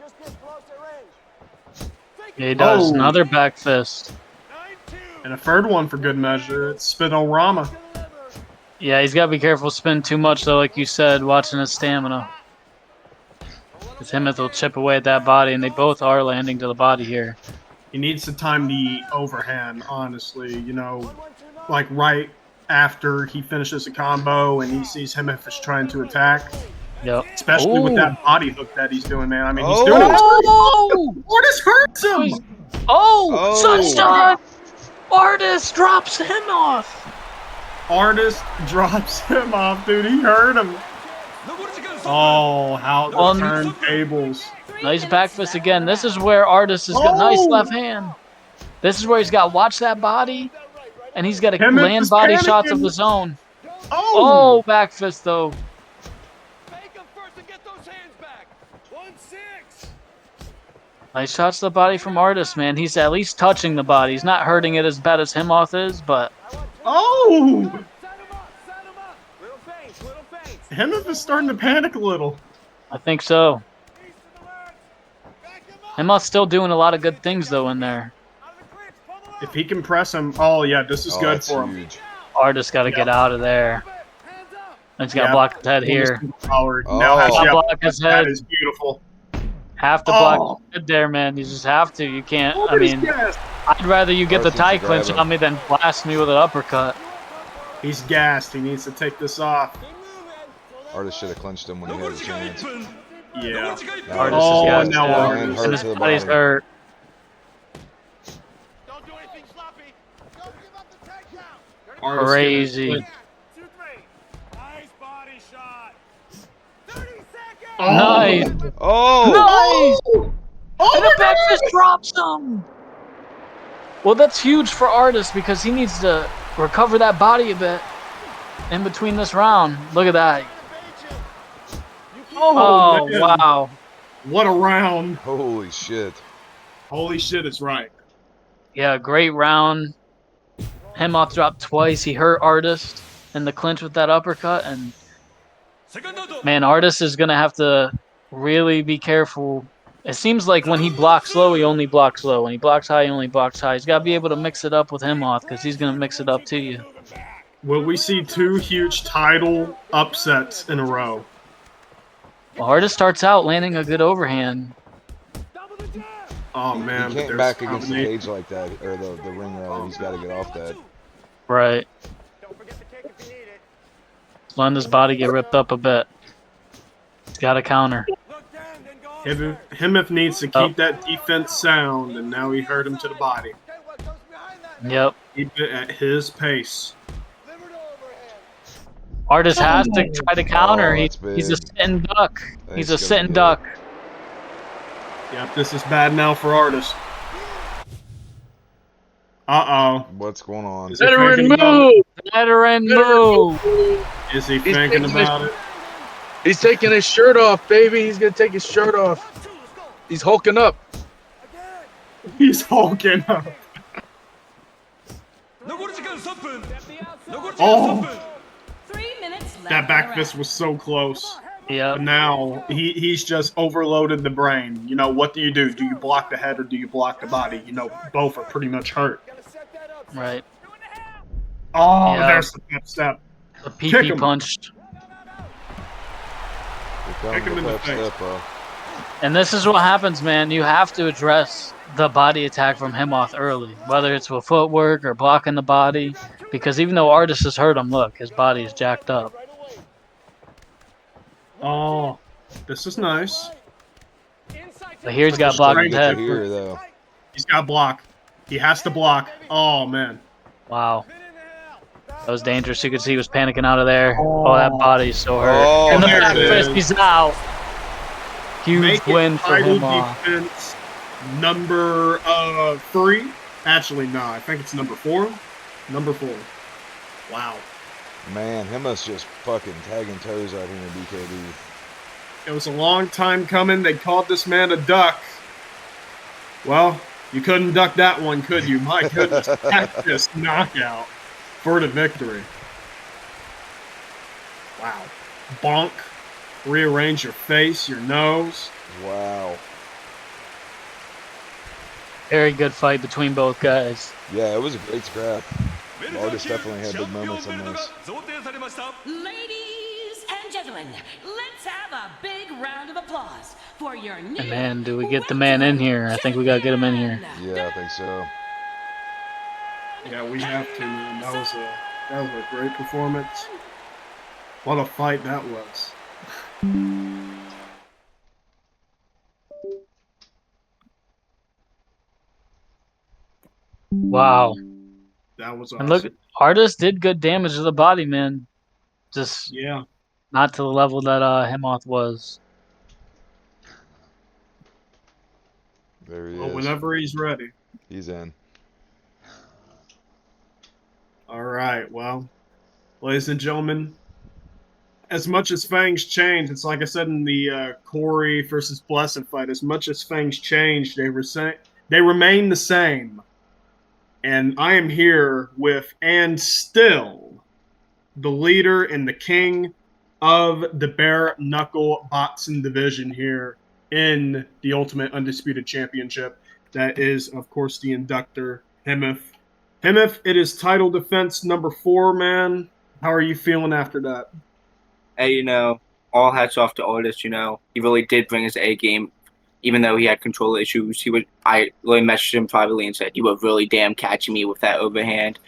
Yeah, he does. Another back fist.
And a third one for good measure. It's Spinorama.
Yeah, he's got to be careful spinning too much, though, like you said, watching his stamina. Because Hemeth will chip away at that body, and they both are landing to the body here.
He needs to time the overhand, honestly. You know, like right after he finishes a combo and he sees Hemeth is trying to attack.
Yep.
Especially with that body hook that he's doing, man. I mean, he's doing it. Artis hurts him!
Sunshine! Artis drops him off!
Artis drops him off, dude. He hurt him. Oh, how the turntables.
Nice back fist again. This is where Artis has got nice left hand. This is where he's got to watch that body, and he's got to land body shots of his own. Oh, back fist, though. Nice shots to the body from Artis, man. He's at least touching the body. He's not hurting it as bad as Himoth is, but...
Oh! Himoth is starting to panic a little.
I think so. Himoth's still doing a lot of good things, though, in there.
If he can press him... Oh, yeah, this is good for him.
Artis got to get out of there. He's got to block his head here.
Now
block his head.
That is beautiful.
Have to block his head there, man. You just have to. You can't. I mean, I'd rather you get the tie clinch on me than blast me with an uppercut.
He's gassed. He needs to take this off.
Artis should have clinched him when he had his chance.
Yeah.
Artis is gassed.
Now Artis.
And his body's hurt. Crazy. Nice.
Oh.
Nice. And the back fist drops him. Well, that's huge for Artis because he needs to recover that body a bit in between this round. Look at that. Oh, wow.
What a round.
Holy shit.
Holy shit, it's right.
Yeah, great round. Himoth dropped twice. He hurt Artis in the clinch with that uppercut, and man, Artis is going to have to really be careful. It seems like when he blocks low, he only blocks low. When he blocks high, he only blocks high. He's got to be able to mix it up with Himoth because he's going to mix it up to you.
Will we see two huge title upsets in a row?
Well, Artis starts out landing a good overhand.
Oh
He
man, but
can't
there's
back
a
against the
combination.
cage like that, or the ring rather. He's got to get off that.
Right. Letting his body get ripped up a bit. He's got to counter.
Himif needs to keep that defense sound, and now he hurt him to the body.
Yep.
Keep it at his pace.
Artis has to try to counter.
Oh, that's
He's a
big.
sitting duck. He's a
That's gonna
sitting
be
duck.
Yep, this is bad now for Artis. Uh-oh.
What's going on?
Is he
Veteran
thinking about
move!
it?
Veteran move!
Is he thinking about it?
He's taking his shirt off, baby. He's gonna take his shirt off. He's hulking up.
He's hulking up. Oh!
3 minutes left.
That back fist was so close.
Yeah.
But now he's just overloaded the brain. You know, what do you do? Do you block the head or do you block the body? You know, both are pretty much hurt.
Right.
Oh,
Yeah.
there's the pep step.
The
Kick
PP
him.
punched.
Kick him in the face.
And this is what happens, man. You have to address the body attack from Himoth early, whether it's with footwork or blocking the body. Because even though Artis has hurt him, look, his body is jacked up.
Oh, this is nice.
But here he's got blocked
Straight
head.
Here, though.
He's got block. He has to block. Oh, man.
Wow. That was dangerous. You could see he was panicking out of there. Oh, that body's so hurt.
Oh,
And the
there
back
it
fist,
is.
he's out. Huge
Make it
win for
title
Himoth.
defense number 3. Actually, no, I think it's number 4. Number 4. Wow.
Man, Himma's just fucking tagging toes out here in BKB.
It was a long time coming. They called this man a duck. Well, you couldn't duck that one, could you? My goodness. That's just knockout for the victory. Wow. Bonk. Rearrange your face, your nose.
Wow.
Very good fight between both guys.
Yeah, it was a great scrap. Artis definitely had big moments in this.
Ladies and gentlemen, let's have a big round of applause for your new
And man, do we get the man in here? I think we gotta get him in here.
Yeah, I think so.
Yeah, we have to, man. That was a great performance. What a fight that was.
Wow.
That was awesome.
And look, Artis did good damage to the body, man. Just
Yeah.
not to the level that Himoth was.
There he
Well,
is.
whenever he's ready.
He's in.
All right. Well, ladies and gentlemen, as much as Fang's changed, it's like I said in the Corey versus Blessed fight. As much as Fang's changed, they remain the same. And I am here with, and still, the leader and the king of the bare knuckle boxing division here in the Ultimate Undisputed Championship. That is, of course, the inductor, Himif. Himif, it is title defense number 4, man. How are you feeling after that?
Hey, you know, all hats off to Otis. You know, he really did bring his A game, even though he had control issues. I really messaged him privately and said, "You were really damn catching me with that overhand."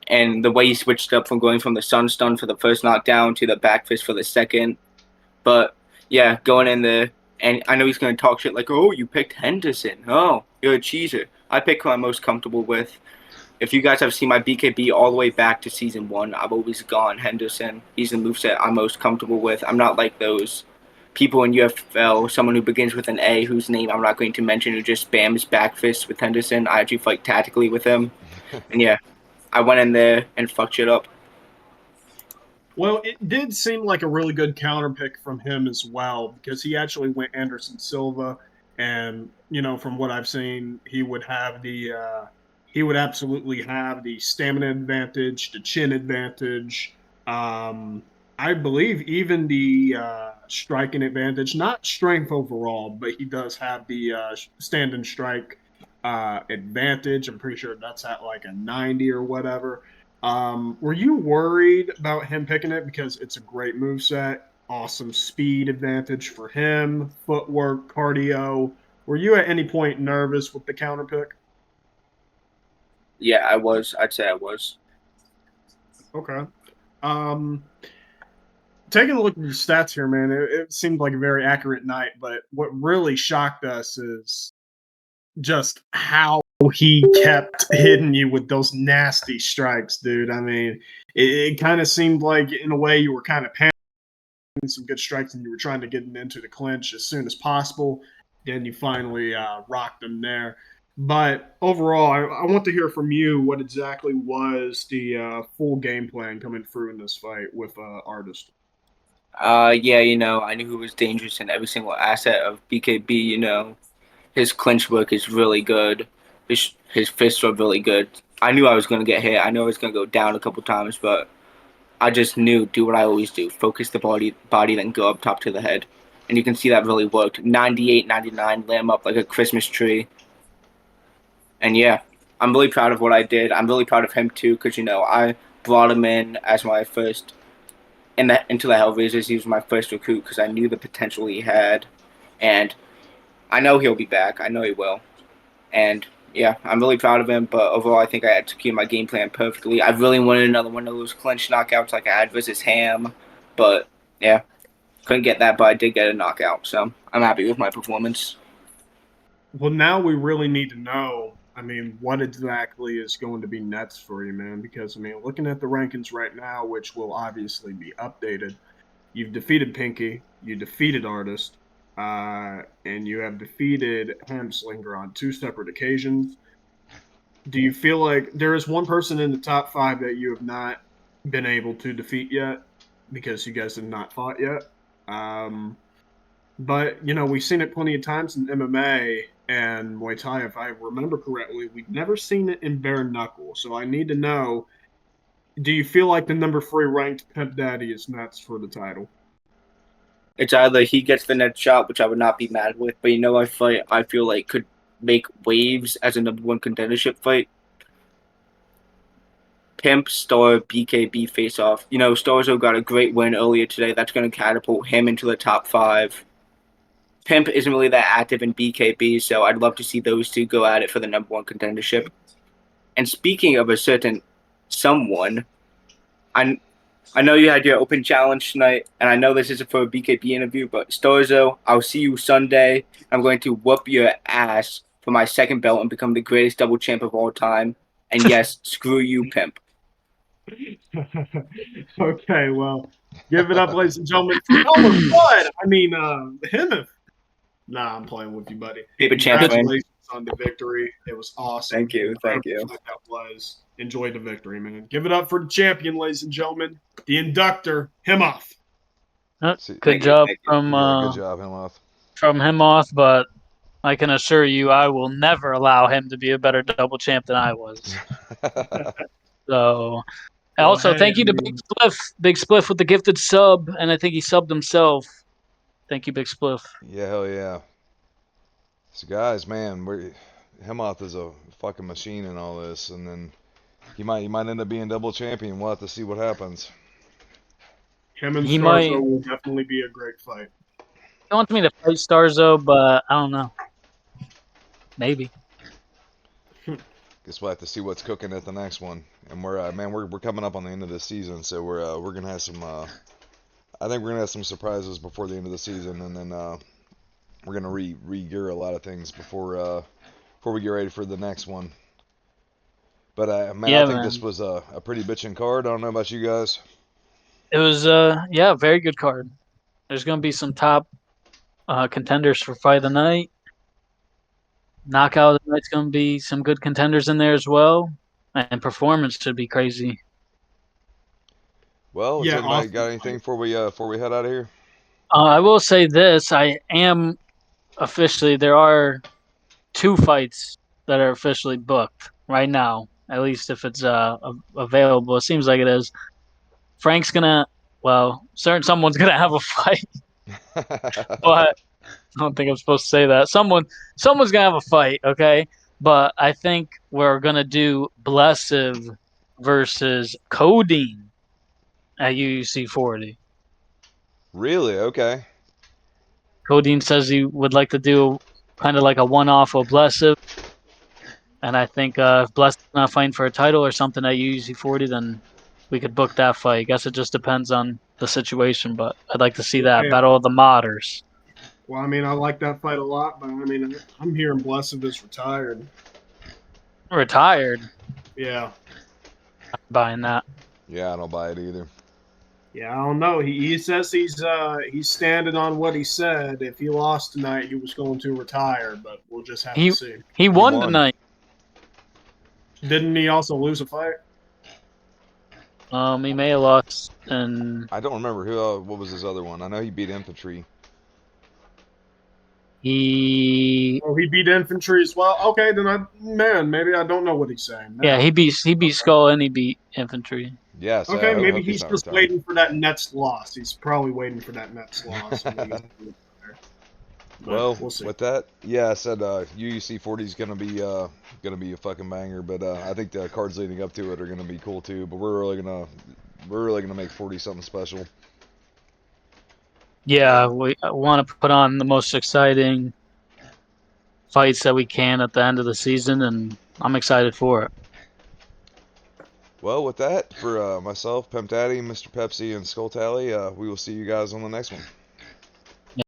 And the way he switched up from going from the sun stun for the first knockdown to the back fist for the second. But yeah, going in there, and I know he's going to talk shit like, "Oh, you picked Henderson. Oh, you're a cheeser." I pick who I'm most comfortable with. If you guys have seen my BKB all the way back to season 1, I've always gone Henderson. He's the moveset I'm most comfortable with. I'm not like those people in UFL, someone who begins with an A, whose name I'm not going to mention, who just spams back fists with Henderson. I actually fight tactically with him. And yeah, I went in there and fucked shit up.
Well, it did seem like a really good counter pick from him as well, because he actually went Anderson Silva, and you know, from what I've seen, he would absolutely have the stamina advantage, the chin advantage. I believe even the striking advantage, not strength overall, but he does have the stand and strike advantage. I'm pretty sure that's at like a 90 or whatever. Were you worried about him picking it because it's a great moveset? awesome speed advantage for him, footwork, cardio. Were you at any point nervous with the counter pick?
Yeah, I was. I'd say I was.
Okay. Um, Taking a look at your stats here, man, it seemed like a very accurate night. But what really shocked us is just how he kept hitting you with those nasty strikes, dude. I mean, it kind of seemed like, in a way, you were kind of panicking some good strikes and you were trying to get him into the clinch as soon as possible. Then you finally rocked him there. But overall, I want to hear from you what exactly was the full game plan coming through in this fight with Artist.
Yeah, I knew he was dangerous in every single asset of BKB. His clinch work is really good. His fists are really good. I knew I was gonna get hit. I knew I was gonna go down a couple times, but I just knew do what I always do: focus the body, then go up top to the head. And you can see that really worked. 98, 99, lit him up like a Christmas tree. And yeah, I'm really proud of what I did. I'm really proud of him too, because I brought him in as my first into the Hellraisers. He was my first recruit because I knew the potential he had, and I know he'll be back. I know he will. And yeah, I'm really proud of him. But overall, I think I executed my game plan perfectly. I really wanted another one of those clinch knockouts like I had versus Ham, but yeah, couldn't get that. But I did get a knockout, so I'm happy with my performance.
Well, now we really need to know, I mean, what exactly is going to be next for you, man? Because, I mean, looking at the rankings right now, which will obviously be updated, you've defeated Pinky, you defeated Artist, and you have defeated Hamslinger on two separate occasions. Do you feel like there is one person in the top five that you have not been able to defeat yet because you guys have not fought yet? But we've seen it plenty of times in MMA and Muay Thai. If I remember correctly, we've never seen it in bare knuckle. So I need to know: do you feel like the number 3 ranked Pep Daddy is next for the title?
It's either he gets the next shot, which I would not be mad with, but a fight I feel like could make waves as a number one contendership fight. Pimp Star BKB face off. Starzo got a great win earlier today. That's going to catapult him into the top 5. Pimp isn't really that active in BKB, so I'd love to see those two go at it for the number one contendership. And speaking of a certain someone, I know you had your open challenge tonight, and I know this isn't for a BKB interview, but Starzo, I'll see you Sunday. I'm going to whoop your ass for my second belt and become the greatest double champ of all time. And yes, screw you, Pimp.
Okay, well, give it up, ladies and gentlemen, for number one. I mean, him. Nah, I'm playing with you, buddy.
Paper champ win.
Congratulations on the victory. It was awesome.
Thank you. Thank you.
Incredible fight that was. Enjoy the victory, man. Give it up for the champion, ladies and gentlemen. The inductor, him off.
Good job from
good job, Himoth.
From Himoth, but I can assure you I will never allow him to be a better double champ than I was. So, also,
hey,
thank you to Big Spliff. Big Spliff with the gifted sub, and I think he subbed himself. Thank you, Big Spliff.
Yeah, hell yeah. So, guys, man, Himoth is a fucking machine in all this, and then he might end up being double champion. We'll have to see what happens.
Him and Starzo will definitely be a great fight.
He wants me to fight Starzo, but I don't know. Maybe.
Guess we'll have to see what's cooking at the next one. And we're coming up on the end of the season, so we're gonna have some. I think we're gonna have some surprises before the end of the season, and then we're gonna re-gear a lot of things before we get ready for the next one. But I think this was a pretty bitchin' card. I don't know about you guys.
It was a very good card. There's gonna be some top contenders for fight of the night. Knockout of the night's gonna be some good contenders in there as well, and performance should be crazy.
Well, has anybody got anything before we head out of here?
I will say this: I am officially there are 2 fights that are officially booked right now. At least if it's available, it seems like it is. Frank's gonna, someone's gonna have a fight, but I don't think I'm supposed to say that. Someone's gonna have a fight, okay? But I think we're gonna do Blessive versus Codeine at UUC 40.
Really? Okay.
Codeine says he would like to do kind of like a one-off Oblessive. And I think if Bless's not fighting for a title or something at UUC 40, then we could book that fight. I guess it just depends on the situation, but I'd like to see that
Yeah.
Battle of the Modders.
Well, I mean, I like that fight a lot, but I mean, I'm hearing Blessed is retired.
Retired.
Yeah.
I'm buying that.
Yeah, I don't buy it either.
Yeah, I don't know. He says he's standing on what he said. If he lost tonight, he was going to retire, but we'll just have to see.
He won
won.
tonight.
Didn't he also lose a fight?
He may have lost, and
I don't remember who. What was his other one? I know he beat Infantry.
he
Oh, he beat Infantry as well. Okay, then maybe I don't know what he's saying. Now.
yeah he beat Skull and he beat Infantry.
Yeah, so
Okay,
I
maybe
hope
he's
not
just
retired.
waiting for that next loss. He's probably waiting for that next loss.
Well,
we'll see.
with that, yeah, I said UUC 40 is gonna be a fucking banger, but I think the cards leading up to it are gonna be cool too. But we're really gonna make 40 something special.
Yeah, we want to put on the most exciting fights that we can at the end of the season, and I'm excited for it.
Well, with that, for myself, Pimp Daddy, Mr. Pepsi, and Skull Tally, we will see you guys on the next one.